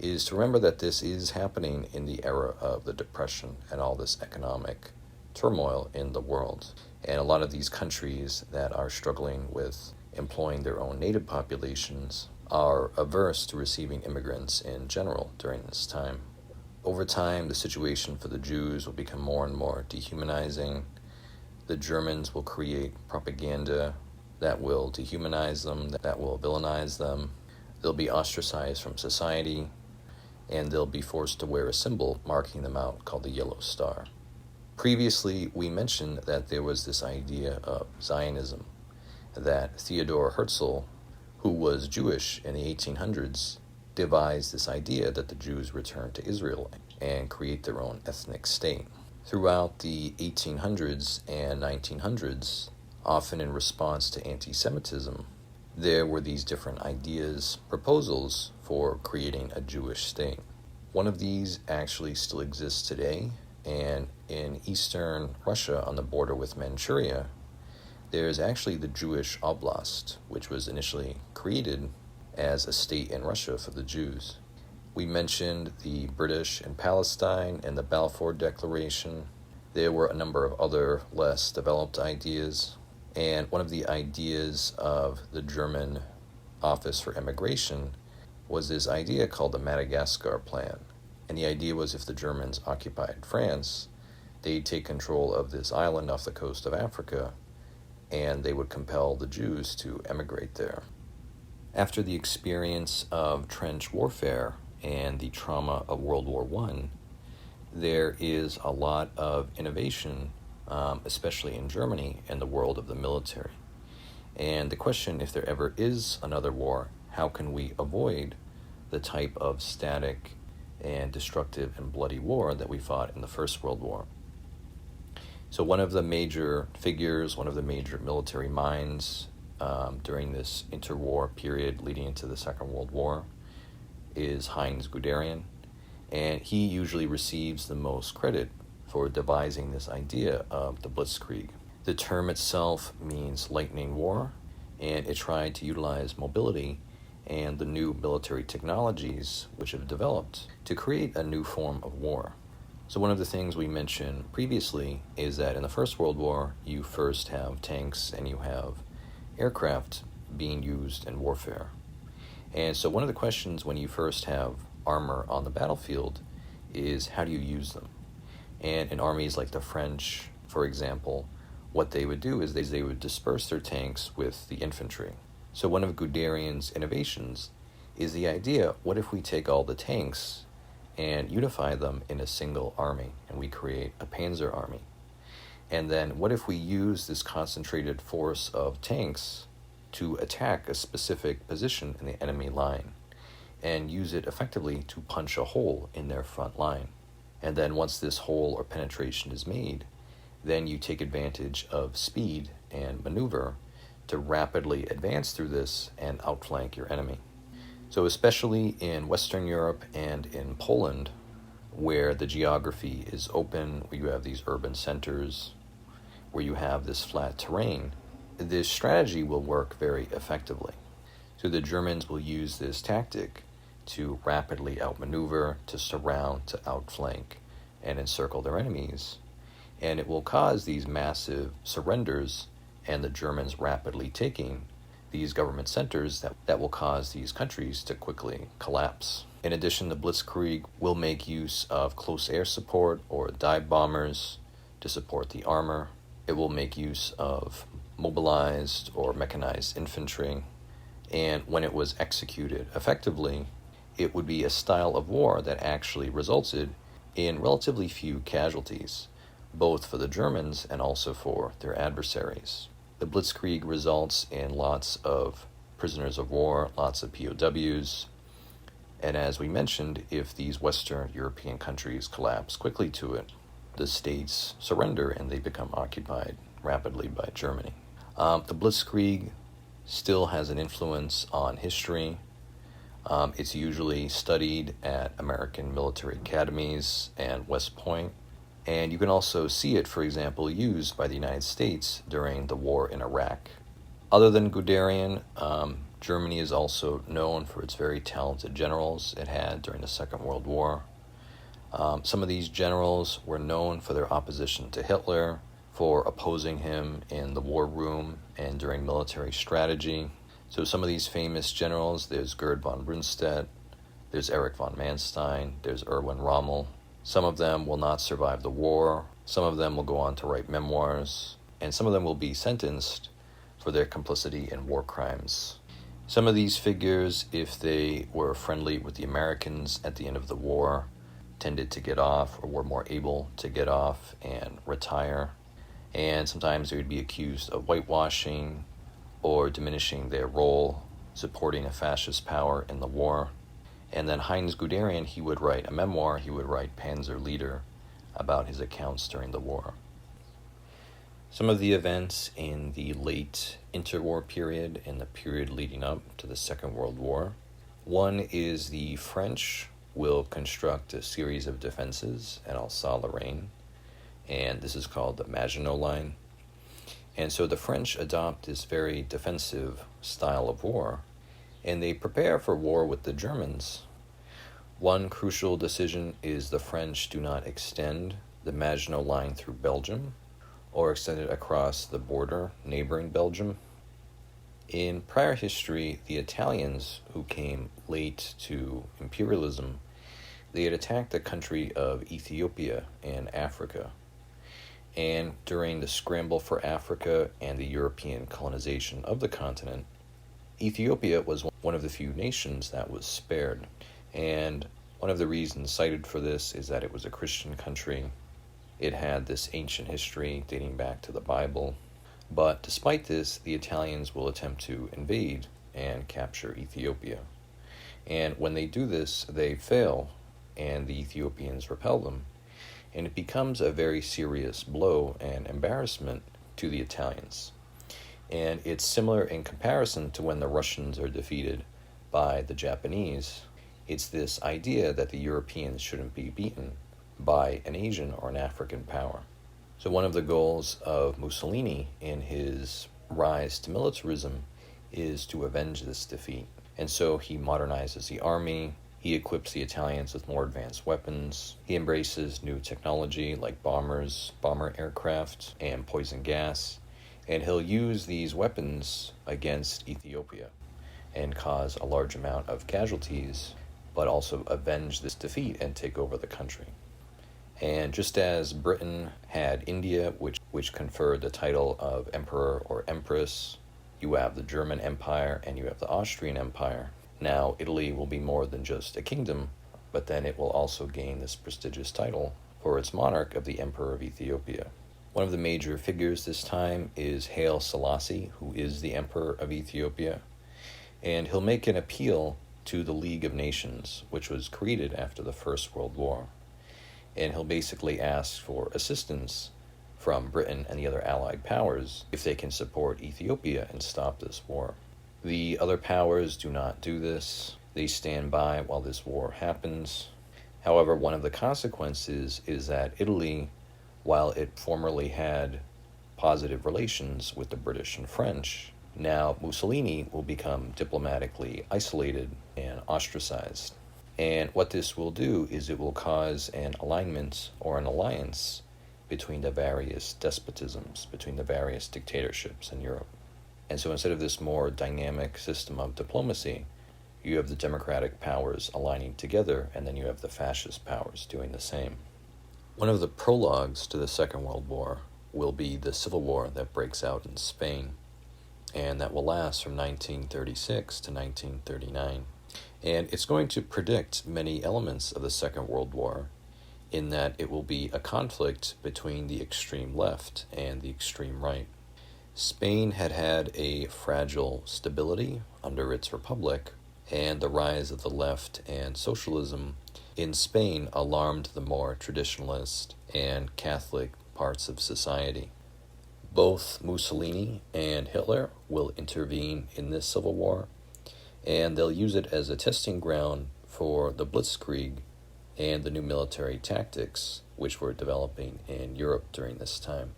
is to remember that this is happening in the era of the Depression and all this economic turmoil in the world. And a lot of these countries that are struggling with employing their own native populations are averse to receiving immigrants in general during this time. Over time, the situation for the Jews will become more and more dehumanizing. The Germans will create propaganda that will dehumanize them, that will villainize them. They'll be ostracized from society, and they'll be forced to wear a symbol marking them out called the yellow star. Previously, we mentioned that there was this idea of Zionism, that Theodor Herzl, who was Jewish in the 1800s, devised this idea that the Jews return to Israel and create their own ethnic state. Throughout the 1800s and 1900s, often in response to anti-Semitism, there were these different ideas, proposals for creating a Jewish state. One of these actually still exists today, and in eastern Russia on the border with Manchuria, there's actually the Jewish Oblast, which was initially created as a state in Russia for the Jews. We mentioned the British in Palestine and the Balfour Declaration. There were a number of other less developed ideas, and one of the ideas of the German Office for Immigration was this idea called the Madagascar Plan. And the idea was if the Germans occupied France, they'd take control of this island off the coast of Africa, and they would compel the Jews to emigrate there. After the experience of trench warfare and the trauma of World War I, there is a lot of innovation, especially in Germany, in the world of the military. And the question, if there ever is another war, how can we avoid the type of static and destructive and bloody war that we fought in the First World War? So one of the major figures, one of the major military minds during this interwar period leading into the Second World War is Heinz Guderian, and he usually receives the most credit for devising this idea of the blitzkrieg. The term itself means lightning war, and it tried to utilize mobility and the new military technologies which have developed to create a new form of war. So one of the things we mentioned previously is that in the First World War, you first have tanks and you have aircraft being used in warfare. And so one of the questions when you first have armor on the battlefield is how do you use them? And in armies like the French, for example, what they would do is they would disperse their tanks with the infantry. So one of Guderian's innovations is the idea, what if we take all the tanks and unify them in a single army, and we create a panzer army? And then what if we use this concentrated force of tanks to attack a specific position in the enemy line and use it effectively to punch a hole in their front line? And then once this hole or penetration is made, then you take advantage of speed and maneuver to rapidly advance through this and outflank your enemy. So especially in Western Europe and in Poland, where the geography is open, where you have these urban centers, where you have this flat terrain, this strategy will work very effectively. So the Germans will use this tactic to rapidly outmaneuver, to surround, to outflank, and encircle their enemies. And it will cause these massive surrenders and the Germans rapidly taking these government centers that will cause these countries to quickly collapse. In addition, the blitzkrieg will make use of close air support or dive bombers to support the armor. It will make use of mobilized or mechanized infantry. And when it was executed effectively, it would be a style of war that actually resulted in relatively few casualties, both for the Germans and also for their adversaries. The blitzkrieg results in lots of prisoners of war, lots of POWs, and as we mentioned, if these Western European countries collapse quickly to it, the states surrender and they become occupied rapidly by Germany. The blitzkrieg still has an influence on history. It's usually studied at American military academies and West Point. And you can also see it, for example, used by the United States during the war in Iraq. Other than Guderian, Germany is also known for its very talented generals it had during the Second World War. Some of these generals were known for their opposition to Hitler, for opposing him in the war room and during military strategy. So some of these famous generals, there's Gerd von Brunstedt, there's Erich von Manstein, there's Erwin Rommel. Some of them will not survive the war, some of them will go on to write memoirs, and some of them will be sentenced for their complicity in war crimes. Some of these figures, if they were friendly with the Americans at the end of the war, tended to get off or were more able to get off and retire. And sometimes they would be accused of whitewashing or diminishing their role, supporting a fascist power in the war. And then Heinz Guderian, he would write a memoir, he would write Panzer Leader, about his accounts during the war. Some of the events in the late interwar period and the period leading up to the Second World War. One is the French will construct a series of defenses at Alsace-Lorraine, and this is called the Maginot Line. And so the French adopt this very defensive style of war, and they prepare for war with the Germans. One crucial decision is the French do not extend the Maginot Line through Belgium or extend it across the border neighboring Belgium. In prior history, the Italians, who came late to imperialism, they had attacked the country of Ethiopia in Africa. And during the scramble for Africa and the European colonization of the continent, Ethiopia was one of the few nations that was spared. And one of the reasons cited for this is that it was a Christian country. It had this ancient history dating back to the Bible. But despite this, the Italians will attempt to invade and capture Ethiopia. And when they do this, they fail, and the Ethiopians repel them. And it becomes a very serious blow and embarrassment to the Italians. And it's similar in comparison to when the Russians are defeated by the Japanese. It's this idea that the Europeans shouldn't be beaten by an Asian or an African power. So one of the goals of Mussolini in his rise to militarism is to avenge this defeat. And so he modernizes the army. He equips the Italians with more advanced weapons. He embraces new technology like bombers, bomber aircraft, and poison gas. And he'll use these weapons against Ethiopia and cause a large amount of casualties, but also avenge this defeat and take over the country. And just as Britain had India, which conferred the title of emperor or empress, you have the German Empire and you have the Austrian Empire. Now, Italy will be more than just a kingdom, but then it will also gain this prestigious title for its monarch of the Emperor of Ethiopia. One of the major figures this time is Haile Selassie, who is the Emperor of Ethiopia, and he'll make an appeal to the League of Nations, which was created after the First World War. And he'll basically ask for assistance from Britain and the other allied powers if they can support Ethiopia and stop this war. The other powers do not do this. They stand by while this war happens. However, one of the consequences is that Italy, while it formerly had positive relations with the British and French, now Mussolini will become diplomatically isolated and ostracized. And what this will do is it will cause an alignment or an alliance between the various despotisms, between the various dictatorships in Europe. And so instead of this more dynamic system of diplomacy, you have the democratic powers aligning together, and then you have the fascist powers doing the same. One of the prologues to the Second World War will be the civil war that breaks out in Spain, and that will last from 1936 to 1939. And it's going to predict many elements of the Second World War, in that it will be a conflict between the extreme left and the extreme right. Spain had had a fragile stability under its republic, and the rise of the left and socialism in Spain alarmed the more traditionalist and Catholic parts of society. Both Mussolini and Hitler will intervene in this civil war, and they'll use it as a testing ground for the blitzkrieg and the new military tactics which were developing in Europe during this time.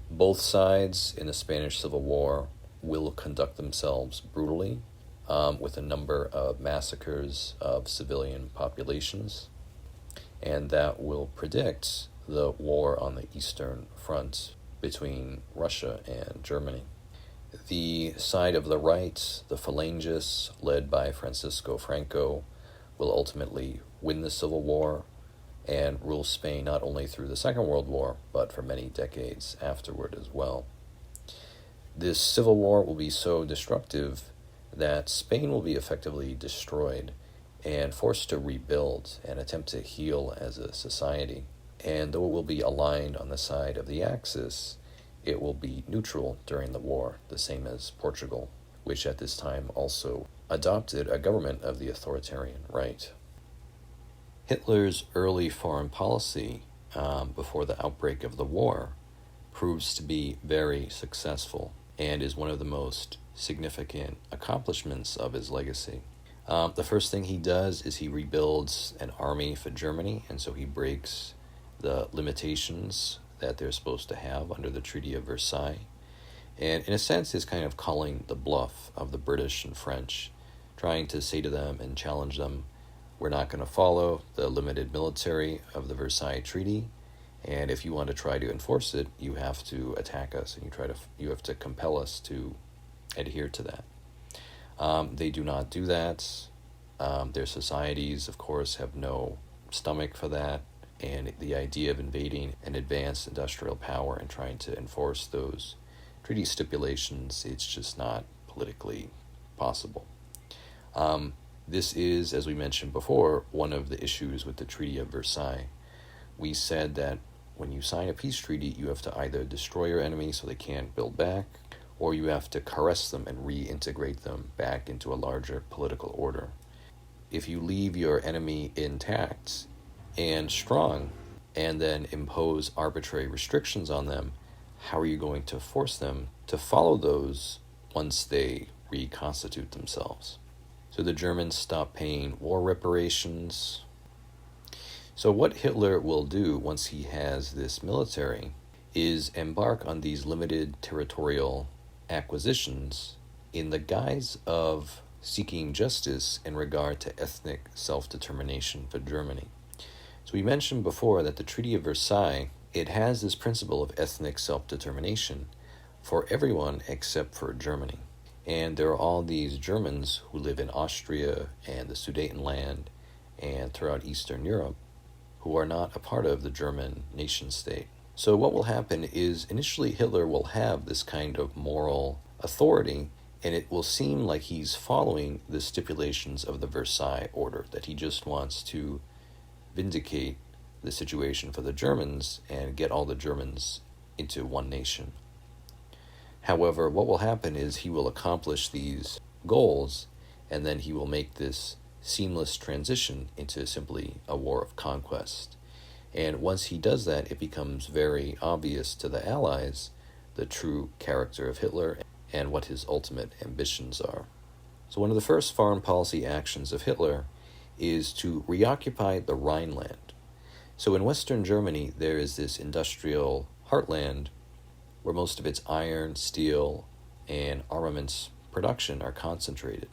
Both sides in the Spanish Civil War will conduct themselves brutally, with a number of massacres of civilian populations, and that will predict the war on the Eastern Front between Russia and Germany. The side of the right, the Phalangists, led by Francisco Franco, will ultimately win the Civil War and rule Spain not only through the Second World War, but for many decades afterward as well. This civil war will be so destructive that Spain will be effectively destroyed and forced to rebuild and attempt to heal as a society. And though it will be aligned on the side of the Axis, it will be neutral during the war, the same as Portugal, which at this time also adopted a government of the authoritarian right. Hitler's early foreign policy before the outbreak of the war proves to be very successful and is one of the most significant accomplishments of his legacy. The first thing he does is he rebuilds an army for Germany, and so he breaks the limitations that they're supposed to have under the Treaty of Versailles, and in a sense is kind of calling the bluff of the British and French, trying to say to them and challenge them, we're not going to follow the limited military of the Versailles Treaty, and if you want to try to enforce it, you have to attack us, and you have to compel us to adhere to that. They do not do that. Their societies, of course, have no stomach for that, and the idea of invading an advanced industrial power and trying to enforce those treaty stipulations, it's just not politically possible. This is, as we mentioned before, one of the issues with the Treaty of Versailles. We said that when you sign a peace treaty, you have to either destroy your enemy so they can't build back, or you have to caress them and reintegrate them back into a larger political order. If you leave your enemy intact and strong, and then impose arbitrary restrictions on them, how are you going to force them to follow those once they reconstitute themselves? So the Germans stop paying war reparations. So what Hitler will do once he has this military is embark on these limited territorial acquisitions in the guise of seeking justice in regard to ethnic self-determination for Germany. So we mentioned before that the Treaty of Versailles, it has this principle of ethnic self-determination for everyone except for Germany. And there are all these Germans who live in Austria and the Sudetenland and throughout Eastern Europe who are not a part of the German nation-state. So what will happen is initially Hitler will have this kind of moral authority, and it will seem like he's following the stipulations of the Versailles Order, that he just wants to vindicate the situation for the Germans and get all the Germans into one nation. However, what will happen is he will accomplish these goals, and then he will make this seamless transition into simply a war of conquest. And once he does that, it becomes very obvious to the Allies the true character of Hitler and what his ultimate ambitions are. So one of the first foreign policy actions of Hitler is to reoccupy the Rhineland. So in Western Germany, there is this industrial heartland where most of its iron, steel, and armaments production are concentrated.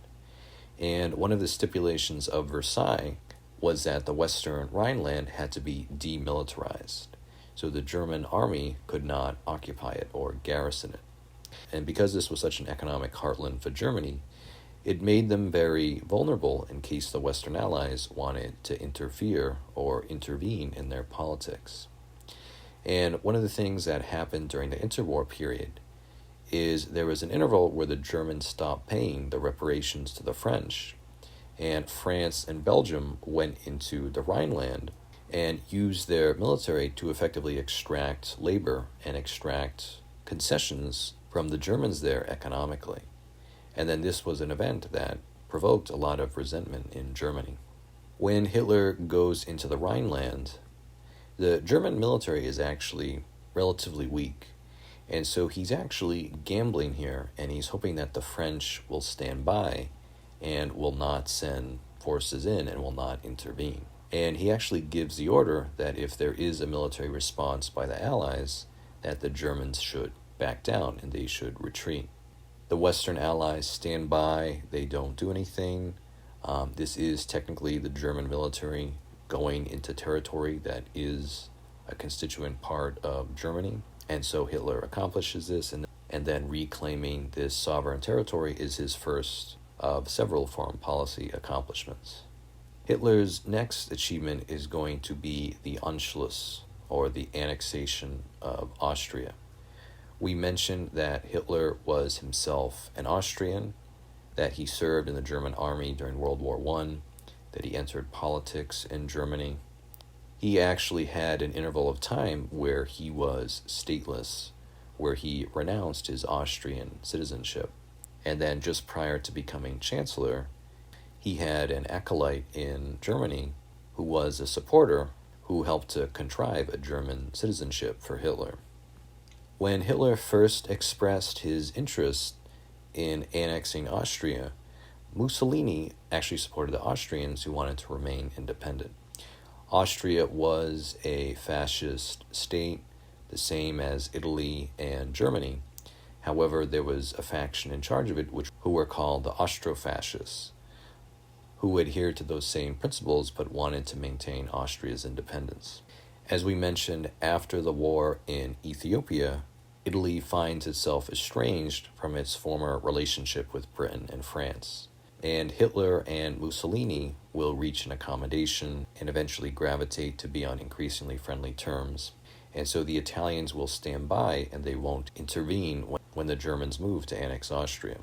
And one of the stipulations of Versailles was that the Western Rhineland had to be demilitarized, so the German army could not occupy it or garrison it. And because this was such an economic heartland for Germany, it made them very vulnerable in case the Western Allies wanted to interfere or intervene in their politics. And one of the things that happened during the interwar period is there was an interval where the Germans stopped paying the reparations to the French, and France and Belgium went into the Rhineland and used their military to effectively extract labor and extract concessions from the Germans there economically. And then this was an event that provoked a lot of resentment in Germany. When Hitler goes into the Rhineland, the German military is actually relatively weak. And so he's actually gambling here, and he's hoping that the French will stand by and will not send forces in and will not intervene. And he actually gives the order that if there is a military response by the Allies, that the Germans should back down and they should retreat. The Western Allies stand by, they don't do anything. This is technically the German military going into territory that is a constituent part of Germany. And so Hitler accomplishes this, and then reclaiming this sovereign territory is his first of several foreign policy accomplishments. Hitler's next achievement is going to be the Anschluss, or the annexation of Austria. We mentioned that Hitler was himself an Austrian, that he served in the German army during World War I, that he entered politics in Germany. He actually had an interval of time where he was stateless, where he renounced his Austrian citizenship. And then just prior to becoming chancellor, he had an acolyte in Germany who was a supporter who helped to contrive a German citizenship for Hitler. When Hitler first expressed his interest in annexing Austria, Mussolini actually supported the Austrians who wanted to remain independent. Austria was a fascist state, the same as Italy and Germany. However, there was a faction in charge of it who were called the Austro-fascists, who adhered to those same principles but wanted to maintain Austria's independence. As we mentioned, after the war in Ethiopia, Italy finds itself estranged from its former relationship with Britain and France. And Hitler and Mussolini will reach an accommodation and eventually gravitate to be on increasingly friendly terms. And so the Italians will stand by and they won't intervene when the Germans move to annex Austria.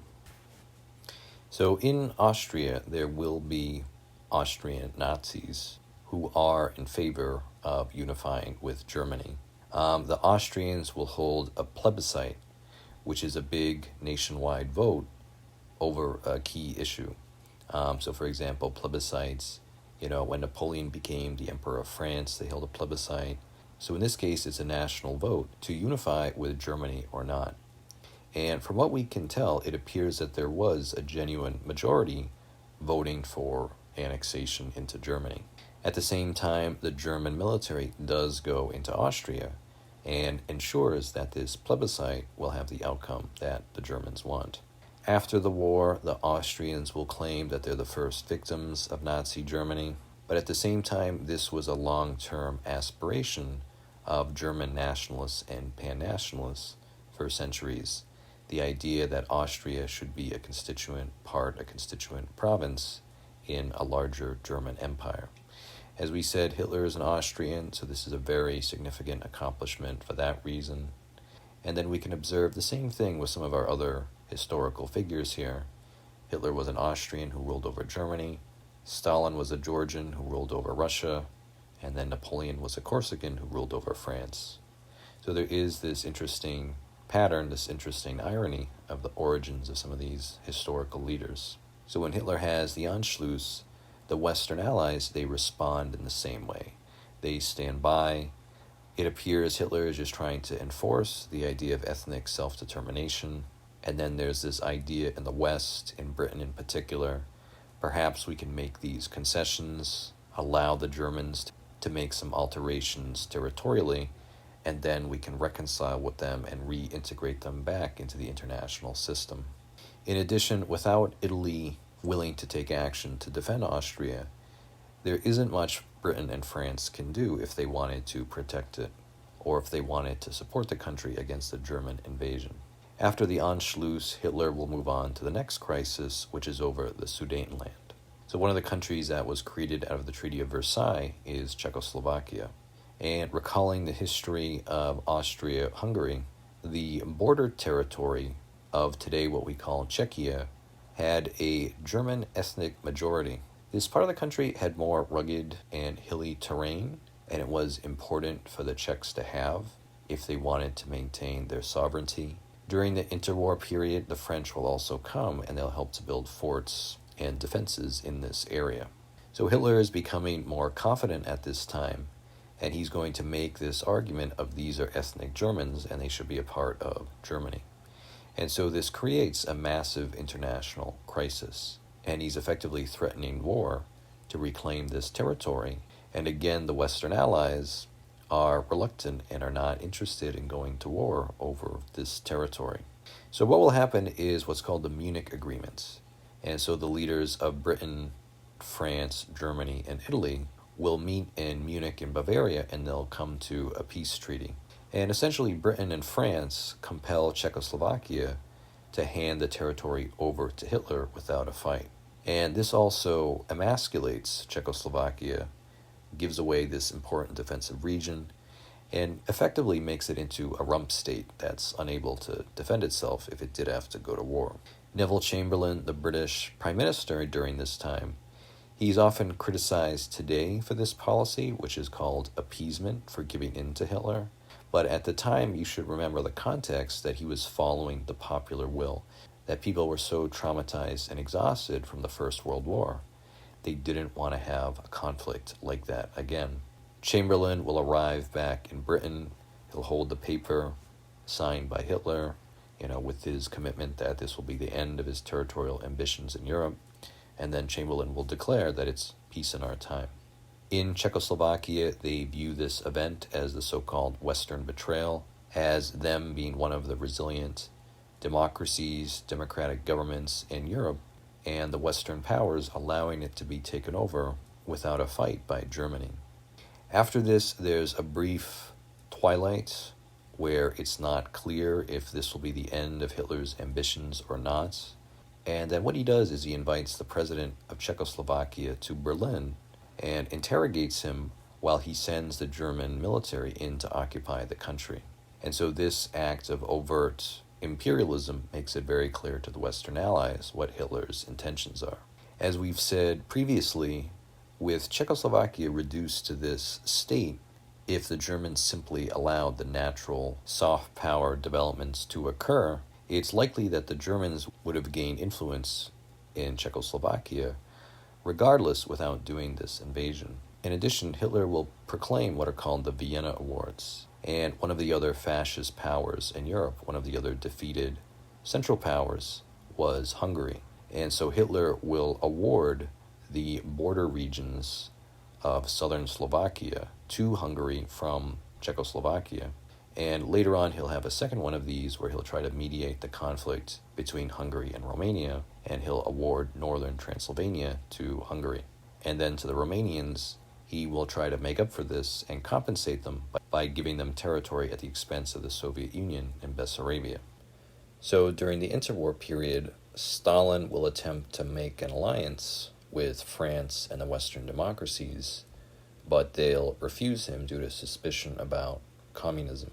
So in Austria, there will be Austrian Nazis who are in favor of unifying with Germany. The Austrians will hold a plebiscite, which is a big nationwide vote over a key issue. So for example, plebiscites, when Napoleon became the Emperor of France, they held a plebiscite. So in this case, it's a national vote to unify with Germany or not. And from what we can tell, it appears that there was a genuine majority voting for annexation into Germany. At the same time, the German military does go into Austria and ensures that this plebiscite will have the outcome that the Germans want. After the war, the Austrians will claim that they're the first victims of Nazi Germany, but at the same time, this was a long-term aspiration of German nationalists and pan-nationalists for centuries. The idea that Austria should be a constituent province in a larger German empire. As we said, Hitler is an Austrian, so this is a very significant accomplishment for that reason. And then we can observe the same thing with some of our other historical figures here. Hitler was an Austrian who ruled over Germany, Stalin was a Georgian who ruled over Russia, and then Napoleon was a Corsican who ruled over France. So there is this interesting pattern, this interesting irony of the origins of some of these historical leaders. So when Hitler has the Anschluss, the Western Allies, they respond in the same way. They stand by. It appears Hitler is just trying to enforce the idea of ethnic self-determination. And then there's this idea in the West, in Britain in particular, perhaps we can make these concessions, allow the Germans to make some alterations territorially, and then we can reconcile with them and reintegrate them back into the international system. In addition, without Italy willing to take action to defend Austria, there isn't much Britain and France can do if they wanted to protect it, or if they wanted to support the country against a German invasion. After the Anschluss, Hitler will move on to the next crisis, which is over the Sudetenland. So one of the countries that was created out of the Treaty of Versailles is Czechoslovakia. And recalling the history of Austria-Hungary, the border territory of today what we call Czechia had a German ethnic majority. This part of the country had more rugged and hilly terrain, and it was important for the Czechs to have if they wanted to maintain their sovereignty. During the interwar period, the French will also come and they'll help to build forts and defenses in this area. So Hitler is becoming more confident at this time, and he's going to make this argument of these are ethnic Germans and they should be a part of Germany. And so this creates a massive international crisis, and he's effectively threatening war to reclaim this territory. And again, the Western Allies are reluctant and are not interested in going to war over this territory. So what will happen is what's called the Munich Agreement. And so the leaders of Britain, France, Germany, and Italy will meet in Munich in Bavaria, and they'll come to a peace treaty. And essentially, Britain and France compel Czechoslovakia to hand the territory over to Hitler without a fight. And this also emasculates Czechoslovakia, gives away this important defensive region, and effectively makes it into a rump state that's unable to defend itself if it did have to go to war. Neville Chamberlain, the British Prime Minister during this time, he's often criticized today for this policy, which is called appeasement, for giving in to Hitler. But at the time, you should remember the context that he was following the popular will, that people were so traumatized and exhausted from the First World War. They didn't want to have a conflict like that again. Chamberlain will arrive back in Britain. He'll hold the paper signed by Hitler, with his commitment that this will be the end of his territorial ambitions in Europe. And then Chamberlain will declare that it's peace in our time. In Czechoslovakia, they view this event as the so-called Western betrayal, as them being one of the resilient democracies, democratic governments in Europe, and the Western powers allowing it to be taken over without a fight by Germany. After this, there's a brief twilight where it's not clear if this will be the end of Hitler's ambitions or not. And then what he does is he invites the president of Czechoslovakia to Berlin and interrogates him while he sends the German military in to occupy the country. And so this act of overt imperialism makes it very clear to the Western Allies what Hitler's intentions are. As we've said previously, with Czechoslovakia reduced to this state, if the Germans simply allowed the natural soft power developments to occur, it's likely that the Germans would have gained influence in Czechoslovakia regardless without doing this invasion. In addition, Hitler will proclaim what are called the Vienna Awards. And one of the other fascist powers in Europe, one of the other defeated Central Powers, was Hungary. And so Hitler will award the border regions of southern Slovakia to Hungary from Czechoslovakia. And later on, he'll have a second one of these where he'll try to mediate the conflict between Hungary and Romania, and he'll award northern Transylvania to Hungary. And then to the Romanians, he will try to make up for this and compensate them by giving them territory at the expense of the Soviet Union in Bessarabia. So during the interwar period, Stalin will attempt to make an alliance with France and the Western democracies, but they'll refuse him due to suspicion about communism.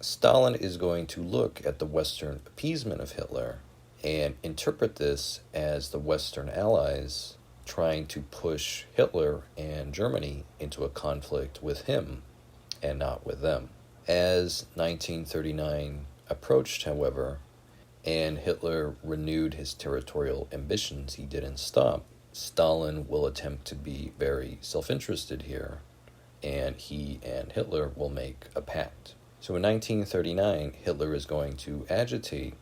Stalin is going to look at the Western appeasement of Hitler and interpret this as the Western Allies trying to push Hitler and Germany into a conflict with him and not with them. As 1939 approached, however, and Hitler renewed his territorial ambitions, he didn't stop. Stalin will attempt to be very self-interested here, and he and Hitler will make a pact. So in 1939, Hitler is going to agitate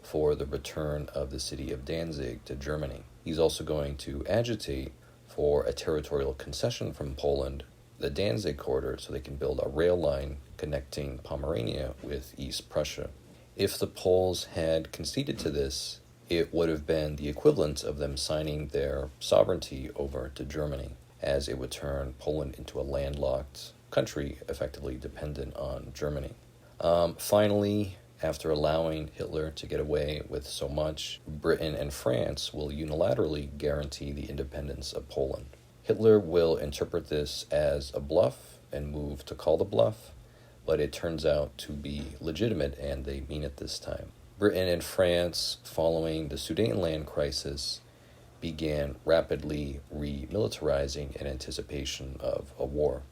for the return of the city of Danzig to Germany. He's also going to agitate for a territorial concession from Poland, the Danzig corridor, so they can build a rail line connecting Pomerania with East Prussia. If the Poles had conceded to this, it would have been the equivalent of them signing their sovereignty over to Germany, as it would turn Poland into a landlocked country, effectively dependent on Germany. Finally, after allowing Hitler to get away with so much, Britain and France will unilaterally guarantee the independence of Poland. Hitler will interpret this as a bluff and move to call the bluff, but it turns out to be legitimate, and they mean it this time. Britain and France, following the Sudetenland crisis, began rapidly remilitarizing in anticipation of a war.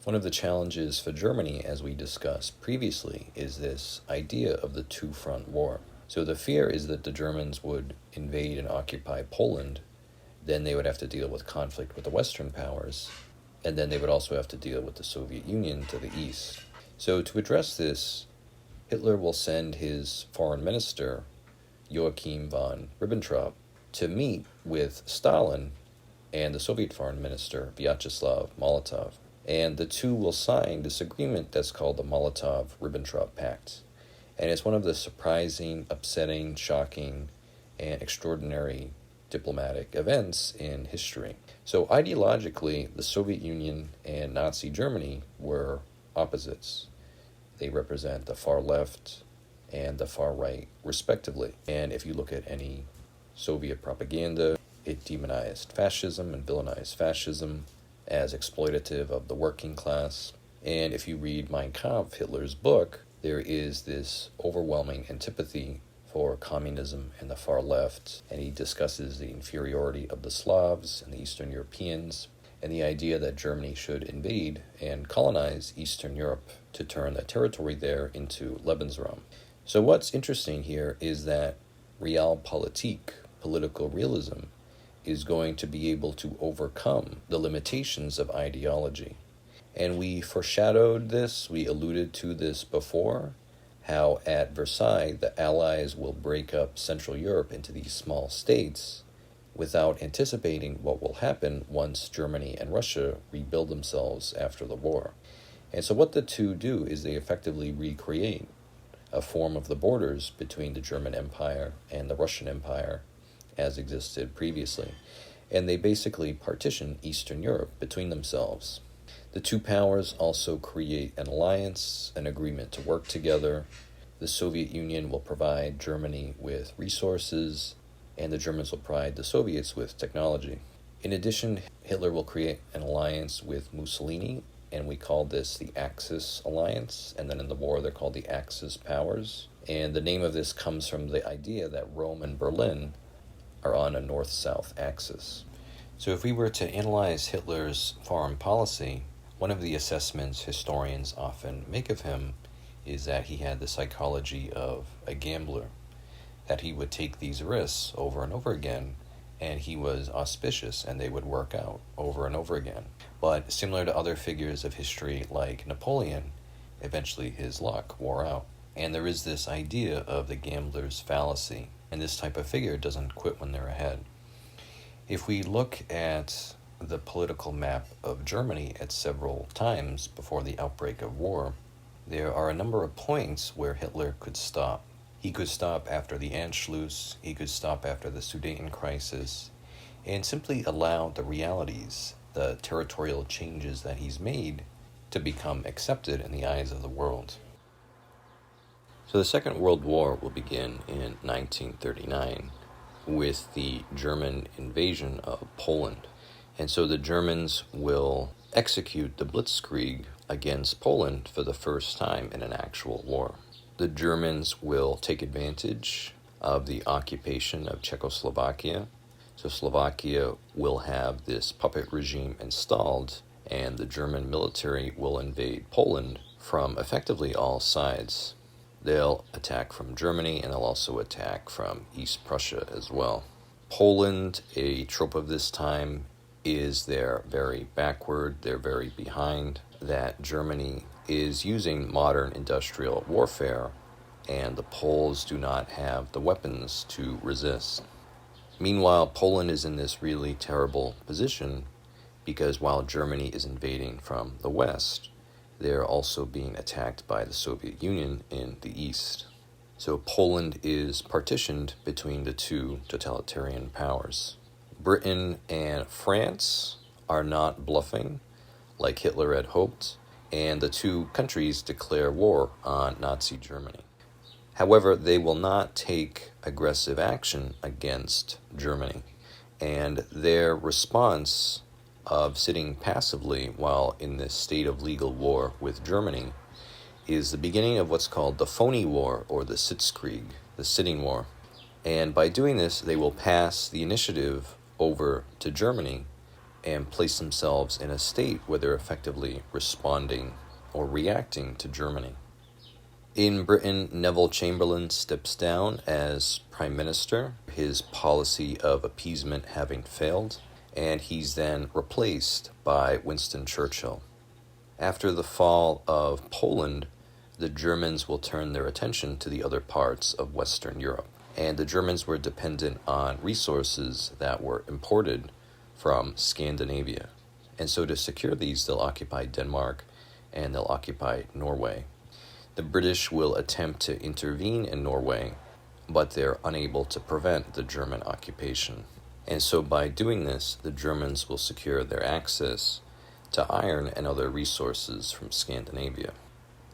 One of the challenges for Germany, as we discussed previously, is this idea of the two-front war. So the fear is that the Germans would invade and occupy Poland, then they would have to deal with conflict with the Western powers, and then they would also have to deal with the Soviet Union to the east. So to address this, Hitler will send his foreign minister, Joachim von Ribbentrop, to meet with Stalin and the Soviet foreign minister, Vyacheslav Molotov. And the two will sign this agreement that's called the Molotov-Ribbentrop Pact. And it's one of the surprising, upsetting, shocking, and extraordinary diplomatic events in history. So ideologically, the Soviet Union and Nazi Germany were opposites. They represent the far left and the far right, respectively. And if you look at any Soviet propaganda, it demonized fascism and villainized fascism as exploitative of the working class. And if you read Mein Kampf, Hitler's book, there is this overwhelming antipathy for communism and the far left, and he discusses the inferiority of the Slavs and the Eastern Europeans, and the idea that Germany should invade and colonize Eastern Europe to turn the territory there into Lebensraum. So what's interesting here is that Realpolitik, political realism, is going to be able to overcome the limitations of ideology. And we foreshadowed this, we alluded to this before, how at Versailles the Allies will break up Central Europe into these small states without anticipating what will happen once Germany and Russia rebuild themselves after the war. And so what the two do is they effectively recreate a form of the borders between the German Empire and the Russian Empire as existed previously. And they basically partition Eastern Europe between themselves. The two powers also create an alliance, an agreement to work together. The Soviet Union will provide Germany with resources, and the Germans will provide the Soviets with technology. In addition, Hitler will create an alliance with Mussolini, and we call this the Axis Alliance, and then in the war they're called the Axis powers. And the name of this comes from the idea that Rome and Berlin are on a north-south axis. So if we were to analyze Hitler's foreign policy, one of the assessments historians often make of him is that he had the psychology of a gambler, that he would take these risks over and over again, and he was auspicious and they would work out over and over again. But similar to other figures of history like Napoleon, eventually his luck wore out. And there is this idea of the gambler's fallacy, and this type of figure doesn't quit when they're ahead. If we look at the political map of Germany at several times before the outbreak of war, there are a number of points where Hitler could stop. He could stop after the Anschluss, he could stop after the Sudeten crisis, and simply allow the realities, the territorial changes that he's made, to become accepted in the eyes of the world. So the Second World War will begin in 1939 with the German invasion of Poland. And so the Germans will execute the blitzkrieg against Poland for the first time in an actual war. The Germans will take advantage of the occupation of Czechoslovakia. So Slovakia will have this puppet regime installed, and the German military will invade Poland from effectively all sides. They'll attack from Germany, and they'll also attack from East Prussia as well. Poland, a trope of this time, is they're very backward, they're very behind, that Germany is using modern industrial warfare, and the Poles do not have the weapons to resist. Meanwhile, Poland is in this really terrible position because while Germany is invading from the west, they're also being attacked by the Soviet Union in the east. So Poland is partitioned between the two totalitarian powers. Britain and France are not bluffing like Hitler had hoped, and the two countries declare war on Nazi Germany. However, they will not take aggressive action against Germany, and their response of sitting passively while in this state of legal war with Germany is the beginning of what's called the phony war, or the Sitzkrieg, the sitting war. And by doing this, they will pass the initiative over to Germany, and place themselves in a state where they're effectively responding or reacting to Germany. In Britain, Neville Chamberlain steps down as Prime Minister, his policy of appeasement having failed, and he's then replaced by Winston Churchill. After the fall of Poland, the Germans will turn their attention to the other parts of Western Europe, and the Germans were dependent on resources that were imported from Scandinavia. And so to secure these, they'll occupy Denmark and they'll occupy Norway. The British will attempt to intervene in Norway, but they're unable to prevent the German occupation. And so by doing this, the Germans will secure their access to iron and other resources from Scandinavia.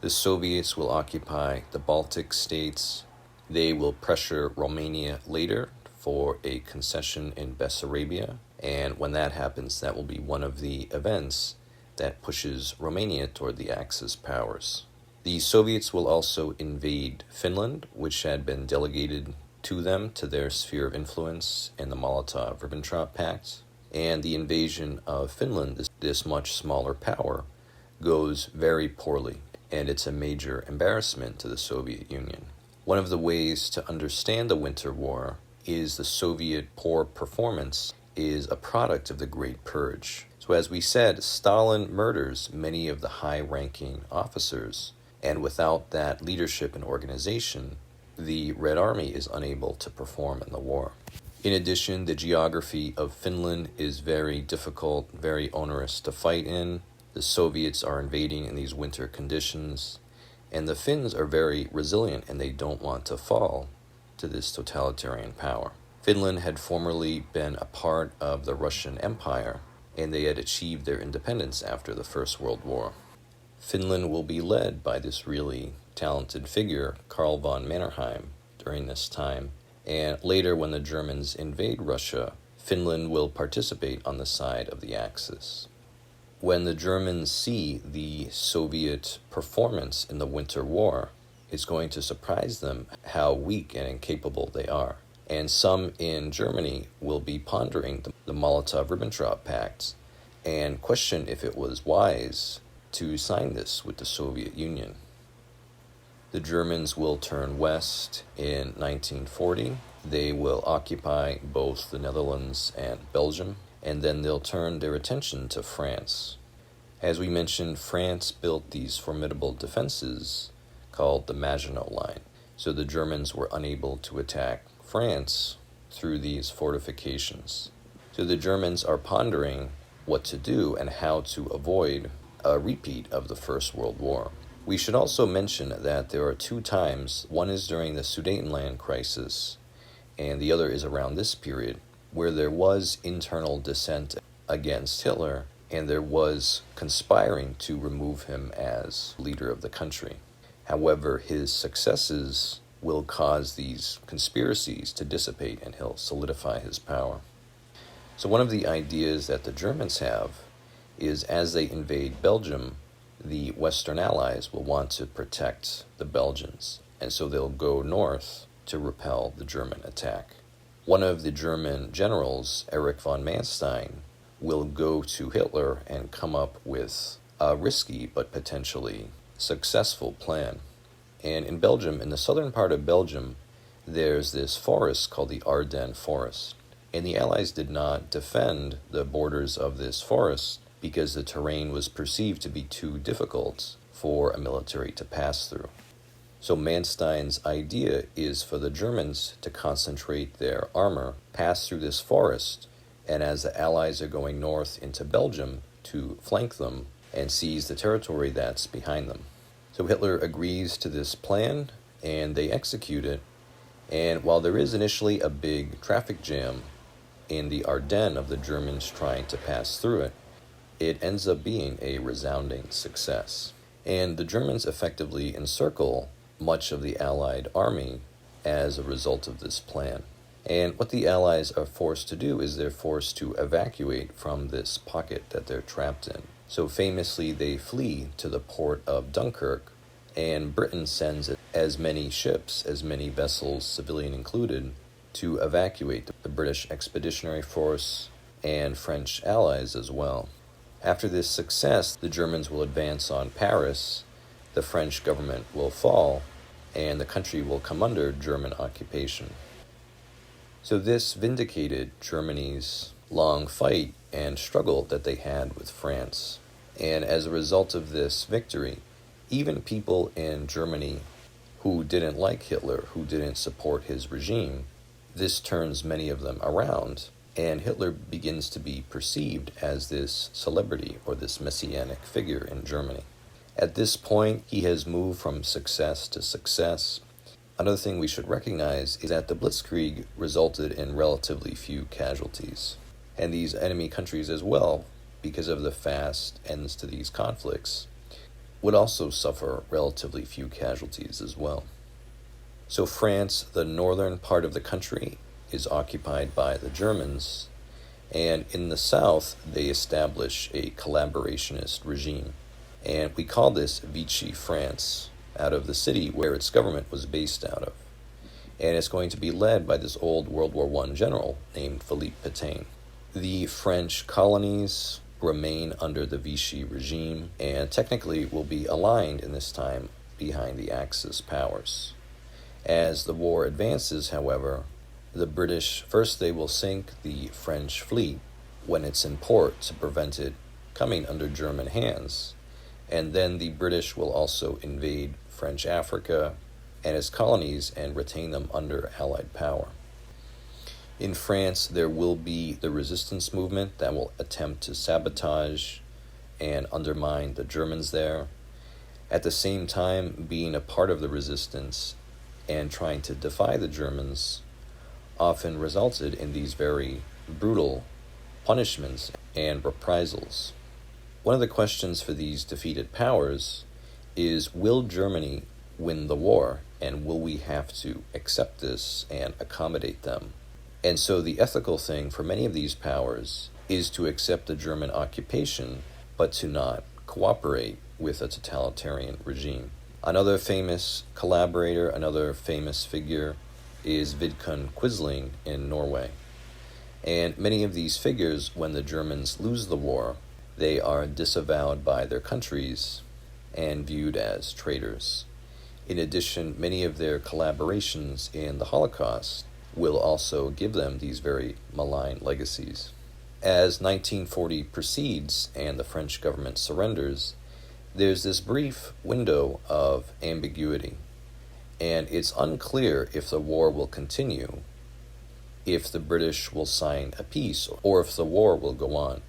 The Soviets will occupy the Baltic states. They will pressure Romania later for a concession in Bessarabia, and when that happens, that will be one of the events that pushes Romania toward the Axis powers. The Soviets will also invade Finland, which had been delegated to them to their sphere of influence in the Molotov-Ribbentrop Pact, and the invasion of Finland, this much smaller power, goes very poorly, and it's a major embarrassment to the Soviet Union. One of the ways to understand the Winter War is the Soviet poor performance is a product of the Great Purge. So as we said, Stalin murders many of the high-ranking officers, and without that leadership and organization, the Red Army is unable to perform in the war. In addition, the geography of Finland is very difficult, very onerous to fight in. The Soviets are invading in these winter conditions, and the Finns are very resilient and they don't want to fall to this totalitarian power. Finland had formerly been a part of the Russian Empire, and they had achieved their independence after the First World War. Finland will be led by this really talented figure, Karl von Mannerheim, during this time. And later, when the Germans invade Russia, Finland will participate on the side of the Axis. When the Germans see the Soviet performance in the Winter War, it's going to surprise them how weak and incapable they are. And some in Germany will be pondering the Molotov-Ribbentrop Pact and question if it was wise to sign this with the Soviet Union. The Germans will turn west in 1940. They will occupy both the Netherlands and Belgium, and then they'll turn their attention to France. As we mentioned, France built these formidable defenses called the Maginot Line, so the Germans were unable to attack France through these fortifications. So the Germans are pondering what to do and how to avoid a repeat of the First World War. We should also mention that there are two times, one is during the Sudetenland crisis, and the other is around this period, where there was internal dissent against Hitler, and there was conspiring to remove him as leader of the country. However, his successes will cause these conspiracies to dissipate, and he'll solidify his power. So one of the ideas that the Germans have is as they invade Belgium, the Western Allies will want to protect the Belgians, and so they'll go north to repel the German attack. One of the German generals, Erich von Manstein, will go to Hitler and come up with a risky but potentially successful plan. And in Belgium, in the southern part of Belgium, there's this forest called the Ardennes Forest. And the Allies did not defend the borders of this forest because the terrain was perceived to be too difficult for a military to pass through. So Manstein's idea is for the Germans to concentrate their armor, pass through this forest, and as the Allies are going north into Belgium, to flank them and seize the territory that's behind them. So Hitler agrees to this plan, and they execute it. And while there is initially a big traffic jam in the Ardennes of the Germans trying to pass through it, it ends up being a resounding success. And the Germans effectively encircle much of the Allied army as a result of this plan. And what the Allies are forced to do is they're forced to evacuate from this pocket that they're trapped in. So famously, they flee to the port of Dunkirk, and Britain sends as many ships, as many vessels, civilian included, to evacuate the British Expeditionary Force and French allies as well. After this success, the Germans will advance on Paris, the French government will fall, and the country will come under German occupation. So this vindicated Germany's long fight and struggle that they had with France. And as a result of this victory, even people in Germany who didn't like Hitler, who didn't support his regime, this turns many of them around, and Hitler begins to be perceived as this celebrity or this messianic figure in Germany. At this point, he has moved from success to success. Another thing we should recognize is that the blitzkrieg resulted in relatively few casualties. And these enemy countries as well, because of the fast ends to these conflicts, would also suffer relatively few casualties as well. So France, the northern part of the country, is occupied by the Germans, and in the south they establish a collaborationist regime. And we call this Vichy France, out of the city where its government was based out of. And it's going to be led by this old World War I general named Philippe Pétain. The French colonies remain under the Vichy regime and technically will be aligned in this time behind the Axis powers. As the war advances, however, the British, first they will sink the French fleet when it's in port to prevent it coming under German hands, and then the British will also invade French Africa and its colonies and retain them under Allied power. In France, there will be the resistance movement that will attempt to sabotage and undermine the Germans there. At the same time, being a part of the resistance and trying to defy the Germans often resulted in these very brutal punishments and reprisals. One of the questions for these defeated powers is, will Germany win the war, and will we have to accept this and accommodate them? And so the ethical thing for many of these powers is to accept the German occupation, but to not cooperate with a totalitarian regime. Another famous collaborator, another famous figure is Vidkun Quisling in Norway. And many of these figures, when the Germans lose the war, they are disavowed by their countries and viewed as traitors. In addition, many of their collaborations in the Holocaust will also give them these very malign legacies. As 1940 proceeds and the French government surrenders, there's this brief window of ambiguity, and it's unclear if the war will continue, if the British will sign a peace, or if the war will go on.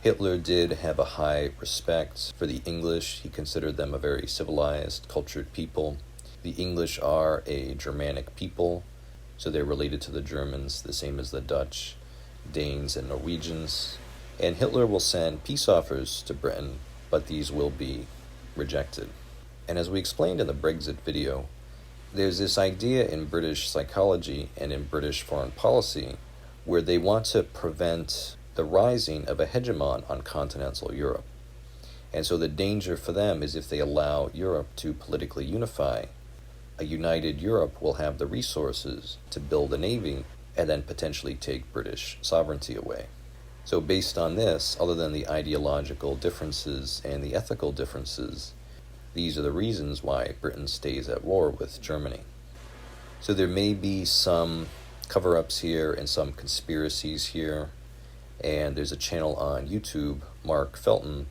Hitler did have a high respect for the English. He considered them a very civilized, cultured people. The English are a Germanic people, so they're related to the Germans, the same as the Dutch, Danes, and Norwegians. And Hitler will send peace offers to Britain, but these will be rejected. And as we explained in the Brexit video, there's this idea in British psychology and in British foreign policy where they want to prevent the rising of a hegemon on continental Europe. And so the danger for them is if they allow Europe to politically unify, a united Europe will have the resources to build a navy and then potentially take British sovereignty away. So based on this, other than the ideological differences and the ethical differences, these are the reasons why Britain stays at war with Germany. So there may be some cover-ups here and some conspiracies here, and there's a channel on YouTube, Mark Felton,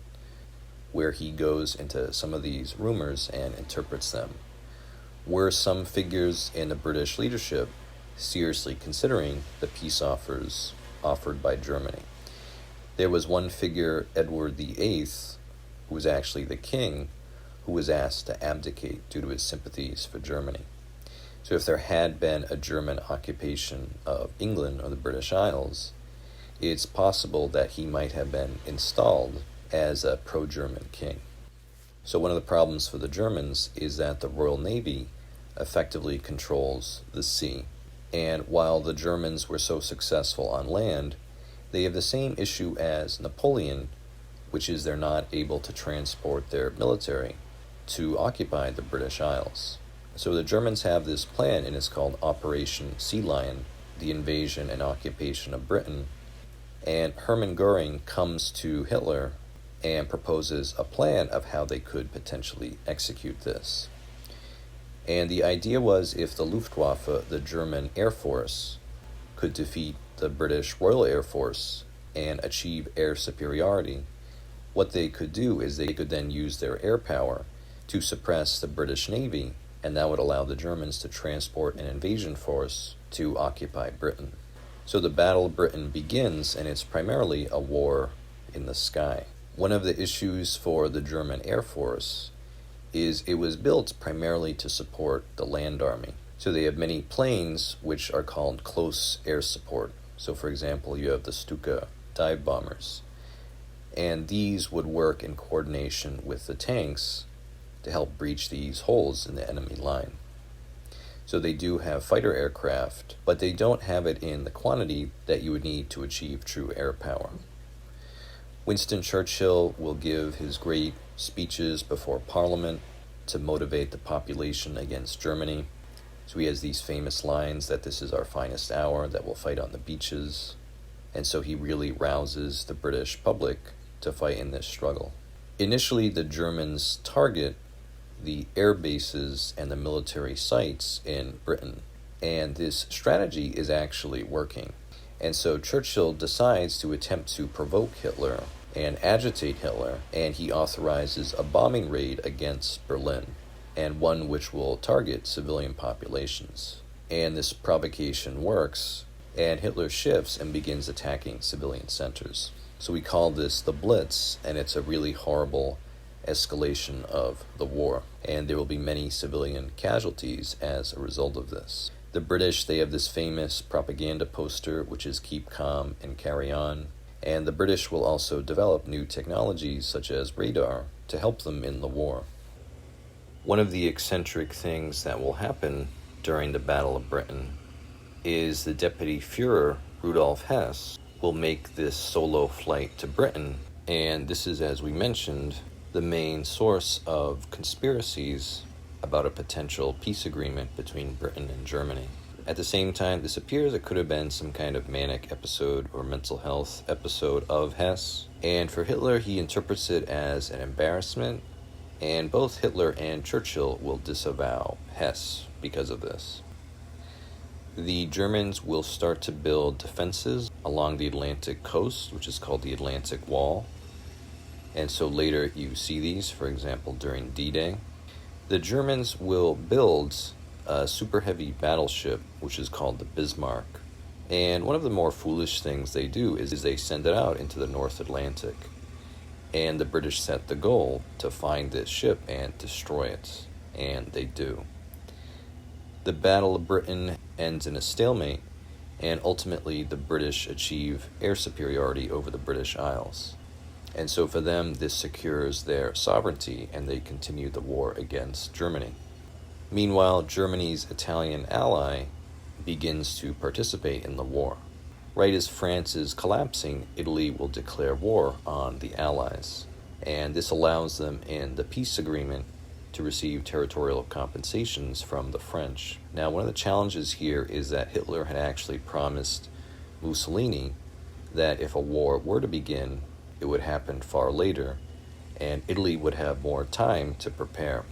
where he goes into some of these rumors and interprets them. Were some figures in the British leadership seriously considering the peace offers offered by Germany? There was one figure, Edward VIII, who was actually the king, who was asked to abdicate due to his sympathies for Germany. So if there had been a German occupation of England or the British Isles, it's possible that he might have been installed as a pro-German king. So one of the problems for the Germans is that the Royal Navy effectively controls the sea. And while the Germans were so successful on land, they have the same issue as Napoleon, which is they're not able to transport their military to occupy the British Isles. So the Germans have this plan, and it's called Operation Sea Lion, the invasion and occupation of Britain, And Hermann Goering comes to Hitler and proposes a plan of how they could potentially execute this. And the idea was, if the Luftwaffe, the German Air Force, could defeat the British Royal Air Force and achieve air superiority, what they could do is they could then use their air power to suppress the British Navy, and that would allow the Germans to transport an invasion force to occupy Britain. So the Battle of Britain begins, and it's primarily a war in the sky. One of the issues for the German Air Force is it was built primarily to support the land army. So they have many planes which are called close air support. So for example, you have the Stuka dive bombers. And these would work in coordination with the tanks to help breach these holes in the enemy line. So they do have fighter aircraft, but they don't have it in the quantity that you would need to achieve true air power. Winston Churchill will give his great speeches before Parliament to motivate the population against Germany. So he has these famous lines that this is our finest hour, that we'll fight on the beaches. And so he really rouses the British public to fight in this struggle. Initially, the Germans target the air bases and the military sites in Britain. And this strategy is actually working. And so Churchill decides to attempt to provoke Hitler and agitate Hitler, and he authorizes a bombing raid against Berlin, and one which will target civilian populations. And this provocation works, and Hitler shifts and begins attacking civilian centers. So we call this the Blitz, and it's a really horrible escalation of the war, and there will be many civilian casualties as a result of this. The British, they have this famous propaganda poster, which is "Keep calm and carry on," and the British will also develop new technologies such as radar to help them in the war. One of the eccentric things that will happen during the Battle of Britain is the Deputy Führer, Rudolf Hess, will make this solo flight to Britain, and this is, as we mentioned, the main source of conspiracies about a potential peace agreement between Britain and Germany. At the same time, this appears it could have been some kind of manic episode or mental health episode of Hess, and for Hitler, he interprets it as an embarrassment, and both Hitler and Churchill will disavow Hess because of this. The Germans will start to build defenses along the Atlantic coast, which is called the Atlantic Wall. And so later you see these, for example, during D-Day. The Germans will build a super heavy battleship, which is called the Bismarck. And one of the more foolish things they do is they send it out into the North Atlantic. And the British set the goal to find this ship and destroy it. And they do. The Battle of Britain ends in a stalemate, and ultimately the British achieve air superiority over the British Isles. And so for them, this secures their sovereignty, and they continue the war against Germany. Meanwhile, Germany's Italian ally begins to participate in the war. Right as France is collapsing, Italy will declare war on the Allies. And this allows them in the peace agreement to receive territorial compensations from the French. Now, one of the challenges here is that Hitler had actually promised Mussolini that if a war were to begin, it would happen far later, and Italy would have more time to prepare.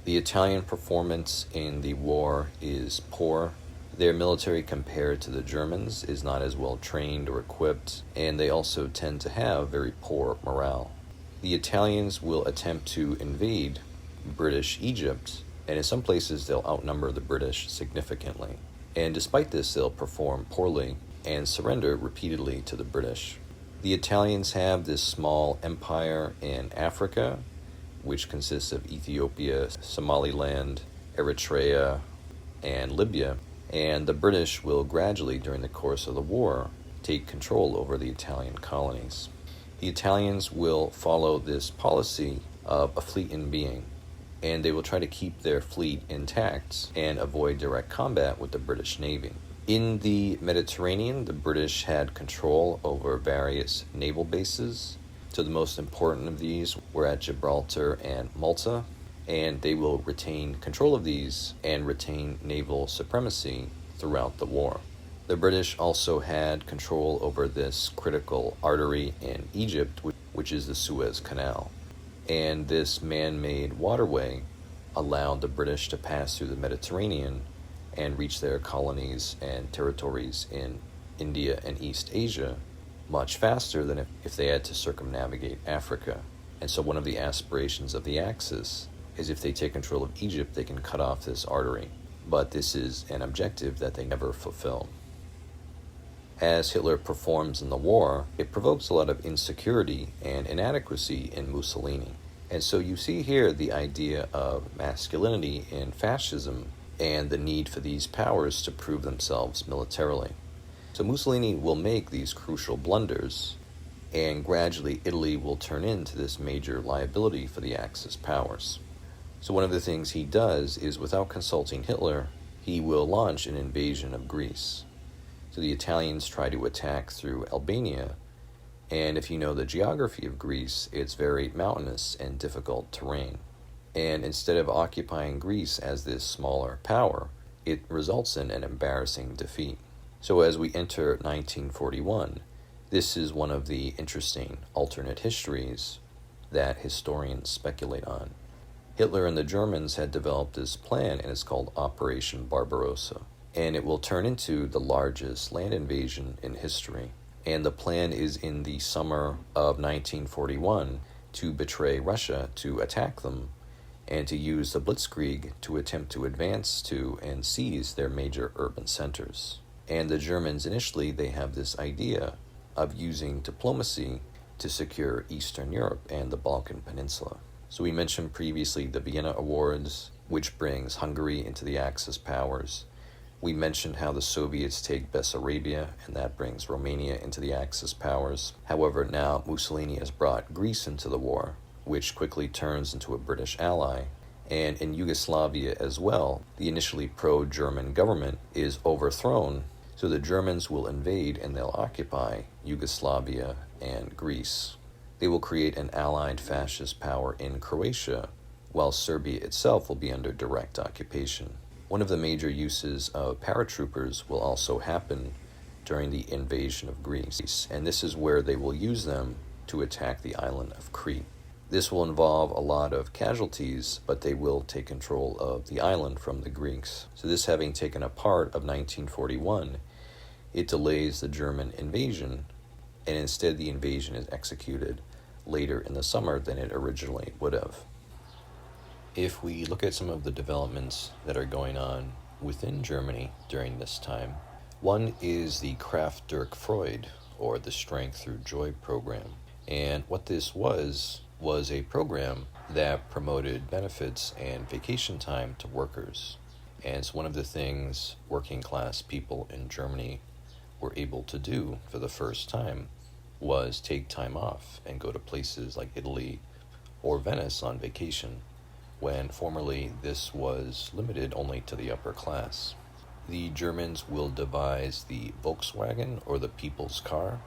The Italian performance in the war is poor. Their military, compared to the Germans, is not as well trained or equipped, and they also tend to have very poor morale. The Italians will attempt to invade British Egypt, and in some places they'll outnumber the British significantly. And despite this, they'll perform poorly and surrender repeatedly to the British. The Italians have this small empire in Africa, which consists of Ethiopia, Somaliland, Eritrea, and Libya, and the British will gradually, during the course of the war, take control over the Italian colonies. The Italians will follow this policy of a fleet in being, and they will try to keep their fleet intact and avoid direct combat with the British Navy. In the Mediterranean, the British had control over various naval bases. So the most important of these were at Gibraltar and Malta, and they will retain control of these and retain naval supremacy throughout the war. The British also had control over this critical artery in Egypt, which is the Suez Canal. And this man-made waterway allowed the British to pass through the Mediterranean and reach their colonies and territories in India and East Asia much faster than if they had to circumnavigate Africa. And so one of the aspirations of the Axis is if they take control of Egypt, they can cut off this artery. But this is an objective that they never fulfill. As Hitler performs in the war, it provokes a lot of insecurity and inadequacy in Mussolini. And so you see here the idea of masculinity in fascism and the need for these powers to prove themselves militarily. So Mussolini will make these crucial blunders, and gradually Italy will turn into this major liability for the Axis powers. So one of the things he does is, without consulting Hitler, he will launch an invasion of Greece. So the Italians try to attack through Albania, and if you know the geography of Greece, it's very mountainous and difficult terrain. And instead of occupying Greece as this smaller power, it results in an embarrassing defeat. So as we enter 1941, this is one of the interesting alternate histories that historians speculate on. Hitler and the Germans had developed this plan, and it's called Operation Barbarossa. And it will turn into the largest land invasion in history. And the plan is in the summer of 1941 to betray Russia, to attack them, and to use the blitzkrieg to attempt to advance to and seize their major urban centers. And the Germans initially, they have this idea of using diplomacy to secure Eastern Europe and the Balkan Peninsula. So we mentioned previously the Vienna Awards, which brings Hungary into the Axis powers. We mentioned how the Soviets take Bessarabia, and that brings Romania into the Axis powers. However, now Mussolini has brought Greece into the war, which quickly turns into a British ally. And in Yugoslavia as well, the initially pro-German government is overthrown, so the Germans will invade and they'll occupy Yugoslavia and Greece. They will create an allied fascist power in Croatia, while Serbia itself will be under direct occupation. One of the major uses of paratroopers will also happen during the invasion of Greece, and this is where they will use them to attack the island of Crete. This will involve a lot of casualties, but they will take control of the island from the Greeks. So this having taken a part of 1941, it delays the German invasion, and instead the invasion is executed later in the summer than it originally would have. If we look at some of the developments that are going on within Germany during this time, one is the Kraft durch Freude, or the Strength Through Joy program. And what this was a program that promoted benefits and vacation time to workers. And it's one of the things working class people in Germany were able to do for the first time was take time off and go to places like Italy or Venice on vacation, when formerly this was limited only to the upper class. The Germans will devise the Volkswagen, or the people's car,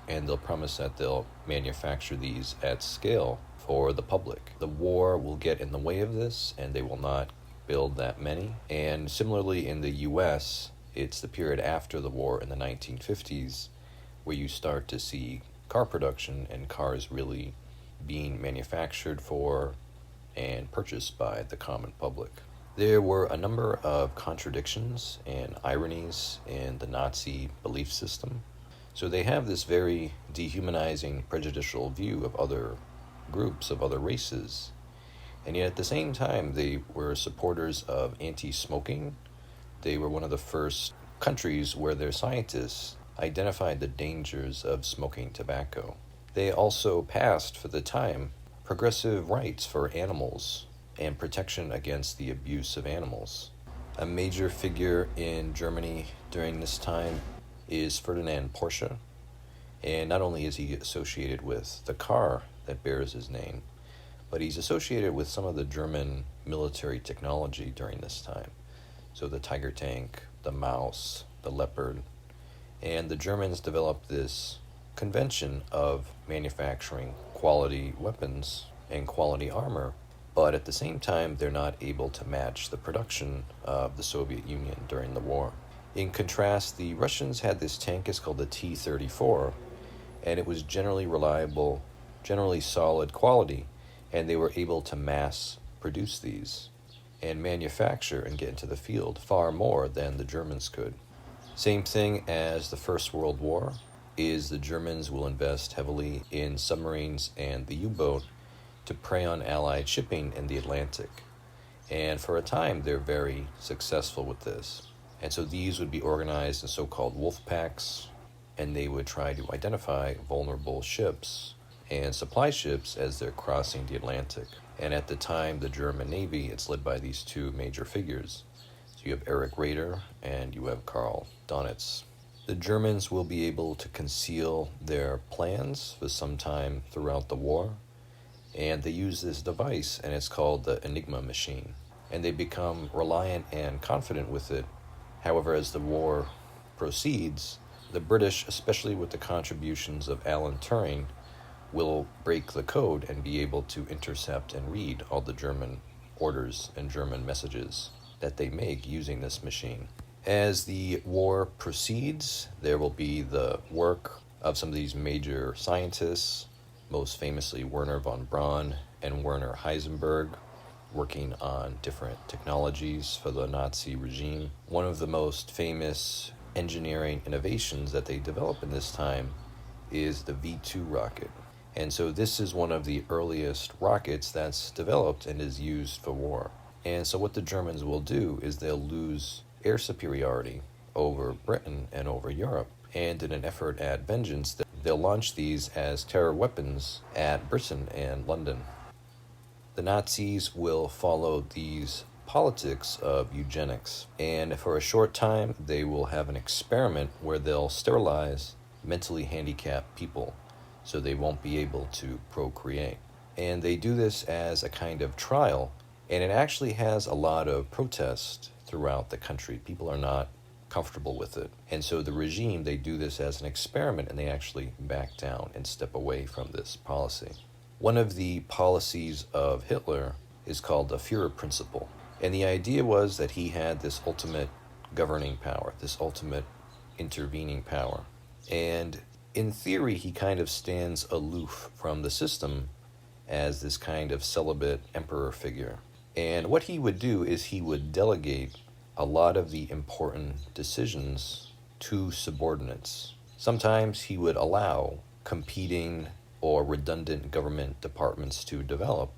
and they'll promise that they'll manufacture these at scale for the public. The war will get in the way of this, and they will not build that many. And similarly in the US, it's the period after the war in the 1950s where you start to see car production and cars really being manufactured for and purchased by the common public. There were a number of contradictions and ironies in the Nazi belief system. So they have this very dehumanizing, prejudicial view of other groups, of other races. And yet at the same time, they were supporters of anti-smoking. They were one of the first countries where their scientists identified the dangers of smoking tobacco. They also passed, for the time, progressive rights for animals and protection against the abuse of animals. A major figure in Germany during this time is Ferdinand Porsche, and not only is he associated with the car that bears his name, but he's associated with some of the German military technology during this time. So the Tiger tank, the Maus, the Leopard, and the Germans developed this convention of manufacturing quality weapons and quality armor, but at the same time they're not able to match the production of the Soviet Union during the war. In contrast, the Russians had this tank, it's called the T-34, and it was generally reliable, generally solid quality, and they were able to mass produce these and manufacture and get into the field far more than the Germans could. Same thing as the First World War is the Germans will invest heavily in submarines and the U-boat to prey on Allied shipping in the Atlantic. And for a time, they're very successful with this. And so these would be organized in so-called wolf packs, and they would try to identify vulnerable ships and supply ships as they're crossing the Atlantic. And at the time, the German Navy, it's led by these two major figures. So you have Erich Raeder and you have Karl Donitz. The Germans will be able to conceal their plans for some time throughout the war, and they use this device, and it's called the Enigma machine. And they become reliant and confident with it. However, as the war proceeds, the British, especially with the contributions of Alan Turing, will break the code and be able to intercept and read all the German orders and German messages that they make using this machine. As the war proceeds, there will be the work of some of these major scientists, most famously Werner von Braun and Werner Heisenberg, working on different technologies for the Nazi regime. One of the most famous engineering innovations that they develop in this time is the V-2 rocket. And so this is one of the earliest rockets that's developed and is used for war. And so what the Germans will do is they'll lose air superiority over Britain and over Europe. And in an effort at vengeance, they'll launch these as terror weapons at Britain and London. The Nazis will follow these politics of eugenics, and for a short time they will have an experiment where they'll sterilize mentally handicapped people so they won't be able to procreate. And they do this as a kind of trial, and it actually has a lot of protest throughout the country. People are not comfortable with it. And so the regime, they do this as an experiment, and they actually back down and step away from this policy. One of the policies of Hitler is called the Führer principle. And the idea was that he had this ultimate governing power, this ultimate intervening power. And in theory, he kind of stands aloof from the system as this kind of celibate emperor figure. And what he would do is he would delegate a lot of the important decisions to subordinates. Sometimes he would allow competing or redundant government departments to develop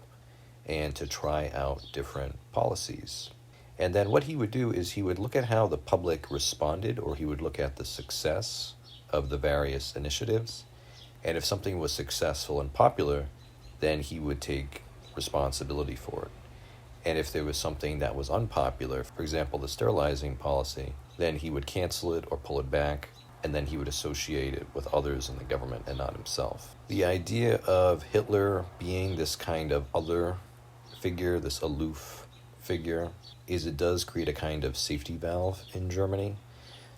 and to try out different policies. And then what he would do is he would look at how the public responded, or he would look at the success of the various initiatives. And if something was successful and popular, then he would take responsibility for it. And if there was something that was unpopular, for example, the sterilizing policy, then he would cancel it or pull it back, and then he would associate it with others in the government and not himself. The idea of Hitler being this kind of other figure, this aloof figure, is it does create a kind of safety valve in Germany.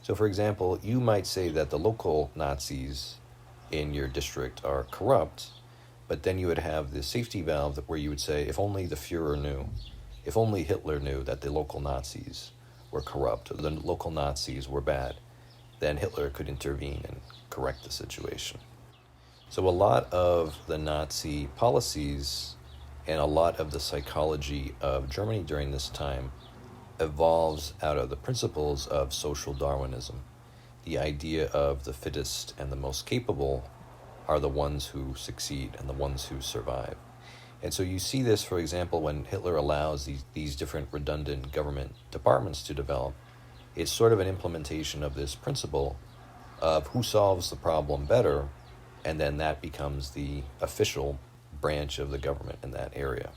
So for example, you might say that the local Nazis in your district are corrupt, but then you would have this safety valve where you would say, if only the Führer knew, if only Hitler knew that the local Nazis were corrupt, or the local Nazis were bad, then Hitler could intervene and correct the situation. So a lot of the Nazi policies and a lot of the psychology of Germany during this time evolves out of the principles of social Darwinism. The idea of the fittest and the most capable are the ones who succeed and the ones who survive. And so you see this, for example, when Hitler allows these different redundant government departments to develop. It's sort of an implementation of this principle of who solves the problem better, and then that becomes the official branch of the government in that area.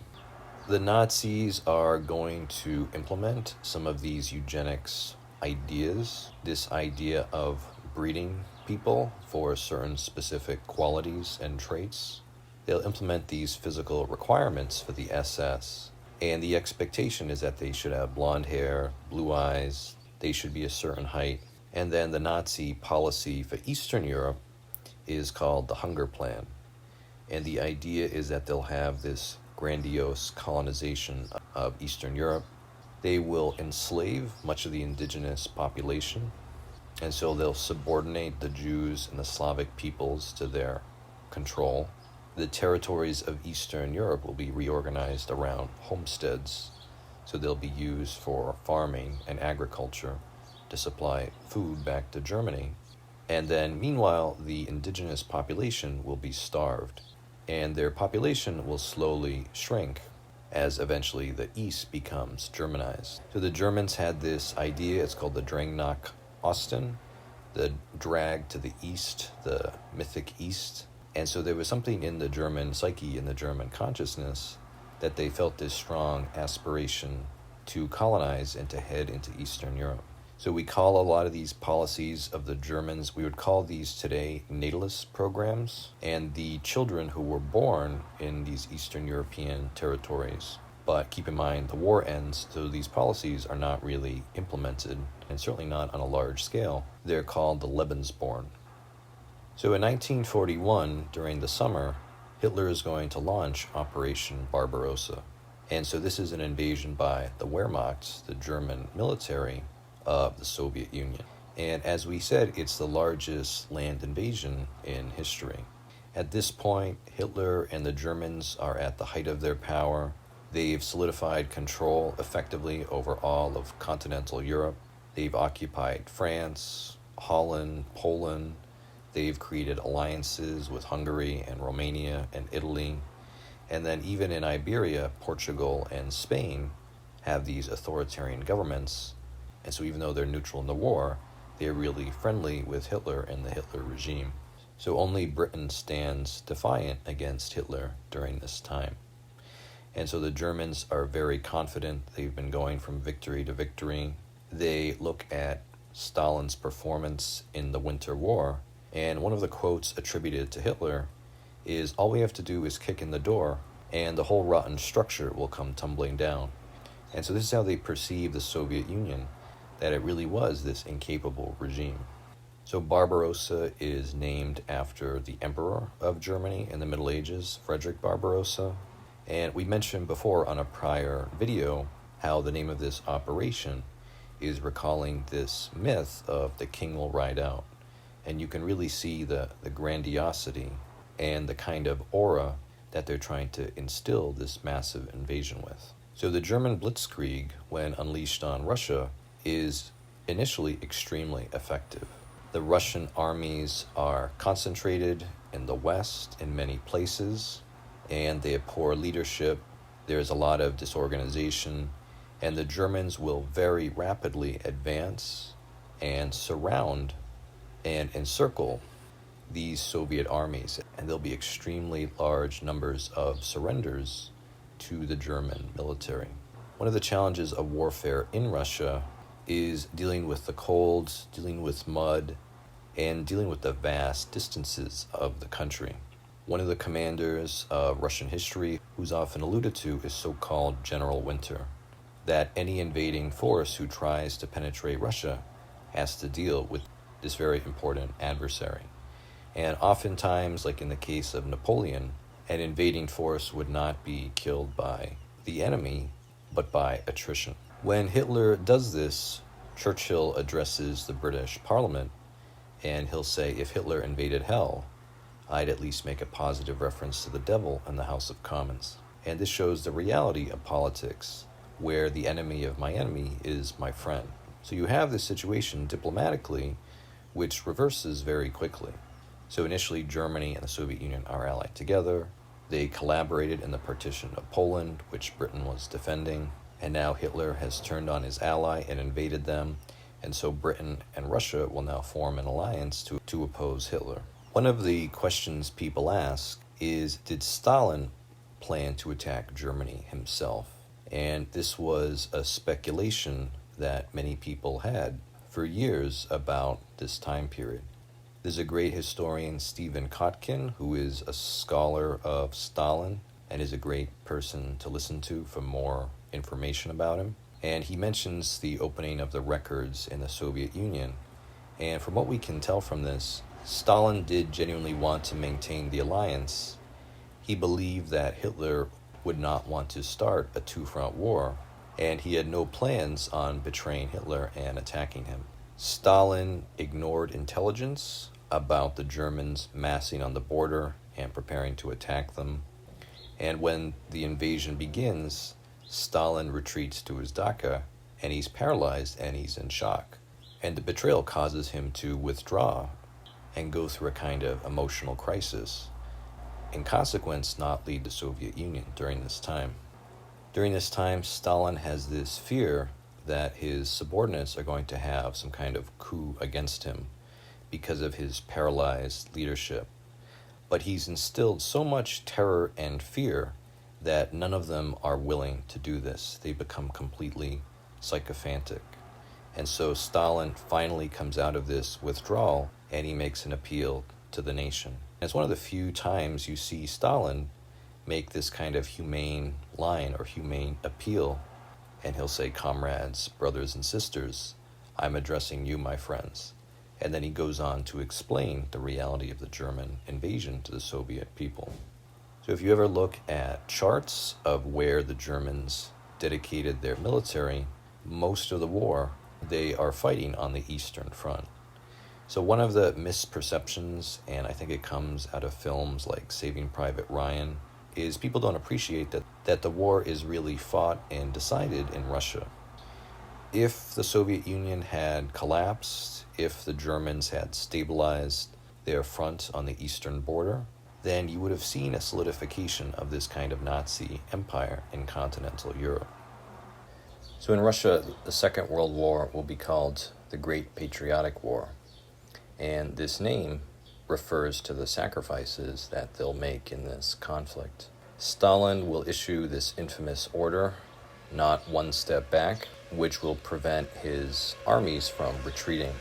The Nazis are going to implement some of these eugenics ideas, this idea of breeding people for certain specific qualities and traits. They'll implement these physical requirements for the SS, and the expectation is that they should have blonde hair, blue eyes, they should be a certain height. And then the Nazi policy for Eastern Europe is called the Hunger Plan. And the idea is that they'll have this grandiose colonization of Eastern Europe, They will enslave much of the indigenous population, and so they'll subordinate the Jews and the Slavic peoples to their control. The territories of Eastern Europe will be reorganized around homesteads, so they'll be used for farming and agriculture to supply food back to Germany. And then, meanwhile, the indigenous population will be starved, and their population will slowly shrink as eventually the East becomes Germanized. So the Germans had this idea, it's called the Drang nach Osten, the drag to the East, the mythic East. And so there was something in the German psyche, in the German consciousness, that they felt this strong aspiration to colonize and to head into Eastern Europe. So we call a lot of these policies of the Germans, we would call these today natalist programs. And the children who were born in these Eastern European territories, but keep in mind the war ends, so these policies are not really implemented, and certainly not on a large scale. They're called the Lebensborn. So in 1941, during the summer, Hitler is going to launch Operation Barbarossa. And so this is an invasion by the Wehrmacht, the German military, of the Soviet Union. And as we said, it's the largest land invasion in history. At this point, Hitler and the Germans are at the height of their power. They've solidified control effectively over all of continental Europe. They've occupied France, Holland, Poland. They've created alliances with Hungary and Romania and Italy. And then even in Iberia, Portugal and Spain have these authoritarian governments. And so even though they're neutral in the war, they're really friendly with Hitler and the Hitler regime. So only Britain stands defiant against Hitler during this time. And so the Germans are very confident. They've been going from victory to victory. They look at Stalin's performance in the Winter War, and one of the quotes attributed to Hitler is, "All we have to do is kick in the door, and the whole rotten structure will come tumbling down." And so this is how they perceive the Soviet Union, that it really was this incapable regime. So Barbarossa is named after the Emperor of Germany in the Middle Ages, Frederick Barbarossa. And we mentioned before on a prior video how the name of this operation is recalling this myth of the king will ride out. And you can really see the grandiosity and the kind of aura that they're trying to instill this massive invasion with. So the German blitzkrieg, when unleashed on Russia, is initially extremely effective. The Russian armies are concentrated in the West in many places, and they have poor leadership. There's a lot of disorganization, and the Germans will very rapidly advance and surround and encircle these Soviet armies, and there'll be extremely large numbers of surrenders to the German military. One of the challenges of warfare in Russia is dealing with the cold, dealing with mud, and dealing with the vast distances of the country. One of the commanders of Russian history, who's often alluded to, is so-called General Winter, that any invading force who tries to penetrate Russia has to deal with this very important adversary. And oftentimes, like in the case of Napoleon, an invading force would not be killed by the enemy, but by attrition. When Hitler does this, Churchill addresses the British Parliament, and he'll say, if Hitler invaded hell, I'd at least make a positive reference to the devil in the House of Commons. And this shows the reality of politics, where the enemy of my enemy is my friend. So you have this situation diplomatically, which reverses very quickly. So initially, Germany and the Soviet Union are allied together. They collaborated in the partition of Poland, which Britain was defending. And now Hitler has turned on his ally and invaded them. And so Britain and Russia will now form an alliance to oppose Hitler. One of the questions people ask is, did Stalin plan to attack Germany himself? And this was a speculation that many people had for years about this time period. There's a great historian, Stephen Kotkin, who is a scholar of Stalin and is a great person to listen to for more information about him. And he mentions the opening of the records in the Soviet Union. And from what we can tell from this, Stalin did genuinely want to maintain the alliance. He believed that Hitler would not want to start a two-front war and he had no plans on betraying Hitler and attacking him. Stalin ignored intelligence about the Germans massing on the border and preparing to attack them. And when the invasion begins, Stalin retreats to his dacha, and he's paralyzed and he's in shock. And the betrayal causes him to withdraw and go through a kind of emotional crisis. In consequence, not lead the Soviet Union during this time. During this time, Stalin has this fear that his subordinates are going to have some kind of coup against him because of his paralyzed leadership. But he's instilled so much terror and fear that none of them are willing to do this. They become completely sycophantic. And so Stalin finally comes out of this withdrawal and he makes an appeal to the nation. And it's one of the few times you see Stalin make this kind of humane line or humane appeal. And he'll say, "Comrades, brothers and sisters, I'm addressing you, my friends." And then he goes on to explain the reality of the German invasion to the Soviet people. So if you ever look at charts of where the Germans dedicated their military, most of the war, they are fighting on the Eastern Front. So one of the misperceptions, and I think it comes out of films like Saving Private Ryan, is people don't appreciate that the war is really fought and decided in Russia. If the Soviet Union had collapsed, if the Germans had stabilized their front on the eastern border, then you would have seen a solidification of this kind of Nazi empire in continental Europe. So in Russia, the Second World War will be called the Great Patriotic War. And this name refers to the sacrifices that they'll make in this conflict. Stalin will issue this infamous order, "Not one step back," which will prevent his armies from retreating.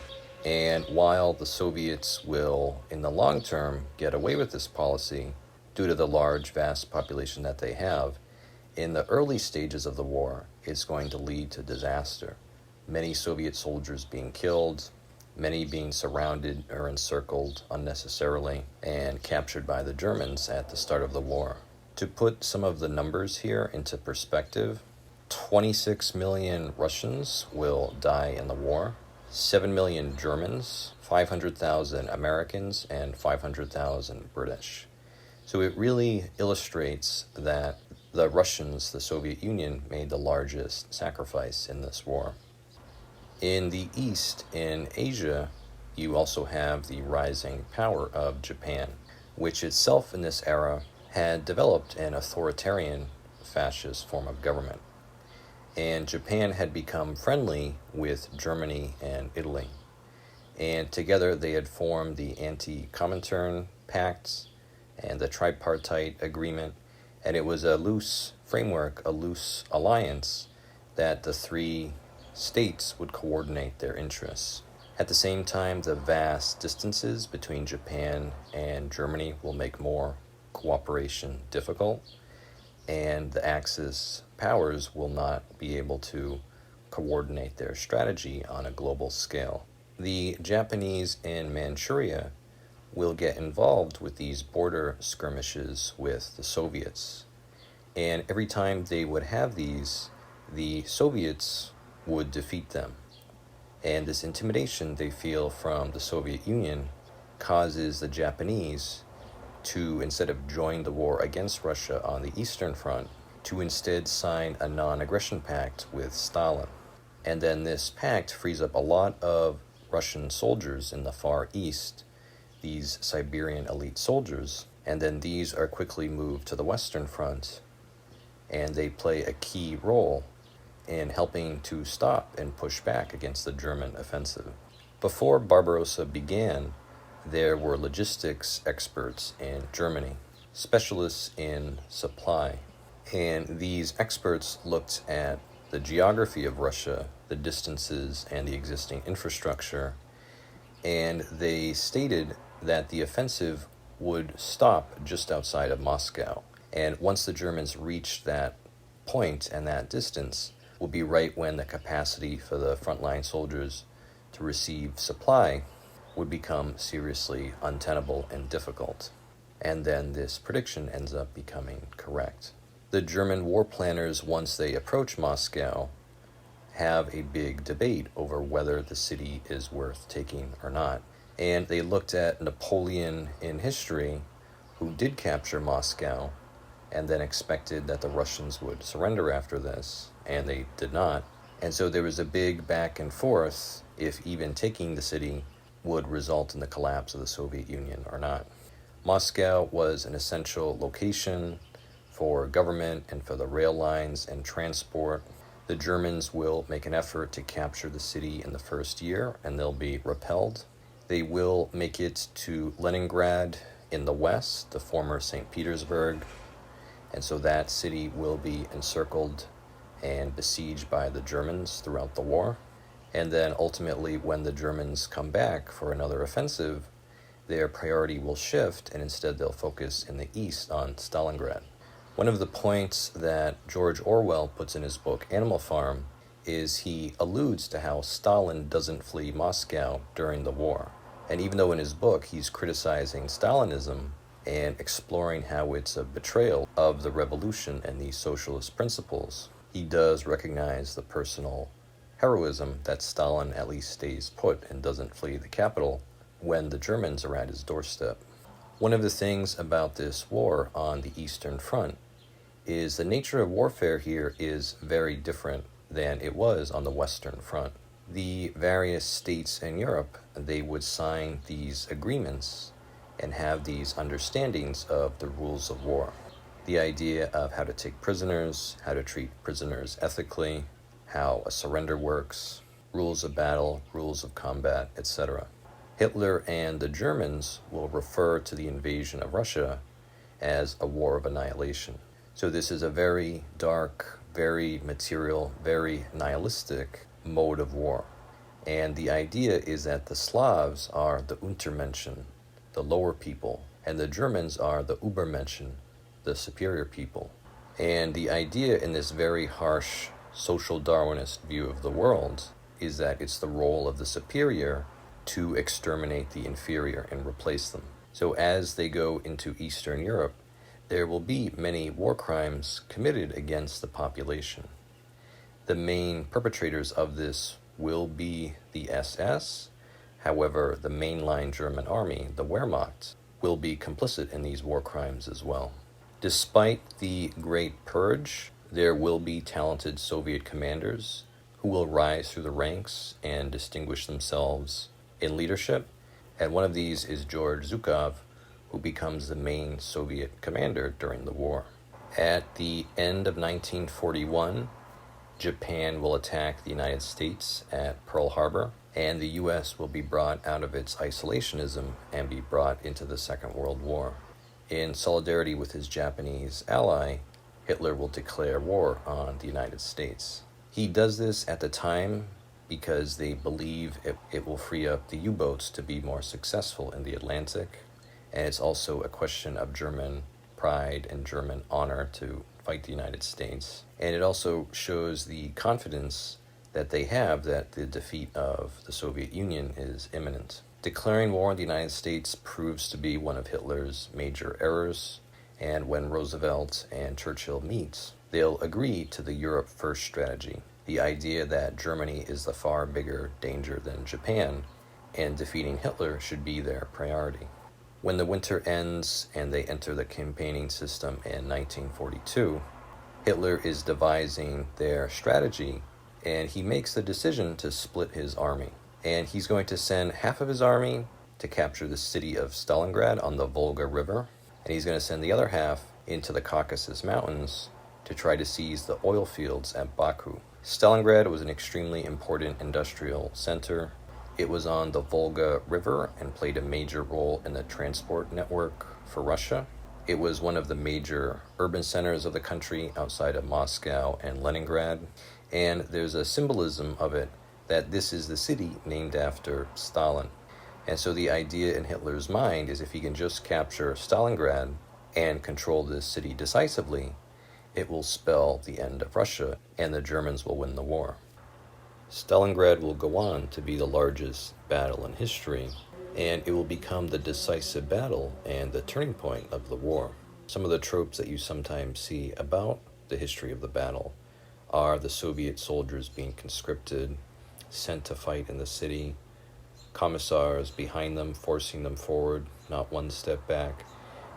And while the Soviets will, in the long term, get away with this policy due to the large, vast population that they have, in the early stages of the war, it's going to lead to disaster. Many Soviet soldiers being killed, many being surrounded or encircled unnecessarily, and captured by the Germans at the start of the war. To put some of the numbers here into perspective, 26 million Russians will die in the war, 7 million Germans, 500,000 Americans, and 500,000 British. So it really illustrates that the Russians, the Soviet Union, made the largest sacrifice in this war. In the East, in Asia, you also have the rising power of Japan, which itself in this era had developed an authoritarian fascist form of government. And Japan had become friendly with Germany and Italy. And together they had formed the Anti-Comintern Pact and the Tripartite Agreement. And it was a loose framework, a loose alliance that the three states would coordinate their interess. At the same time, the vast distances between Japan and Germany will make more cooperation difficult, and the Axis powers will not be able to coordinate their strategy on a global scale. The Japanese in Manchuria will get involved with these border skirmishes with the Soviets. And every time they would have these, the Soviets would defeat them. And this intimidation they feel from the Soviet Union causes the Japanese to, instead of join the war against Russia on the Eastern Front, to instead sign a non-aggression pact with Stalin. And then this pact frees up a lot of Russian soldiers in the Far East, these Siberian elite soldiers, and then these are quickly moved to the Western Front, and they play a key role in helping to stop and push back against the German offensive. Before Barbarossa began, there were logistics experts in Germany, specialists in supply, and these experts looked at the geography of Russia, the distances, and the existing infrastructure, and they stated that the offensive would stop just outside of Moscow. And once the Germans reached that point and that distance, would be right when the capacity for the frontline soldiers to receive supply would become seriously untenable and difficult. And then this prediction ends up becoming correct. The German war planners, once they approach Moscow, have a big debate over whether the city is worth taking or not. And they looked at Napoleon in history, who did capture Moscow, and then expected that the Russians would surrender after this, and they did not. And so there was a big back and forth if even taking the city would result in the collapse of the Soviet Union or not. Moscow was an essential location for government and for the rail lines and transport. The Germans will make an effort to capture the city in the first year, and they'll be repelled. They will make it to Leningrad in the west, the former St. Petersburg, and so that city will be encircled and besieged by the Germans throughout the war. And then ultimately, when the Germans come back for another offensive, their priority will shift, and instead they'll focus in the east on Stalingrad. One of the points that George Orwell puts in his book Animal Farm is he alludes to how Stalin doesn't flee Moscow during the war. And even though in his book he's criticizing Stalinism and exploring how it's a betrayal of the revolution and the socialist principles, he does recognize the personal heroism that Stalin at least stays put and doesn't flee the capital when the Germans are at his doorstep. One of the things about this war on the Eastern Front is the nature of warfare here is very different than it was on the Western Front. The various states in Europe, they would sign these agreements and have these understandings of the rules of war. The idea of how to take prisoners, how to treat prisoners ethically, how a surrender works, rules of battle, rules of combat, etc. Hitler and the Germans will refer to the invasion of Russia as a war of annihilation. So this is a very dark, very material, very nihilistic mode of war. And the idea is that the Slavs are the Untermenschen, the lower people, and the Germans are the Übermenschen, the superior people. And the idea in this very harsh social Darwinist view of the world is that it's the role of the superior to exterminate the inferior and replace them. So as they go into Eastern Europe, there will be many war crimes committed against the population. The main perpetrators of this will be the SS. However, the mainline German army, the Wehrmacht, will be complicit in these war crimes as well. Despite the Great Purge, there will be talented Soviet commanders who will rise through the ranks and distinguish themselves in leadership, and one of these is George Zhukov, who becomes the main Soviet commander during the war. At the end of 1941, Japan will attack the United States at Pearl Harbor, and the U.S. will be brought out of its isolationism and be brought into the Second World War. In solidarity with his Japanese ally, Hitler will declare war on the United States. He does this at the time because they believe it will free up the U-boats to be more successful in the Atlantic, and it's also a question of German pride and German honor to fight the United States. And it also shows the confidence that they have that the defeat of the Soviet Union is imminent. Declaring war on the United States proves to be one of Hitler's major errors, and when Roosevelt and Churchill meet, they'll agree to the Europe First strategy, the idea that Germany is the far bigger danger than Japan, and defeating Hitler should be their priority. When the winter ends and they enter the campaigning system in 1942, Hitler is devising their strategy, and he makes the decision to split his army. And he's going to send half of his army to capture the city of Stalingrad on the Volga River, and he's going to send the other half into the Caucasus Mountains to try to seize the oil fields at Baku. Stalingrad was an extremely important industrial center. It was on the Volga River and played a major role in the transport network for Russia. It was one of the major urban centers of the country outside of Moscow and Leningrad, and there's a symbolism of it that this is the city named after Stalin. And so the idea in Hitler's mind is if he can just capture Stalingrad and control this city decisively, it will spell the end of Russia and the Germans will win the war. Stalingrad will go on to be the largest battle in history, and it will become the decisive battle and the turning point of the war. Some of the tropes that you sometimes see about the history of the battle are the Soviet soldiers being conscripted, sent to fight in the city, commissars behind them, forcing them forward, not one step back,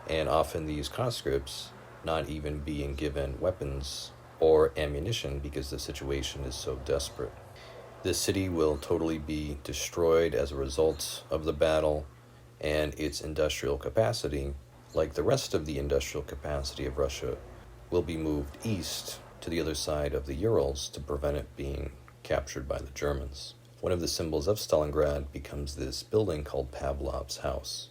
and often these conscripts not even being given weapons or ammunition because the situation is so desperate. The city will totally be destroyed as a result of the battle, and its industrial capacity, like the rest of the industrial capacity of Russia, will be moved east to the other side of the Urals to prevent it being captured by the Germans. One of the symbols of Stalingrad becomes this building called Pavlov's house.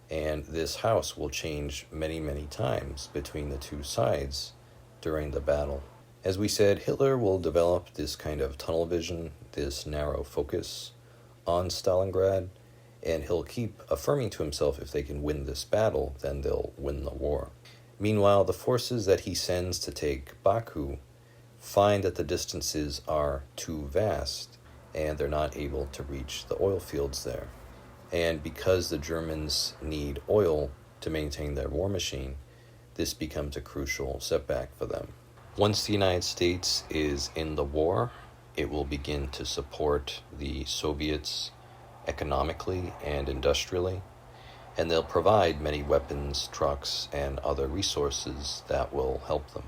And this house will change many, many times between the two sides during the battle. As we said, Hitler will develop this kind of tunnel vision, this narrow focus on Stalingrad, and he'll keep affirming to himself if they can win this battle, then they'll win the war. Meanwhile, the forces that he sends to take Baku find that the distances are too vast, and they're not able to reach the oil fields there. And because the Germans need oil to maintain their war machine, this becomes a crucial setback for them. Once the United States is in the war, it will begin to support the Soviets economically and industrially, and they'll provide many weapons, trucks, and other resources that will help them.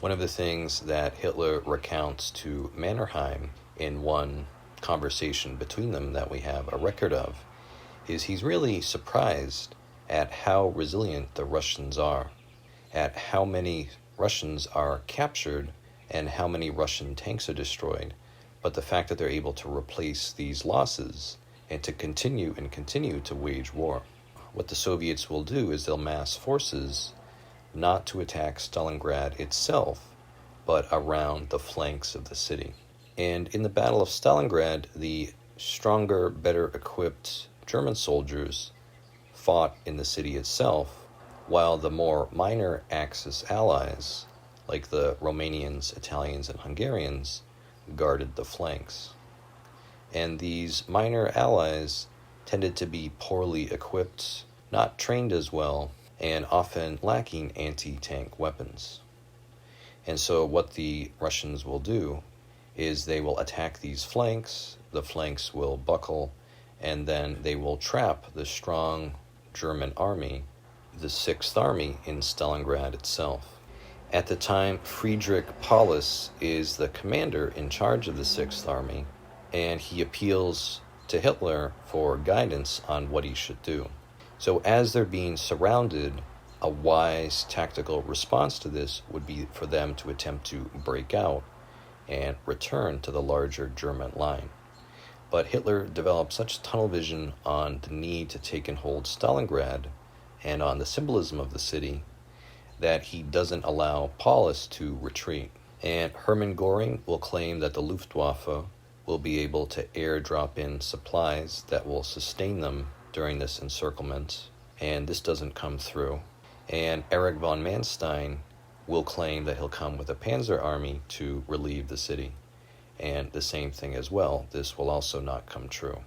One of the things that Hitler recounts to Mannerheim in one conversation between them that we have a record of is he's really surprised at how resilient the Russians are, at how many Russians are captured and how many Russian tanks are destroyed, but the fact that they're able to replace these losses and to continue to wage war. What the Soviets will do is they'll mass forces not to attack Stalingrad itself, but around the flanks of the city. And in the Battle of Stalingrad, the stronger, better equipped German soldiers fought in the city itself, while the more minor Axis allies, like the Romanians, Italians, and Hungarians, guarded the flanks. And these minor allies tended to be poorly equipped, not trained as well, and often lacking anti-tank weapons. And so what the Russians will do is they will attack these flanks, the flanks will buckle, and then they will trap the strong German army, the Sixth Army, in Stalingrad itself. At the time, Friedrich Paulus is the commander in charge of the Sixth Army, and he appeals to Hitler for guidance on what he should do. So as they're being surrounded, a wise tactical response to this would be for them to attempt to break out and return to the larger German line. But Hitler developed such tunnel vision on the need to take and hold Stalingrad and on the symbolism of the city that he doesn't allow Paulus to retreat. And Hermann Göring will claim that the Luftwaffe will be able to airdrop in supplies that will sustain them during this encirclement, and this doesn't come through. And Erich von Manstein will claim that he'll come with a panzer army to relieve the city. And the same thing as well, this will also not come true.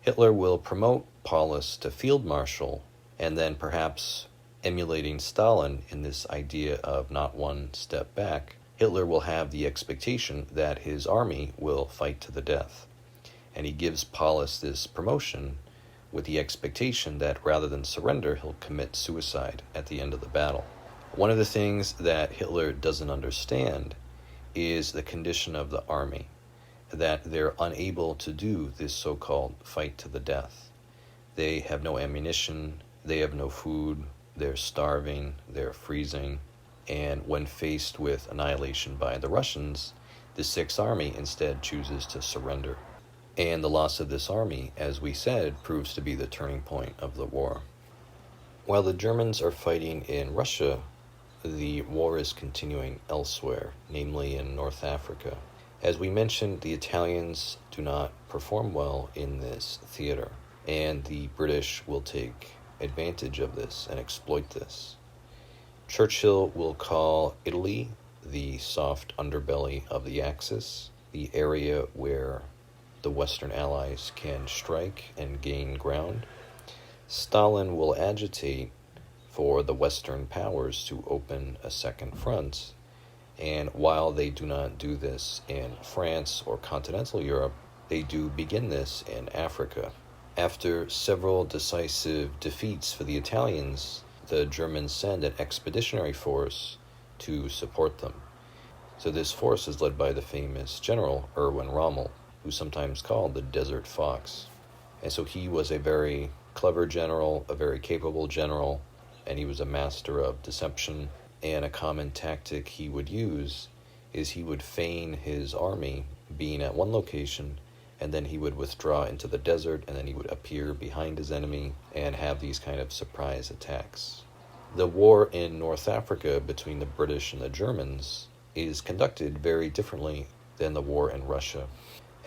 Hitler will promote Paulus to field marshal, and then perhaps emulating Stalin in this idea of not one step back, Hitler will have the expectation that his army will fight to the death. And he gives Paulus this promotion with the expectation that rather than surrender, he'll commit suicide at the end of the battle. One of the things that Hitler doesn't understand is the condition of the army, that they're unable to do this so-called fight to the death. They have no ammunition, they have no food, they're starving, they're freezing, and when faced with annihilation by the Russians, the Sixth Army instead chooses to surrender. And the loss of this army, as we said, proves to be the turning point of the war. While the Germans are fighting in Russia, the war is continuing elsewhere, namely in North Africa. As we mentioned, the Italians do not perform well in this theater, and the British will take advantage of this and exploit this. Churchill will call Italy the soft underbelly of the Axis, the area where the Western Allies can strike and gain ground. Stalin will agitate for the Western powers to open a second front, and while they do not do this in France or continental Europe, they do begin this in Africa. After several decisive defeats for the Italians, the Germans send an expeditionary force to support them. So this force is led by the famous general Erwin Rommel, who's sometimes called the Desert Fox. And so he was a very clever general, a very capable general, and he was a master of deception. And a common tactic he would use is he would feign his army being at one location, and then he would withdraw into the desert, and then he would appear behind his enemy and have these kind of surprise attacks. The war in North Africa between the British and the Germans is conducted very differently than the war in Russia.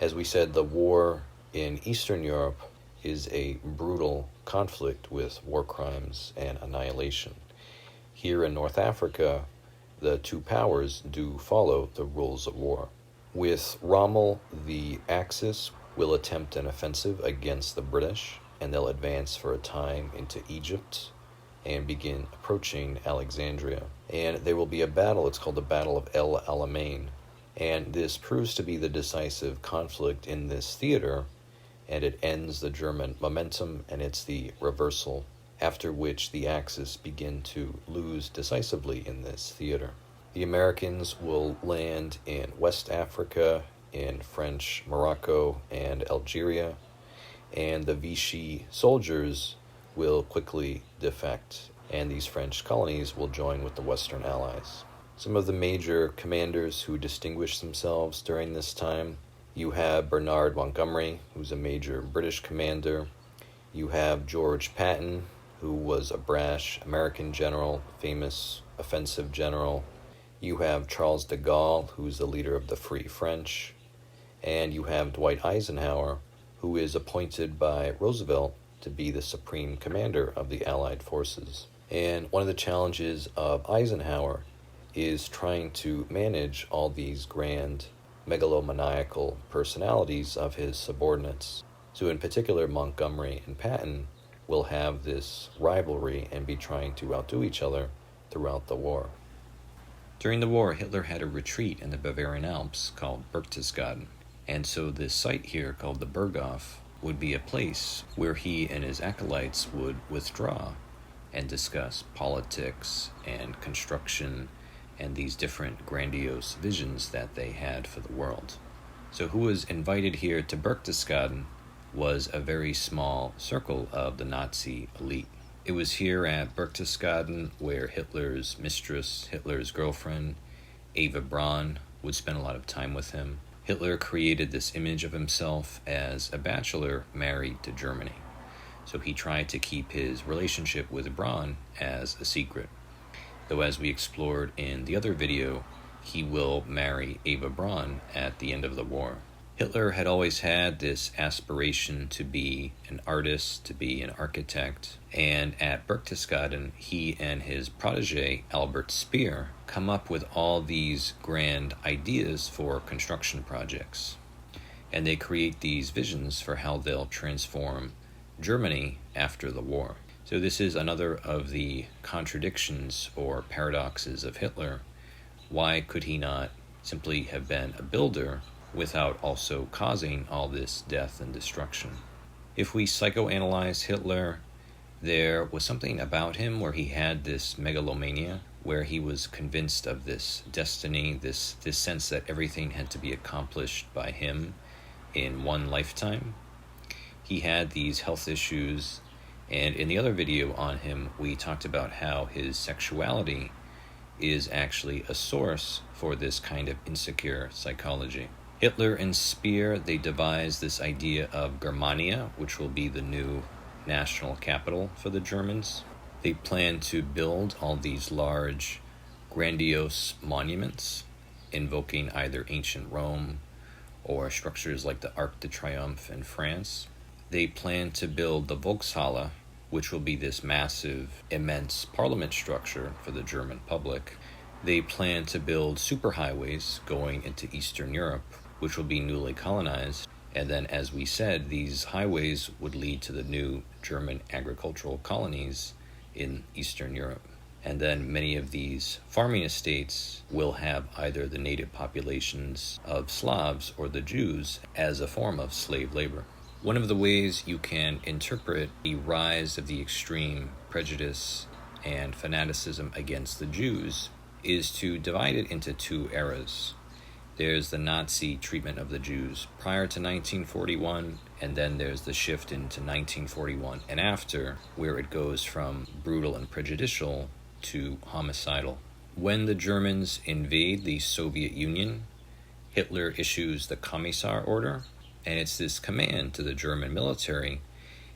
As we said, the war in Eastern Europe is a brutal conflict with war crimes and annihilation. Here in North Africa, the two powers do follow the rules of war. With Rommel, the Axis will attempt an offensive against the British, and they'll advance for a time into Egypt and begin approaching Alexandria. And there will be a battle, it's called the Battle of El Alamein, and this proves to be the decisive conflict in this theater, and it ends the German momentum, and it's the reversal, after which the Axis begin to lose decisively in this theater. The Americans will land in West Africa, in French Morocco and Algeria, and the Vichy soldiers will quickly defect, and these French colonies will join with the Western Allies. Some of the major commanders who distinguished themselves during this time, you have Bernard Montgomery, who's a major British commander. You have George Patton, who was a brash American general, famous offensive general. You have Charles de Gaulle, who's the leader of the Free French. And you have Dwight Eisenhower, who is appointed by Roosevelt to be the supreme commander of the Allied forces. And one of the challenges of Eisenhower is trying to manage all these grand megalomaniacal personalities of his subordinates. So in particular, Montgomery and Patton will have this rivalry and be trying to outdo each other throughout the war. During the war, Hitler had a retreat in the Bavarian Alps called Berchtesgaden, and so this site here called the Berghof would be a place where he and his acolytes would withdraw and discuss politics and construction and these different grandiose visions that they had for the world. So who was invited here to Berchtesgaden was a very small circle of the Nazi elite. It was here at Berchtesgaden where Hitler's mistress, Hitler's girlfriend, Eva Braun, would spend a lot of time with him. Hitler created this image of himself as a bachelor married to Germany. So he tried to keep his relationship with Braun as a secret. Though as we explored in the other video, he will marry Eva Braun at the end of the war. Hitler had always had this aspiration to be an artist, to be an architect, and at Berchtesgaden, he and his protege, Albert Speer, come up with all these grand ideas for construction projects. And they create these visions for how they'll transform Germany after the war. So this is another of the contradictions or paradoxes of Hitler. Why could he not simply have been a builder without also causing all this death and destruction? If we psychoanalyze Hitler, there was something about him where he had this megalomania, where he was convinced of this destiny, this sense that everything had to be accomplished by him in one lifetime. He had these health issues, and in the other video on him, we talked about how his sexuality is actually a source for this kind of insecure psychology. Hitler and Speer, they devised this idea of Germania, which will be the new national capital for the Germans. They plan to build all these large, grandiose monuments, invoking either ancient Rome or structures like the Arc de Triomphe in France. They plan to build the Volkshalle, which will be this massive, immense parliament structure for the German public. They plan to build superhighways going into Eastern Europe, which will be newly colonized. And then, as we said, these highways would lead to the new German agricultural colonies in Eastern Europe. And then many of these farming estates will have either the native populations of Slavs or the Jews as a form of slave labor. One of the ways you can interpret the rise of the extreme prejudice and fanaticism against the Jews is to divide it into two eras. There's the Nazi treatment of the Jews prior to 1941, and then there's the shift into 1941 and after, where it goes from brutal and prejudicial to homicidal. When the Germans invade the Soviet Union, Hitler issues the Commissar Order, and it's this command to the German military: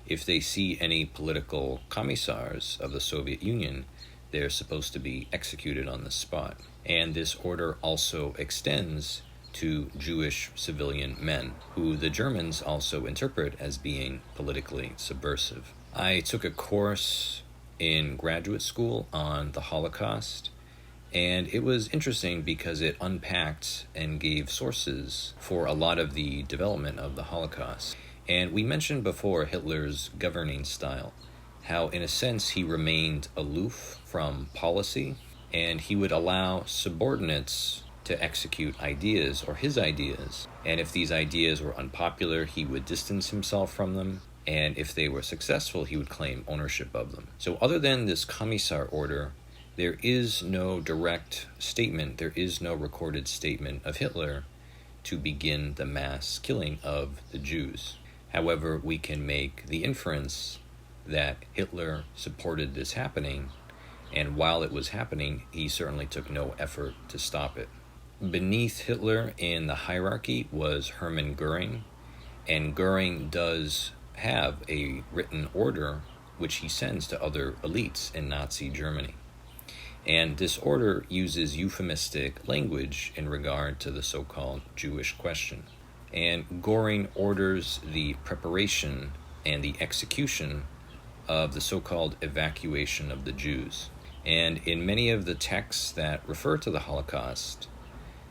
if they see any political commissars of the Soviet Union, they're supposed to be executed on the spot. And this order also extends to Jewish civilian men, who the Germans also interpret as being politically subversive. I took a course in graduate school on the Holocaust, and it was interesting because it unpacked and gave sources for a lot of the development of the Holocaust. And we mentioned before Hitler's governing style, how in a sense he remained aloof from policy, and he would allow subordinates to execute ideas or his ideas. And if these ideas were unpopular, he would distance himself from them. And if they were successful, he would claim ownership of them. So other than this Commissar Order, there is no direct statement, there is no recorded statement of Hitler to begin the mass killing of the Jews. However, we can make the inference that Hitler supported this happening, and while it was happening, he certainly took no effort to stop it. Beneath Hitler in the hierarchy was Hermann Goering, and Goering does have a written order which he sends to other elites in Nazi Germany. And this order uses euphemistic language in regard to the so-called Jewish question. And Goering orders the preparation and the execution of the so-called evacuation of the Jews. And in many of the texts that refer to the Holocaust,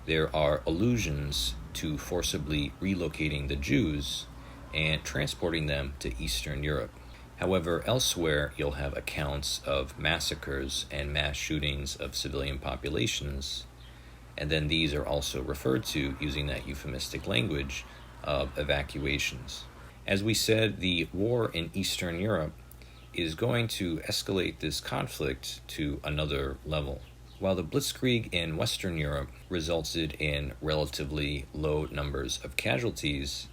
there are allusions to forcibly relocating the Jews and transporting them to Eastern Europe. However, elsewhere you'll have accounts of massacres and mass shootings of civilian populations, and then these are also referred to using that euphemistic language of evacuations. As we said, the war in Eastern Europe is going to escalate this conflict to another level. While the blitzkrieg in Western Europe resulted in relatively low numbers of casualties,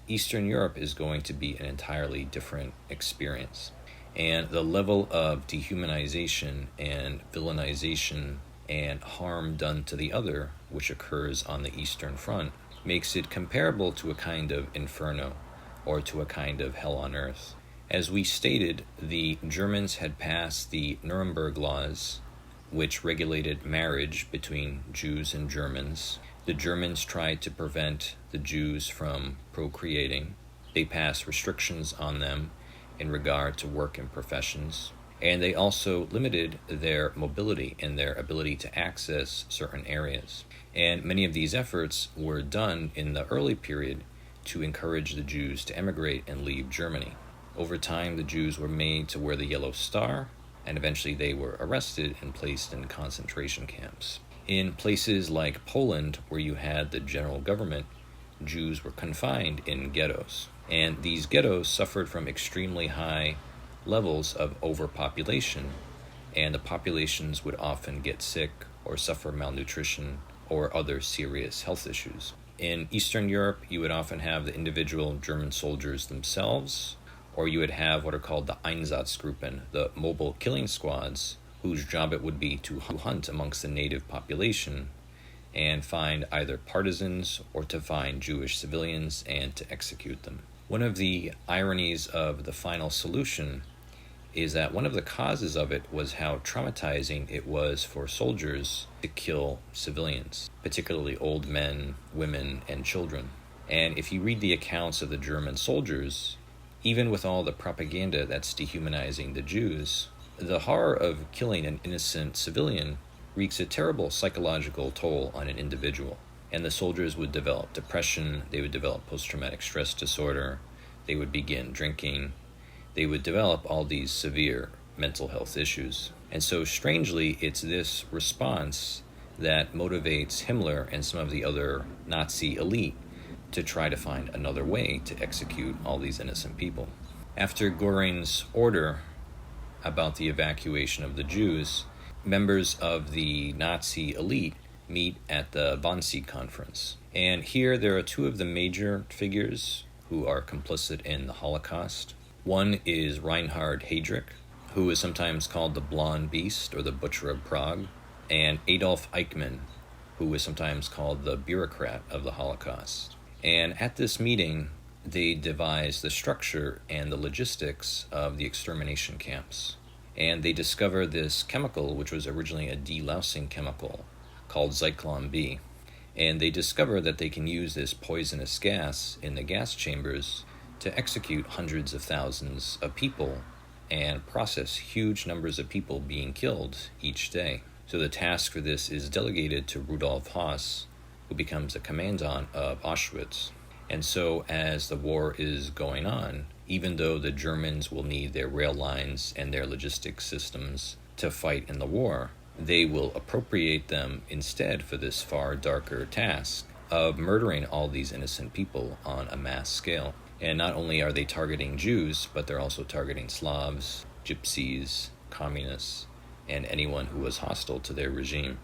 Eastern Europe is going to be an entirely different experience. And the level of dehumanization and villainization and harm done to the other, which occurs on the Eastern Front, makes it comparable to a kind of inferno or to a kind of hell on earth. As we stated, the Germans had passed the Nuremberg laws, which regulated marriage between Jews and Germans. The Germans tried to prevent the Jews from procreating. They passed restrictions on them in regard to work and professions. And they also limited their mobility and their ability to access certain areas. And many of these efforts were done in the early period to encourage the Jews to emigrate and leave Germany. Over time, the Jews were made to wear the yellow star, and eventually they were arrested and placed in concentration camps. In places like Poland, where you had the general government, Jews were confined in ghettos. And these ghettos suffered from extremely high levels of overpopulation, and the populations would often get sick or suffer malnutrition or other serious health issues. In Eastern Europe, you would often have the individual German soldiers themselves, or you would have what are called the Einsatzgruppen, the mobile killing squads, whose job it would be to hunt amongst the native population and find either partisans or to find Jewish civilians and to execute them. One of the ironies of the final solution is that one of the causes of it was how traumatizing it was for soldiers to kill civilians, particularly old men, women, and children. And if you read the accounts of the German soldiers, even with all the propaganda that's dehumanizing the Jews, the horror of killing an innocent civilian wreaks a terrible psychological toll on an individual. And the soldiers would develop depression, they would develop post-traumatic stress disorder, they would begin drinking, they would develop all these severe mental health issues. And so strangely, it's this response that motivates Himmler and some of the other Nazi elite to try to find another way to execute all these innocent people. After Göring's order about the evacuation of the Jews, members of the Nazi elite meet at the Wannsee Conference. And here there are two of the major figures who are complicit in the Holocaust. One is Reinhard Heydrich, who is sometimes called the Blonde Beast or the Butcher of Prague, and Adolf Eichmann, who is sometimes called the bureaucrat of the Holocaust. And at this meeting, they devise the structure and the logistics of the extermination camps. And they discover this chemical, which was originally a delousing chemical, called Zyklon B. And they discover that they can use this poisonous gas in the gas chambers to execute hundreds of thousands of people and process huge numbers of people being killed each day. So the task for this is delegated to Rudolf Höss, who becomes the commandant of Auschwitz. And so as the war is going on, even though the Germans will need their rail lines and their logistics systems to fight in the war, they will appropriate them instead for this far darker task of murdering all these innocent people on a mass scale. And not only are they targeting Jews, but they're also targeting Slavs, Gypsies, communists, and anyone who was hostile to their regime.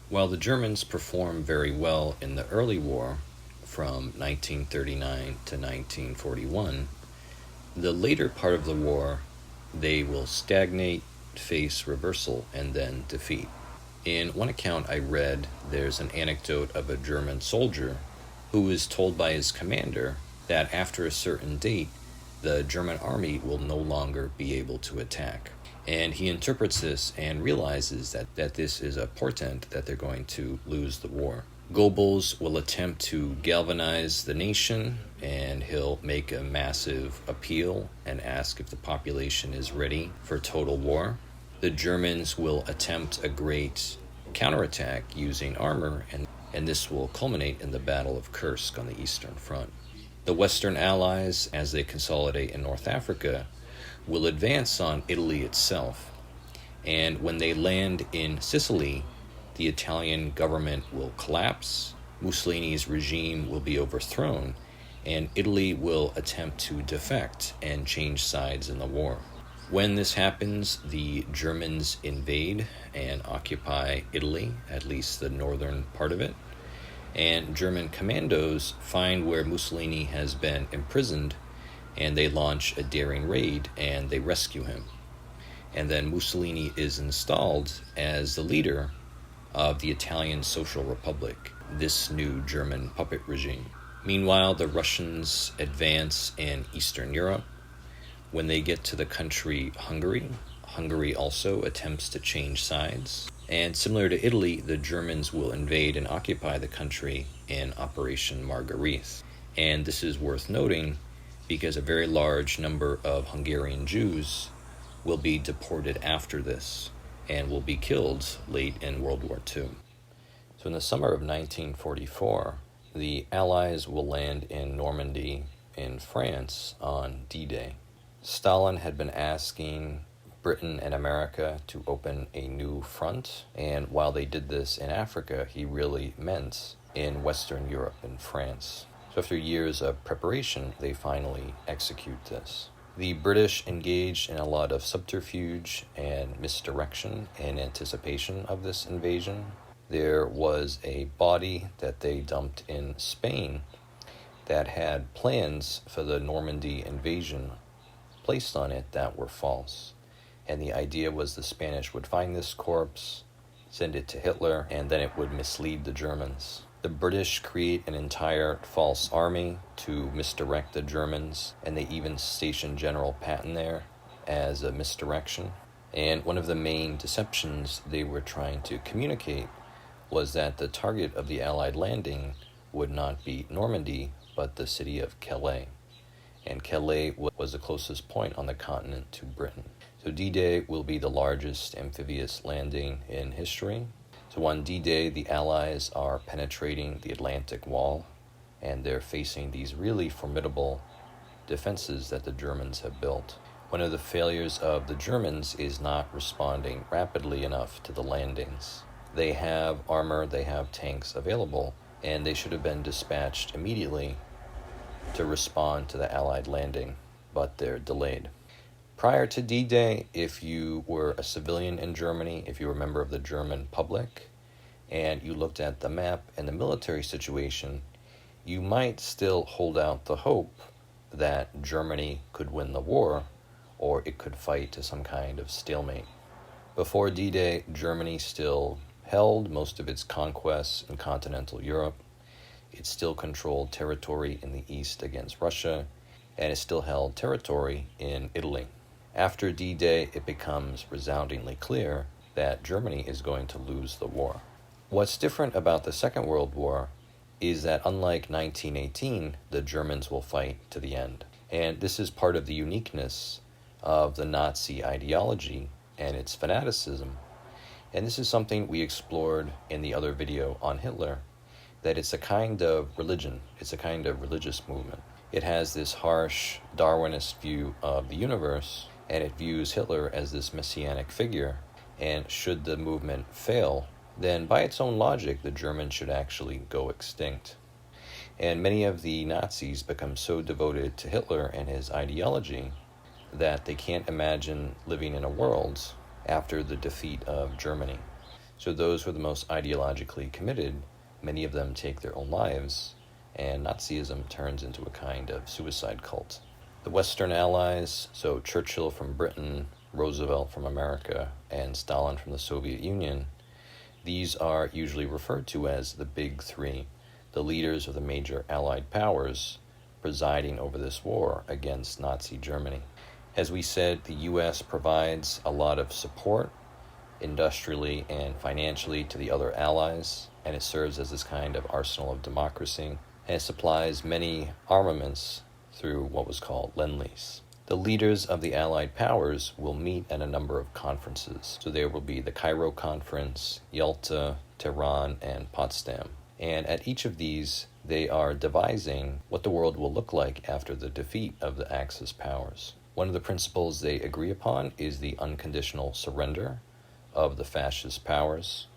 While the Germans performed very well in the early war, from 1939 to 1941, the later part of the war, they will stagnate, face reversal, and then defeat. In one account I read, there's an anecdote of a German soldier who was told by his commander that after a certain date, the German army will no longer be able to attack. And he interprets this and realizes that this is a portent that they're going to lose the war. Goebbels will attempt to galvanize the nation, and he'll make a massive appeal and ask if the population is ready for total war. The Germans will attempt a great counterattack using armor, and this will culminate in the Battle of Kursk on the Eastern Front. The Western Allies, as they consolidate in North Africa, will advance on Italy itself. And when they land in Sicily, the Italian government will collapse, Mussolini's regime will be overthrown, and Italy will attempt to defect and change sides in the war. When this happens, the Germans invade and occupy Italy, at least the northern part of it, and German commandos find where Mussolini has been imprisoned, and they launch a daring raid and they rescue him. And then Mussolini is installed as the leader of the Italian Social Republic, this new German puppet regime. Meanwhile, the Russians advance in Eastern Europe. When they get to the country Hungary, Hungary also attempts to change sides. And similar to Italy, the Germans will invade and occupy the country in Operation Marguerite. And this is worth noting because a very large number of Hungarian Jews will be deported after this and will be killed late in World War II. So in the summer of 1944, the Allies will land in Normandy in France on D-Day. Stalin had been asking Britain and America to open a new front, and while they did this in Africa, he really meant in Western Europe, in France. So after years of preparation, they finally execute this. The British engaged in a lot of subterfuge and misdirection in anticipation of this invasion. There was a body that they dumped in Spain that had plans for the Normandy invasion placed on it that were false. And the idea was the Spanish would find this corpse, send it to Hitler, and then it would mislead the Germans. The British create an entire false army to misdirect the Germans, and they even station General Patton there as a misdirection. And one of the main deceptions they were trying to communicate was that the target of the Allied landing would not be Normandy, but the city of Calais. And Calais was the closest point on the continent to Britain. So D-Day will be the largest amphibious landing in history. So on D-Day, the Allies are penetrating the Atlantic Wall, and they're facing these really formidable defenses that the Germans have built. One of the failures of the Germans is not responding rapidly enough to the landings. They have armor, they have tanks available, and they should have been dispatched immediately to respond to the Allied landing, but they're delayed. Prior to D-Day, if you were a civilian in Germany, if you were a member of the German public, and you looked at the map and the military situation, you might still hold out the hope that Germany could win the war, or it could fight to some kind of stalemate. Before D-Day, Germany still held most of its conquests in continental Europe. It still controlled territory in the east against Russia, and it still held territory in Italy. After D-Day, it becomes resoundingly clear that Germany is going to lose the war. What's different about the Second World War is that unlike 1918, the Germans will fight to the end. And this is part of the uniqueness of the Nazi ideology and its fanaticism. And this is something we explored in the other video on Hitler, that it's a kind of religion, it's a kind of religious movement. It has this harsh Darwinist view of the universe, and it views Hitler as this messianic figure, and should the movement fail, then by its own logic, the Germans should actually go extinct. And many of the Nazis become so devoted to Hitler and his ideology that they can't imagine living in a world after the defeat of Germany. So those who are the most ideologically committed, many of them take their own lives, and Nazism turns into a kind of suicide cult. The Western Allies, so Churchill from Britain, Roosevelt from America, and Stalin from the Soviet Union, these are usually referred to as the Big Three, the leaders of the major Allied powers presiding over this war against Nazi Germany. As we said, the U.S. provides a lot of support industrially and financially to the other allies, and it serves as this kind of arsenal of democracy, and it supplies many armaments through what was called Lend-Lease. The leaders of the Allied powers will meet at a number of conferences. So there will be the Cairo Conference, Yalta, Tehran, and Potsdam. And at each of these, they are devising what the world will look like after the defeat of the Axis powers. One of the principles they agree upon is the unconditional surrender of the fascist powers,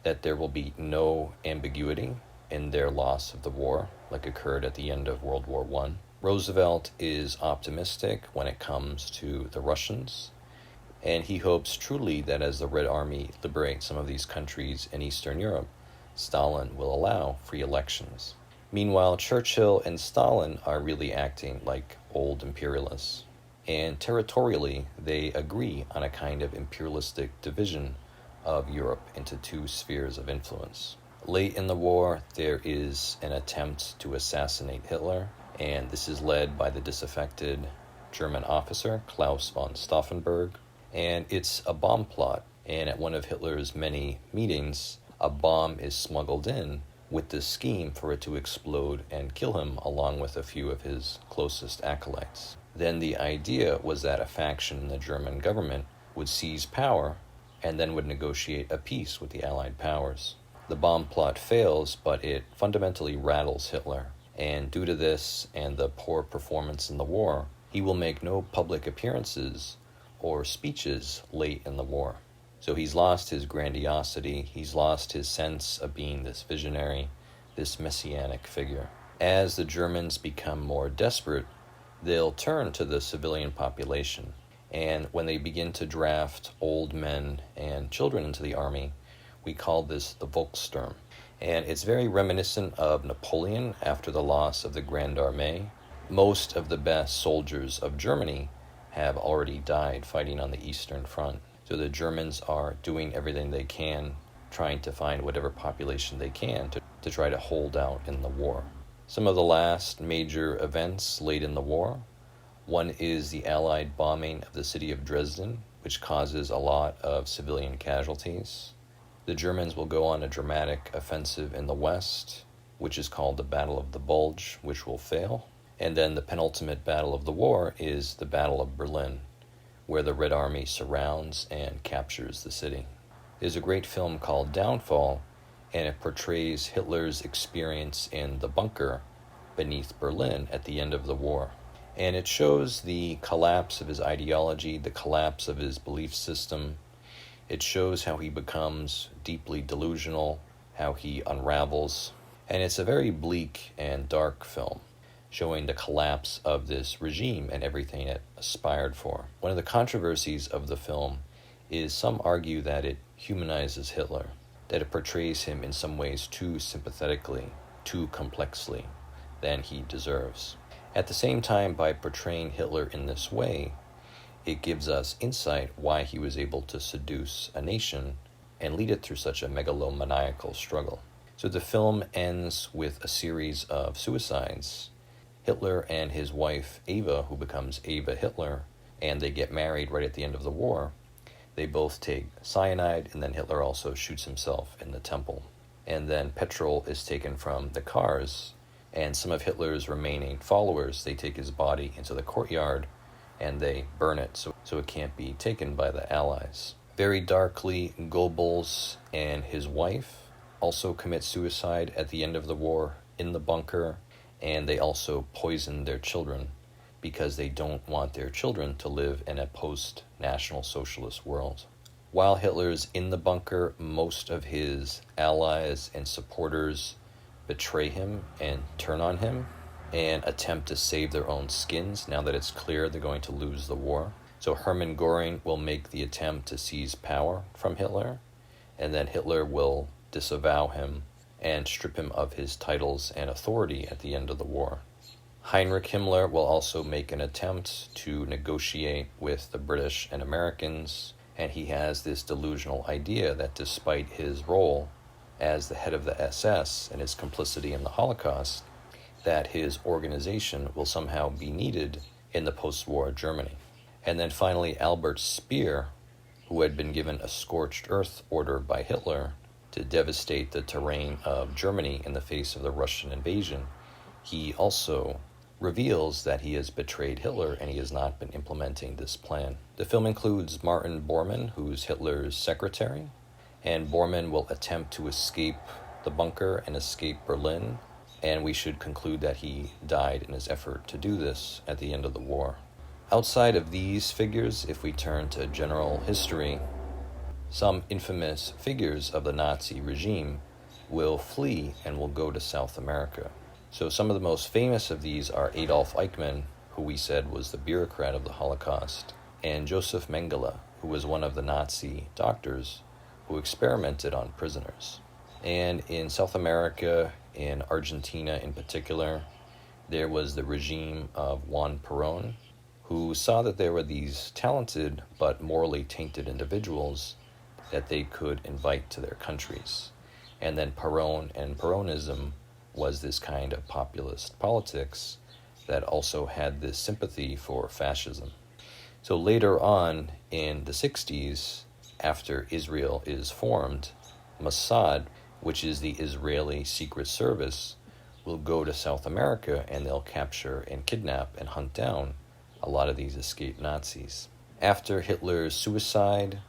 that there will be no ambiguity in their loss of the war, like occurred at the end of World War I. Roosevelt is optimistic when it comes to the Russians, and he hopes truly that as the Red Army liberates some of these countries in Eastern Europe, Stalin will allow free elections. Meanwhile, Churchill and Stalin are really acting like old imperialists, and territorially they agree on a kind of imperialistic division of Europe into two spheres of influence. Late in the war, there is an attempt to assassinate Hitler, and this is led by the disaffected German officer Klaus von Stauffenberg, and it's a bomb plot. And at one of Hitler's many meetings, a bomb is smuggled in with the scheme for it to explode and kill him along with a few of his closest acolytes. Then the idea was that a faction in the German government would seize power and then would negotiate a peace with the Allied powers. The bomb plot fails, but it fundamentally rattles Hitler. And due to this and the poor performance in the war, he will make no public appearances or speeches late in the war. So he's lost his grandiosity, he's lost his sense of being this visionary, this messianic figure. As the Germans become more desperate, they'll turn to the civilian population. And when they begin to draft old men and children into the army, we call this the Volkssturm. And it's very reminiscent of Napoleon after the loss of the Grande Armée. Most of the best soldiers of Germany have already died fighting on the Eastern Front. So the Germans are doing everything they can, trying to find whatever population they can to try to hold out in the war. Some of the last major events late in the war. One is the Allied bombing of the city of Dresden, which causes a lot of civilian casualties. The Germans will go on a dramatic offensive in the west, which is called the Battle of the Bulge, which will fail. And then the penultimate battle of the war is the Battle of Berlin, where the Red Army surrounds and captures the city. There's a great film called Downfall, and it portrays Hitler's experience in the bunker beneath Berlin at the end of the war. And it shows the collapse of his ideology, the collapse of his belief system. It shows how he becomes deeply delusional, how he unravels. And it's a very bleak and dark film, showing the collapse of this regime and everything it aspired for. One of the controversies of the film is some argue that it humanizes Hitler, that it portrays him in some ways too sympathetically, too complexly than he deserves. At the same time, by portraying Hitler in this way, it gives us insight why he was able to seduce a nation and lead it through such a megalomaniacal struggle. So the film ends with a series of suicides. Hitler and his wife Eva, who becomes Eva Hitler, and they get married right at the end of the war. They both take cyanide, and then Hitler also shoots himself in the temple. And then petrol is taken from the cars, and some of Hitler's remaining followers, they take his body into the courtyard and they burn it so it can't be taken by the Allies. Very darkly, Goebbels and his wife also commit suicide at the end of the war in the bunker, and they also poison their children because they don't want their children to live in a post-National Socialist world. While Hitler's in the bunker, most of his allies and supporters betray him and turn on him and attempt to save their own skins now that it's clear they're going to lose the war. So Hermann Göring will make the attempt to seize power from Hitler, and then Hitler will disavow him and strip him of his titles and authority at the end of the war. Heinrich Himmler will also make an attempt to negotiate with the British and Americans, and he has this delusional idea that despite his role as the head of the SS and his complicity in the Holocaust, that his organization will somehow be needed in the post-war Germany. And then finally, Albert Speer, who had been given a scorched earth order by Hitler to devastate the terrain of Germany in the face of the Russian invasion, he also reveals that he has betrayed Hitler and he has not been implementing this plan. The film includes Martin Bormann, who's Hitler's secretary, and Bormann will attempt to escape the bunker and escape Berlin, and we should conclude that he died in his effort to do this at the end of the war. Outside of these figures, if we turn to general history, some infamous figures of the Nazi regime will flee and will go to South America. So some of the most famous of these are Adolf Eichmann, who we said was the bureaucrat of the Holocaust, and Josef Mengele, who was one of the Nazi doctors who experimented on prisoners. And in South America, in Argentina in particular, there was the regime of Juan Perón, who saw that there were these talented but morally tainted individuals that they could invite to their countries. And then Perón and Peronism was this kind of populist politics that also had this sympathy for fascism. So later on in the 60s, after Israel is formed, Mossad, which is the Israeli Secret Service, will go to South America and they'll capture and kidnap and hunt down a lot of these escaped Nazis. After Hitler's suicide,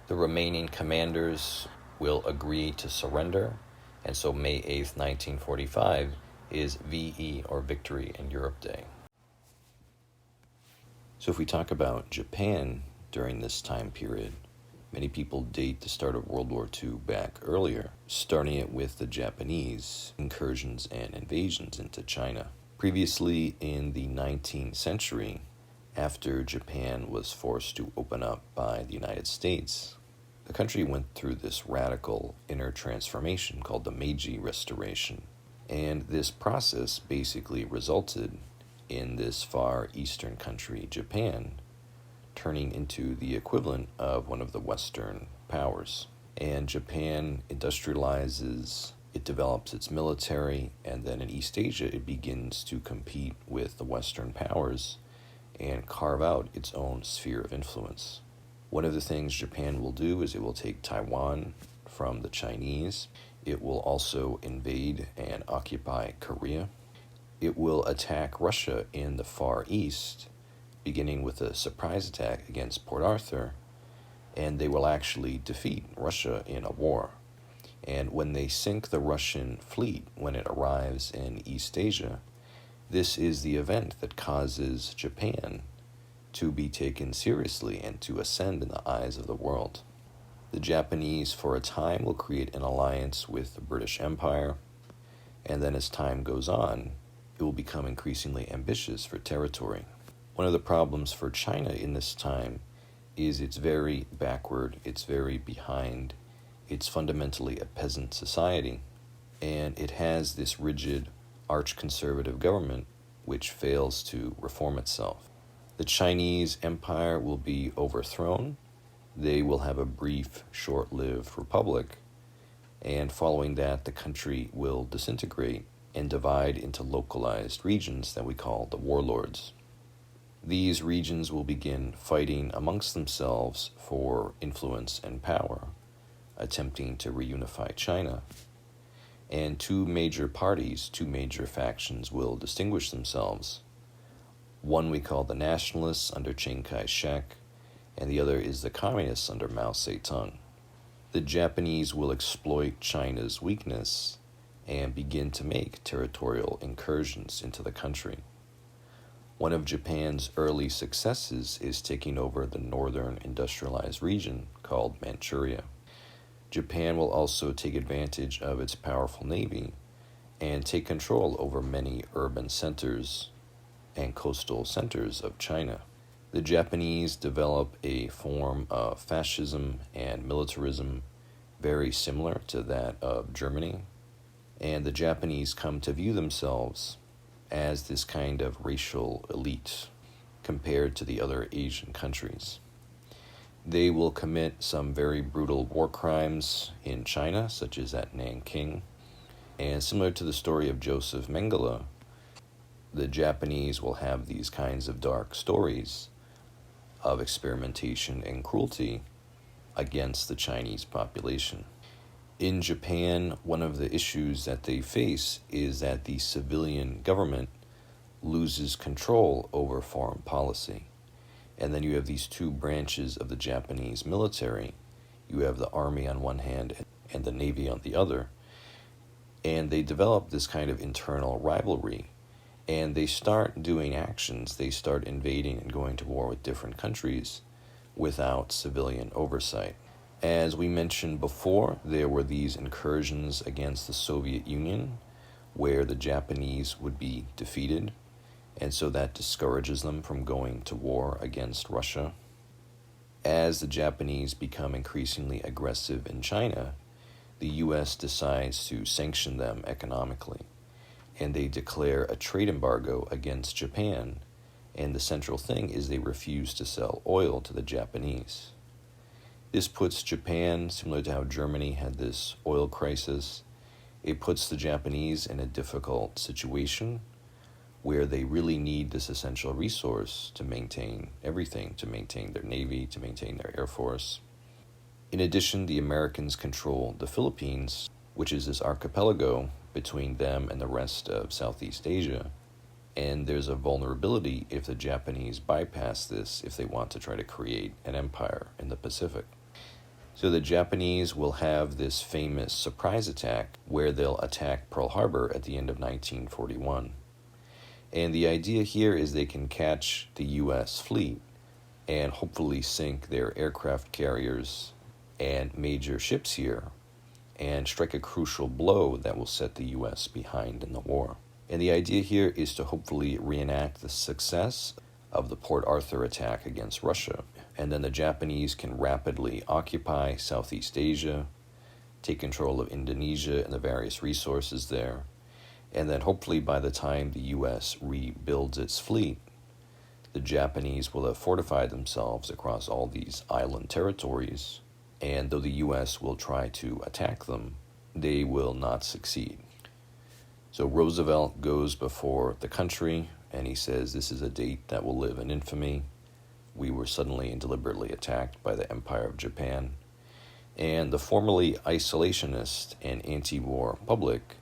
the remaining commanders will agree to surrender, and so May 8th, 1945 is VE, or Victory in Europe Day. So if we talk about Japan during this time period, many people date the start of World War II back earlier, starting it with the Japanese incursions and invasions into China. Previously in the 19th century, after Japan was forced to open up by the United States, the country went through this radical inner transformation called the Meiji Restoration. And this process basically resulted in this far eastern country, Japan, turning into the equivalent of one of the Western powers. And Japan industrializes, it develops its military, and then in East Asia it begins to compete with the Western powers and carve out its own sphere of influence. One of the things Japan will do is it will take Taiwan from the Chinese. It will also invade and occupy Korea. It will attack Russia in the Far East, beginning with a surprise attack against Port Arthur, and they will actually defeat Russia in a war. And when they sink the Russian fleet, when it arrives in East Asia, This is the event that causes Japan to be taken seriously and to ascend in the eyes of the world. The Japanese, for a time, will create an alliance with the British Empire, and then as time goes on, it will become increasingly ambitious for territory. One of the problems for China in this time is it's very backward, it's very behind, it's fundamentally a peasant society, and it has this rigid, arch-conservative government which fails to reform itself. The Chinese Empire will be overthrown. They will have a brief, short-lived republic, and following that, the country will disintegrate and divide into localized regions that we call the warlords. These regions will begin fighting amongst themselves for influence and power, attempting to reunify China. And two major parties, two major factions will distinguish themselves. One we call the nationalists under Chiang Kai-shek, and the other is the communists under Mao Zedong. The Japanese will exploit China's weakness and begin to make territorial incursions into the country. One of Japan's early successes is taking over the northern industrialized region called Manchuria. Japan will also take advantage of its powerful navy and take control over many urban centers and coastal centers of China. The Japanese develop a form of fascism and militarism very similar to that of Germany, and the Japanese come to view themselves as this kind of racial elite compared to the other Asian countries. They will commit some very brutal war crimes in China, such as at Nanking, and similar to the story of Joseph Mengele, the Japanese will have these kinds of dark stories of experimentation and cruelty against the Chinese population. In Japan, one of the issues that they face is that the civilian government loses control over foreign policy. And then you have these two branches of the Japanese military. You have the army on one hand and the navy on the other. And they develop this kind of internal rivalry. And they start doing actions. They start invading and going to war with different countries without civilian oversight. As we mentioned before, there were these incursions against the Soviet Union where the Japanese would be defeated, and so that discourages them from going to war against Russia. As the Japanese become increasingly aggressive in China, the U.S. decides to sanction them economically, and they declare a trade embargo against Japan, and the central thing is they refuse to sell oil to the Japanese. This puts Japan, similar to how Germany had this oil crisis, it puts the Japanese in a difficult situation where they really need this essential resource to maintain everything, to maintain their navy, to maintain their air force. In addition, the Americans control the Philippines, which is this archipelago between them and the rest of Southeast Asia. And there's a vulnerability if the Japanese bypass this, if they want to try to create an empire in the Pacific. So the Japanese will have this famous surprise attack where they'll attack Pearl Harbor at the end of 1941. And the idea here is they can catch the U.S. fleet and hopefully sink their aircraft carriers and major ships here and strike a crucial blow that will set the U.S. behind in the war. And the idea here is to hopefully reenact the success of the Port Arthur attack against Russia. And then the Japanese can rapidly occupy Southeast Asia, take control of Indonesia and the various resources there. And then hopefully by the time the U.S. rebuilds its fleet, the Japanese will have fortified themselves across all these island territories. And though the U.S. will try to attack them, they will not succeed. So Roosevelt goes before the country and he says this is a date that will live in infamy. We were suddenly and deliberately attacked by the Empire of Japan. And the formerly isolationist and anti-war public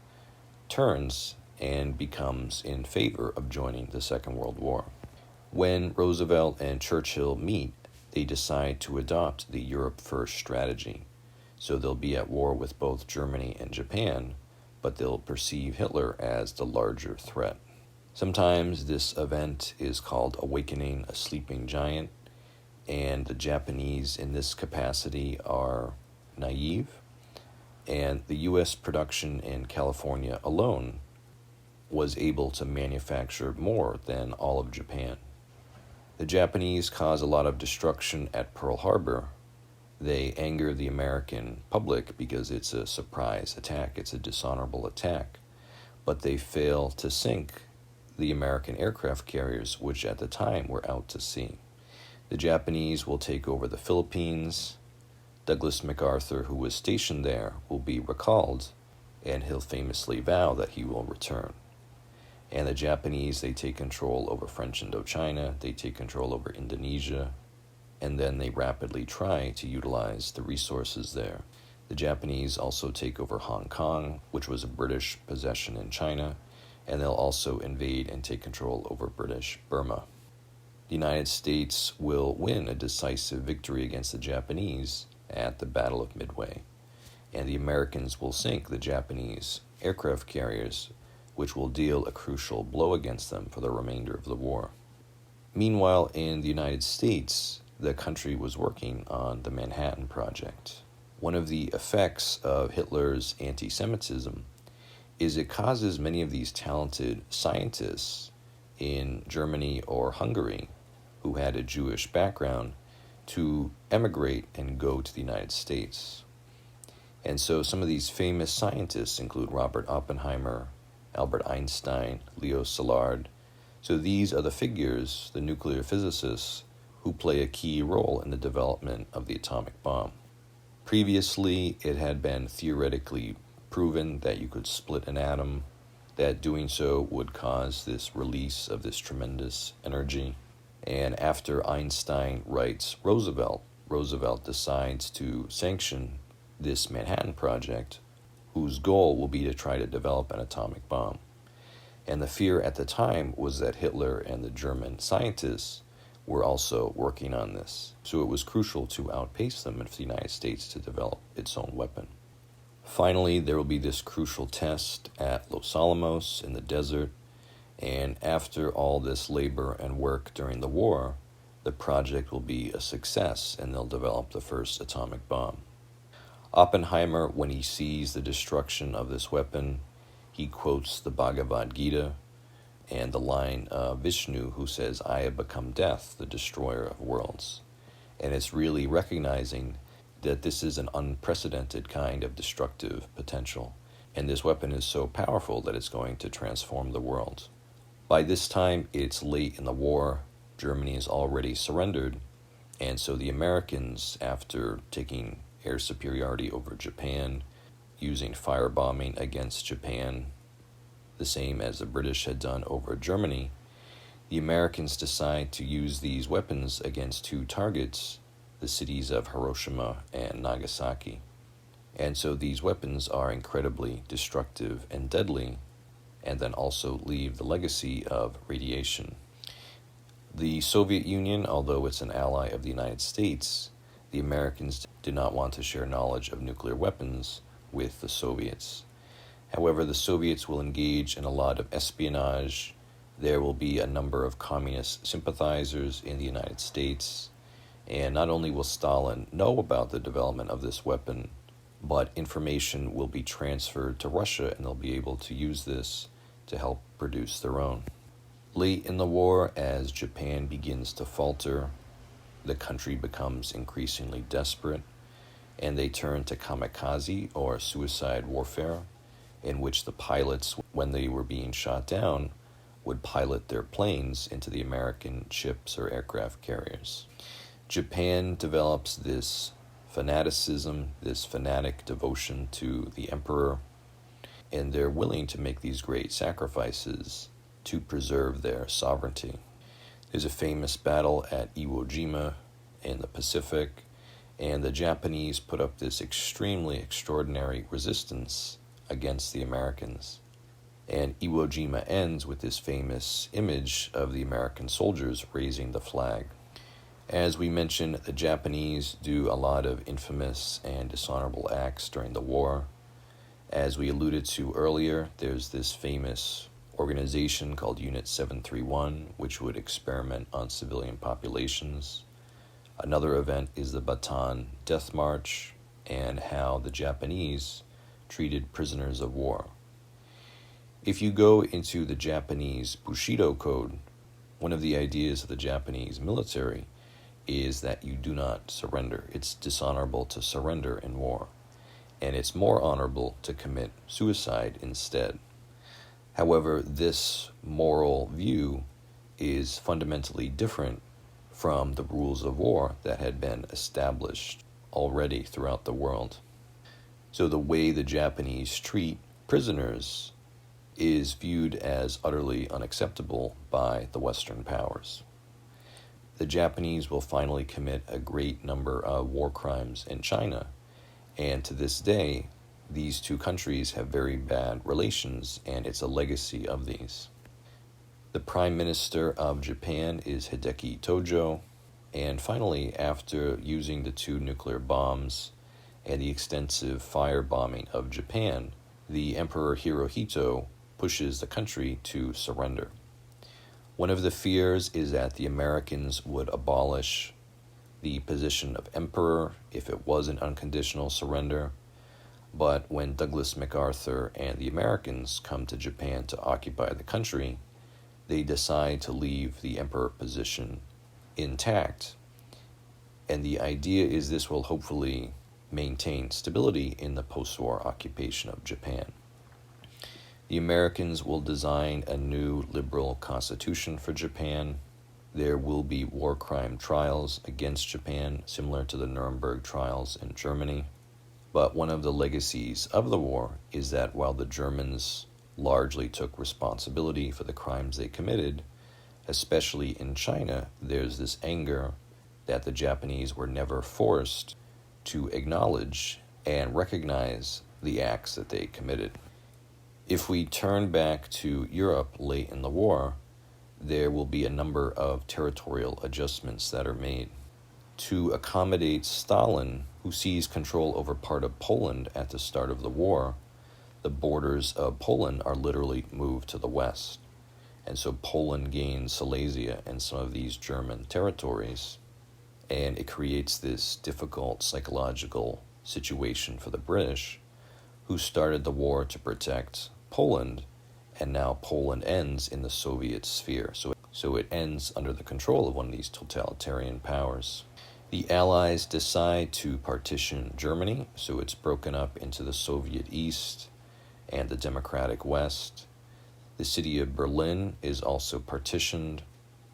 turns and becomes in favor of joining the Second World War. When Roosevelt and Churchill meet, they decide to adopt the Europe First strategy. So they'll be at war with both Germany and Japan, but they'll perceive Hitler as the larger threat. Sometimes this event is called awakening a sleeping giant, and the Japanese in this capacity are naive, and the U.S. production in California alone was able to manufacture more than all of Japan. The Japanese cause a lot of destruction at Pearl Harbor. They anger the American public because it's a surprise attack, it's a dishonorable attack, but they fail to sink the American aircraft carriers, which at the time were out to sea. The Japanese will take over the Philippines. Douglas MacArthur, who was stationed there, will be recalled, and he'll famously vow that he will return. And the Japanese, they take control over French Indochina, they take control over Indonesia, and then they rapidly try to utilize the resources there. The Japanese also take over Hong Kong, which was a British possession in China, and they'll also invade and take control over British Burma. The United States will win a decisive victory against the Japanese at the Battle of Midway, and the Americans will sink the Japanese aircraft carriers, which will deal a crucial blow against them for the remainder of the war. Meanwhile, in the United States, the country was working on the Manhattan Project. One of the effects of Hitler's anti-Semitism is it causes many of these talented scientists in Germany or Hungary who had a Jewish background to emigrate and go to the United States. And so some of these famous scientists include Robert Oppenheimer, Albert Einstein, Leo Szilard. So these are the figures, the nuclear physicists, who play a key role in the development of the atomic bomb. Previously, it had been theoretically proven that you could split an atom, that doing so would cause this release of this tremendous energy. And after Einstein writes Roosevelt decides to sanction this Manhattan Project, whose goal will be to try to develop an atomic bomb. And the fear at the time was that Hitler and the German scientists were also working on this. So it was crucial to outpace them and for the United States to develop its own weapon. Finally, there will be this crucial test at Los Alamos in the desert, and after all this labor and work during the war, the project will be a success and they'll develop the first atomic bomb. Oppenheimer, when he sees the destruction of this weapon, he quotes the Bhagavad Gita and the line of Vishnu who says, "I have become death, the destroyer of worlds." And it's really recognizing that this is an unprecedented kind of destructive potential, and this weapon is so powerful that it's going to transform the world. By this time, it's late in the war. Germany is already surrendered, and so the Americans, after taking air superiority over Japan, using firebombing against Japan, the same as the British had done over Germany, the Americans decide to use these weapons against two targets, the cities of Hiroshima and Nagasaki. And so these weapons are incredibly destructive and deadly, and then also leave the legacy of radiation. The Soviet Union, although it's an ally of the United States, the Americans did not want to share knowledge of nuclear weapons with the Soviets. However, the Soviets will engage in a lot of espionage. There will be a number of communist sympathizers in the United States. And not only will Stalin know about the development of this weapon, but information will be transferred to Russia and they'll be able to use this to help produce their own. Late in the war, as Japan begins to falter, the country becomes increasingly desperate, and they turn to kamikaze, or suicide warfare, in which the pilots, when they were being shot down, would pilot their planes into the American ships or aircraft carriers. Japan develops this fanaticism, this fanatic devotion to the emperor, and they're willing to make these great sacrifices to preserve their sovereignty. There's a famous battle at Iwo Jima in the Pacific, and the Japanese put up this extremely extraordinary resistance against the Americans. And Iwo Jima ends with this famous image of the American soldiers raising the flag. As we mentioned, the Japanese do a lot of infamous and dishonorable acts during the war. As we alluded to earlier, there's this famous organization called Unit 731, which would experiment on civilian populations. Another event is the Bataan Death March and how the Japanese treated prisoners of war. If you go into the Japanese Bushido Code, one of the ideas of the Japanese military is that you do not surrender. It's dishonorable to surrender in war, and it's more honorable to commit suicide instead. However, this moral view is fundamentally different from the rules of war that had been established already throughout the world. So the way the Japanese treat prisoners is viewed as utterly unacceptable by the Western powers. The Japanese will finally commit a great number of war crimes in China, and to this day, these two countries have very bad relations, and it's a legacy of these. The Prime Minister of Japan is Hideki Tojo, and finally, after using the 2 nuclear bombs and the extensive firebombing of Japan, the Emperor Hirohito pushes the country to surrender. One of the fears is that the Americans would abolish the position of emperor if it was an unconditional surrender, but when Douglas MacArthur and the Americans come to Japan to occupy the country, they decide to leave the emperor position intact. And the idea is this will hopefully maintain stability in the post-war occupation of Japan. The Americans will design a new liberal constitution for Japan. There will be war crime trials against Japan, similar to the Nuremberg Trials in Germany. But one of the legacies of the war is that while the Germans largely took responsibility for the crimes they committed, especially in China, there's this anger that the Japanese were never forced to acknowledge and recognize the acts that they committed. If we turn back to Europe late in the war, there will be a number of territorial adjustments that are made. To accommodate Stalin, who seized control over part of Poland at the start of the war, the borders of Poland are literally moved to the west. And so Poland gains Silesia and some of these German territories, and it creates this difficult psychological situation for the British, who started the war to protect Poland, and now Poland ends in the Soviet sphere. So it ends under the control of one of these totalitarian powers. The Allies decide to partition Germany, so it's broken up into the Soviet East and the Democratic West. The city of Berlin is also partitioned.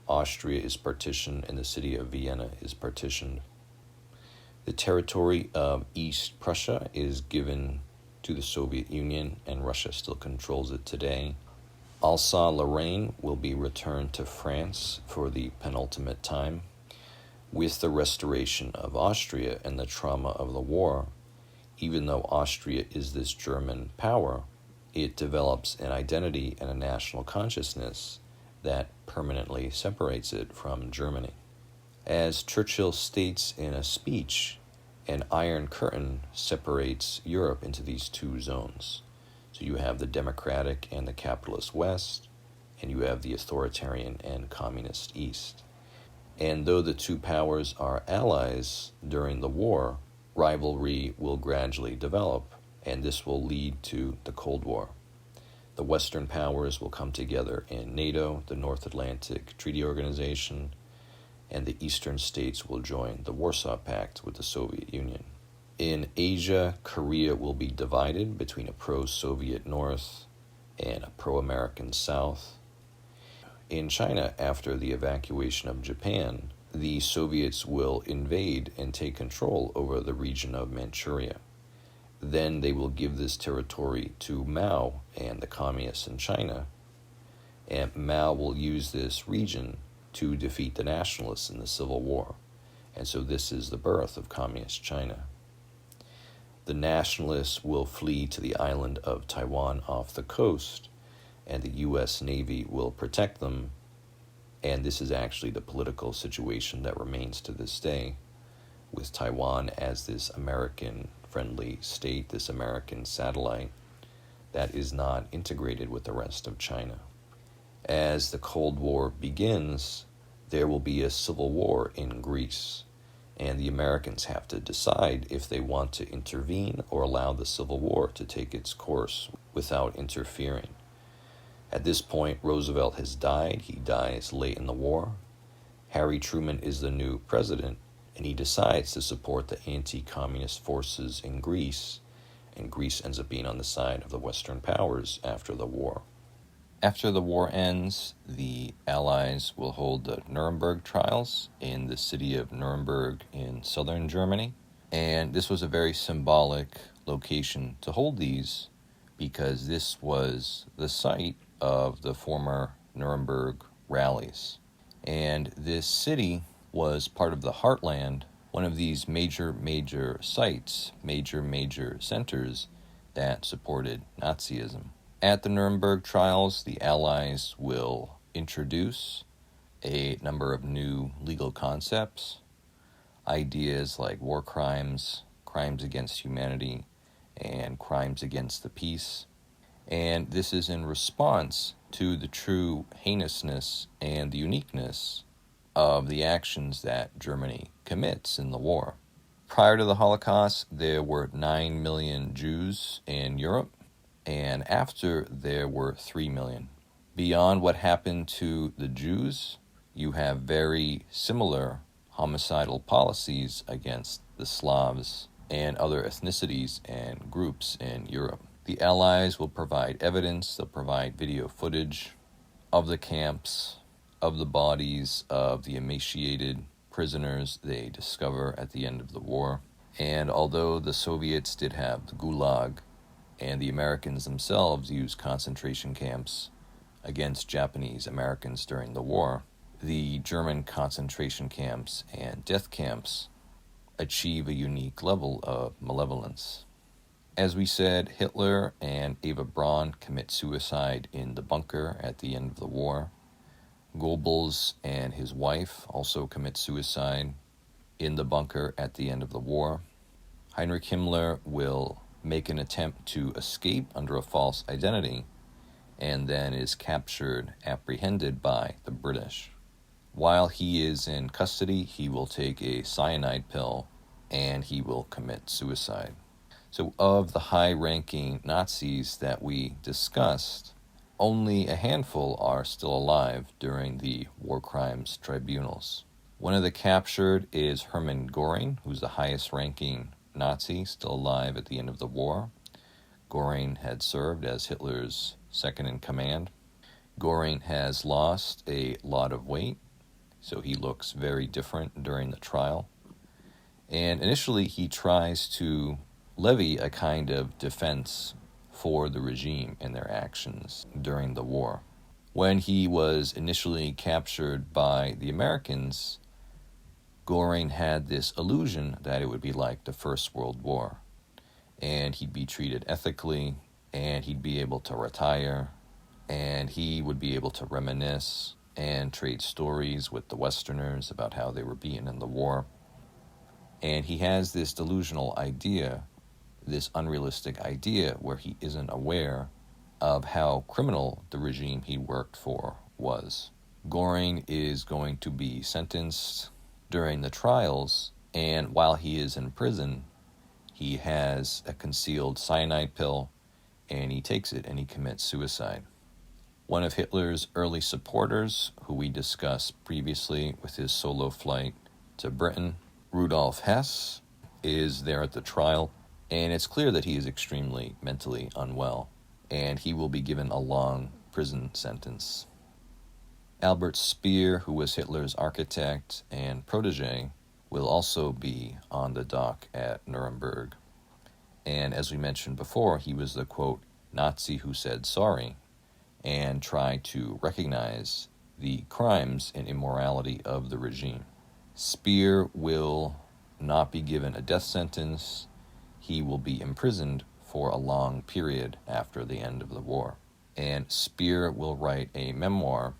Austria is partitioned, and the city of Vienna is partitioned. The territory of East Prussia is given to the Soviet Union, and Russia still controls it today. Alsace-Lorraine will be returned to France for the penultimate time. With the restoration of Austria and the trauma of the war, even though Austria is this German power, it develops an identity and a national consciousness that permanently separates it from Germany. As Churchill states in a speech, an Iron Curtain separates Europe into these two zones. So you have the democratic and the capitalist West, and you have the authoritarian and communist East. And though the two powers are allies during the war, rivalry will gradually develop, and this will lead to the Cold War. The Western powers will come together in NATO, the North Atlantic Treaty Organization, and the Eastern states will join the Warsaw Pact with the Soviet Union. In Asia, Korea will be divided between a pro-Soviet North and a pro-American South. In China, after the evacuation of Japan, the Soviets will invade and take control over the region of Manchuria. Then they will give this territory to Mao and the communists in China, and Mao will use this region to defeat the nationalists in the Civil War. And so this is the birth of Communist China. The nationalists will flee to the island of Taiwan off the coast, and the U.S. Navy will protect them. And this is actually the political situation that remains to this day, with Taiwan as this American-friendly state, this American satellite that is not integrated with the rest of China. As the Cold War begins, there will be a civil war in Greece, and the Americans have to decide if they want to intervene or allow the civil war to take its course without interfering. At this point, Roosevelt has died. He dies late in the war. Harry Truman is the new president, and he decides to support the anti-communist forces in Greece, and Greece ends up being on the side of the Western powers after the war. After the war ends, the Allies will hold the Nuremberg Trials in the city of Nuremberg in southern Germany, and this was a very symbolic location to hold these because this was the site of the former Nuremberg rallies. And this city was part of the heartland, one of these major sites, major centers that supported Nazism. At the Nuremberg trials, the Allies will introduce a number of new legal concepts, ideas like war crimes, crimes against humanity, and crimes against the peace. And this is in response to the true heinousness and the uniqueness of the actions that Germany commits in the war. Prior to the Holocaust, there were 9 million Jews in Europe, and after there were 3 million. Beyond what happened to the Jews, you have very similar homicidal policies against the Slavs and other ethnicities and groups in Europe. The Allies will provide evidence, they'll provide video footage of the camps, of the bodies of the emaciated prisoners they discover at the end of the war. And although the Soviets did have the Gulag, and the Americans themselves used concentration camps against Japanese Americans during the war, the German concentration camps and death camps achieve a unique level of malevolence. As we said, Hitler and Eva Braun commit suicide in the bunker at the end of the war. Goebbels and his wife also commit suicide in the bunker at the end of the war. Heinrich Himmler will make an attempt to escape under a false identity and then is captured, apprehended by the British. While he is in custody, he will take a cyanide pill and he will commit suicide. So of the high-ranking Nazis that we discussed, only a handful are still alive during the war crimes tribunals. One of the captured is Hermann Göring, who's the highest-ranking Nazi still alive at the end of the war. Göring had served as Hitler's second-in-command. Göring has lost a lot of weight, so he looks very different during the trial. And initially he tries to levy a kind of defense for the regime and their actions during the war. When he was initially captured by the Americans, Göring had this illusion that it would be like the First World War, and he'd be treated ethically, and he'd be able to retire, and he would be able to reminisce and trade stories with the Westerners about how they were beaten in the war. And he has this delusional idea, this unrealistic idea where he isn't aware of how criminal the regime he worked for was. Göring is going to be sentenced during the trials, and while he is in prison, he has a concealed cyanide pill, and he takes it and he commits suicide. One of Hitler's early supporters, who we discussed previously with his solo flight to Britain, Rudolf Hess, is there at the trial, and it's clear that he is extremely mentally unwell, and he will be given a long prison sentence. Albert Speer, who was Hitler's architect and protege, will also be on the dock at Nuremberg. And as we mentioned before, he was the, quote, Nazi who said sorry and tried to recognize the crimes and immorality of the regime. Speer will not be given a death sentence. He will be imprisoned for a long period after the end of the war. And Speer will write a memoir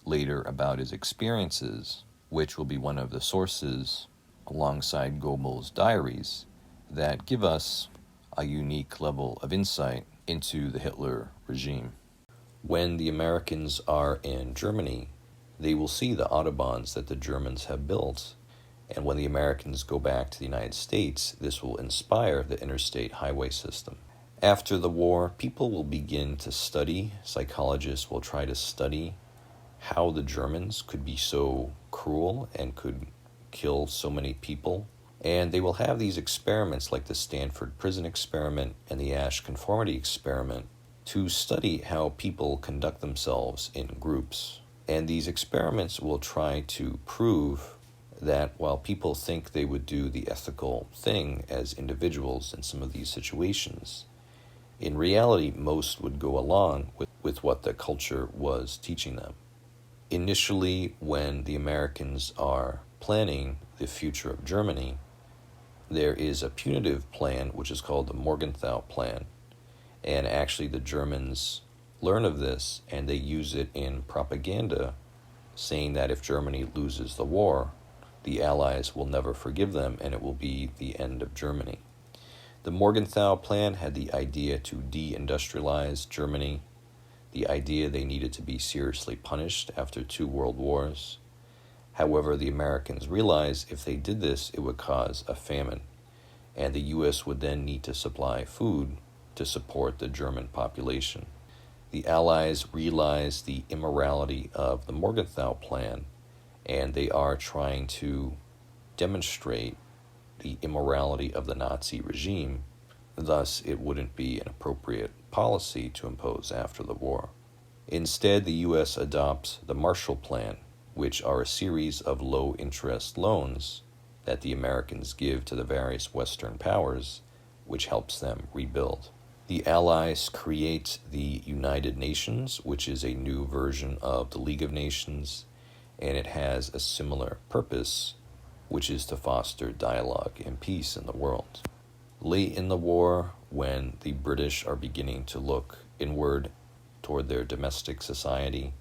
later about his experiences, which will be one of the sources, alongside Goebbels' diaries, that give us a unique level of insight into the Hitler regime. When the Americans are in Germany, they will see the autobahns that the Germans have built. And when the Americans go back to the United States, this will inspire the interstate highway system. After the war, people will begin to study, psychologists will try to study how the Germans could be so cruel and could kill so many people. And they will have these experiments like the Stanford Prison Experiment and the Asch Conformity Experiment to study how people conduct themselves in groups. And these experiments will try to prove that while people think they would do the ethical thing as individuals in some of these situations, in reality, most would go along with what the culture was teaching them. Initially, when the Americans are planning the future of Germany, there is a punitive plan, which is called the Morgenthau Plan. And actually, the Germans learn of this, and they use it in propaganda, saying that if Germany loses the war, the Allies will never forgive them, and it will be the end of Germany. The Morgenthau Plan had the idea to deindustrialize Germany, the idea they needed to be seriously punished after 2 world wars. However, the Americans realized if they did this, it would cause a famine, and the U.S. would then need to supply food to support the German population. The Allies realized the immorality of the Morgenthau Plan, and they are trying to demonstrate the immorality of the Nazi regime. Thus, it wouldn't be an appropriate policy to impose after the war. Instead, the U.S. adopts the Marshall Plan, which are a series of low-interest loans that the Americans give to the various Western powers, which helps them rebuild. The Allies create the United Nations, which is a new version of the League of Nations, and it has a similar purpose, which is to foster dialogue and peace in the world. Late in the war, when the British are beginning to look inward toward their domestic society,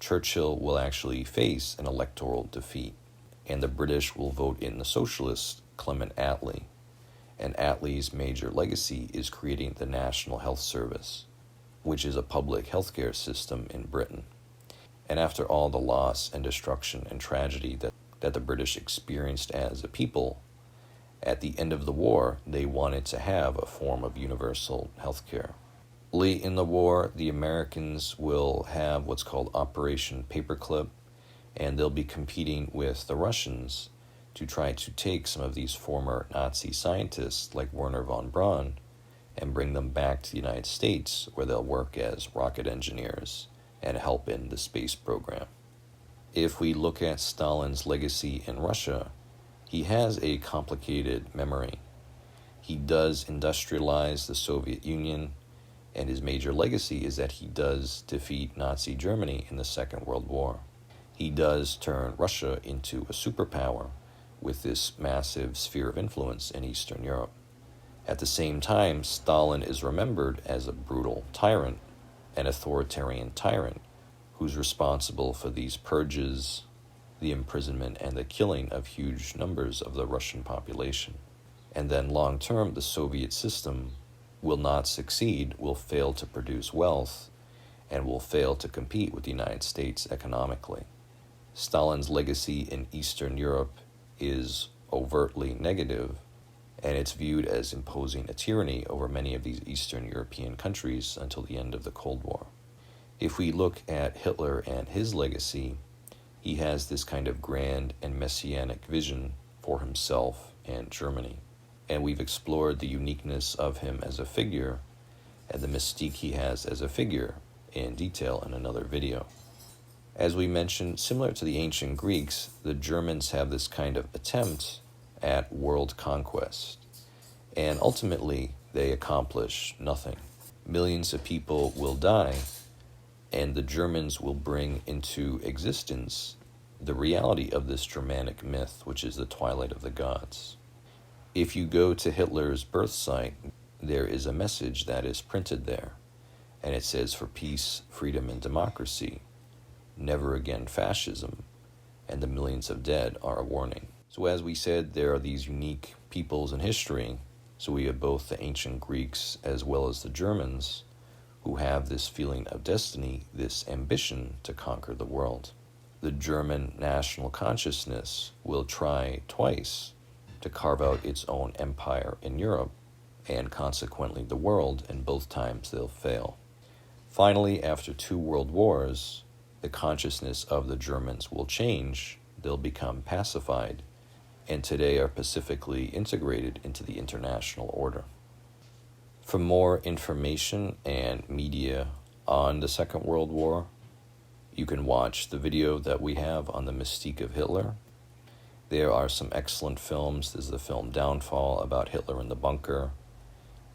Churchill will actually face an electoral defeat, and the British will vote in the socialist Clement Attlee. And Attlee's major legacy is creating the National Health Service, which is a public healthcare system in Britain. And after all the loss and destruction and tragedy that the British experienced as a people, at the end of the war, they wanted to have a form of universal healthcare. Late in the war, the Americans will have what's called Operation Paperclip, and they'll be competing with the Russians to try to take some of these former Nazi scientists like Wernher von Braun and bring them back to the United States, where they'll work as rocket engineers and help in the space program. If we look at Stalin's legacy in Russia, he has a complicated memory. He does industrialize the Soviet Union, and his major legacy is that he does defeat Nazi Germany in the Second World War. He does turn Russia into a superpower with this massive sphere of influence in Eastern Europe. At the same time, Stalin is remembered as a brutal tyrant, an authoritarian tyrant, who's responsible for these purges, the imprisonment, and the killing of huge numbers of the Russian population. And then long term, the Soviet system will not succeed, will fail to produce wealth, and will fail to compete with the United States economically. Stalin's legacy in Eastern Europe is overtly negative, and it's viewed as imposing a tyranny over many of these Eastern European countries until the end of the Cold War. If we look at Hitler and his legacy, he has this kind of grand and messianic vision for himself and Germany. And we've explored the uniqueness of him as a figure and the mystique he has as a figure in detail in another video. As we mentioned, similar to the ancient Greeks, the Germans have this kind of attempt at world conquest. And ultimately, they accomplish nothing. Millions of people will die, and the Germans will bring into existence the reality of this Germanic myth, which is the Twilight of the Gods. If you go to Hitler's birth site, there is a message that is printed there, and it says, "For peace, freedom, and democracy, never again fascism," and the millions of dead are a warning. So as we said, there are these unique peoples in history. So we have both the ancient Greeks as well as the Germans, who have this feeling of destiny, this ambition to conquer the world. The German national consciousness will try twice to carve out its own empire in Europe, and consequently the world, and both times they'll fail. Finally, after 2 world wars, the consciousness of the Germans will change, they'll become pacified, and today are pacifically integrated into the international order. For more information and media on the Second World War, you can watch the video that we have on the mystique of Hitler. There are some excellent films. There's the film Downfall about Hitler in the bunker.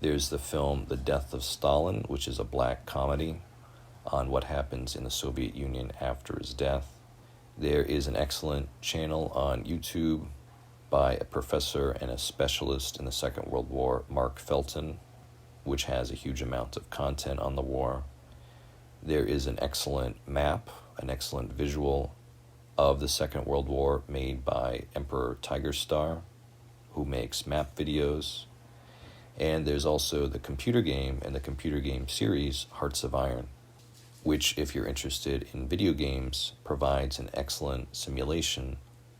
There's the film The Death of Stalin, which is a black comedy on what happens in the Soviet Union after his death. There is an excellent channel on YouTube by a professor and a specialist in the Second World War, Mark Felton, which has a huge amount of content on the war. There is an excellent map, an excellent visual of the Second World War made by Emperor Tigerstar, who makes map videos. And there's also the computer game and the computer game series, Hearts of Iron, which, if you're interested in video games, provides an excellent simulation,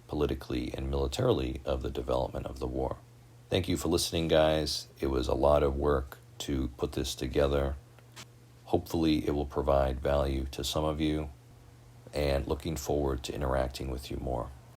politically and militarily, of the development of the war. Thank you for listening, guys. It was a lot of work to put this together. Hopefully it will provide value to some of you, and looking forward to interacting with you more.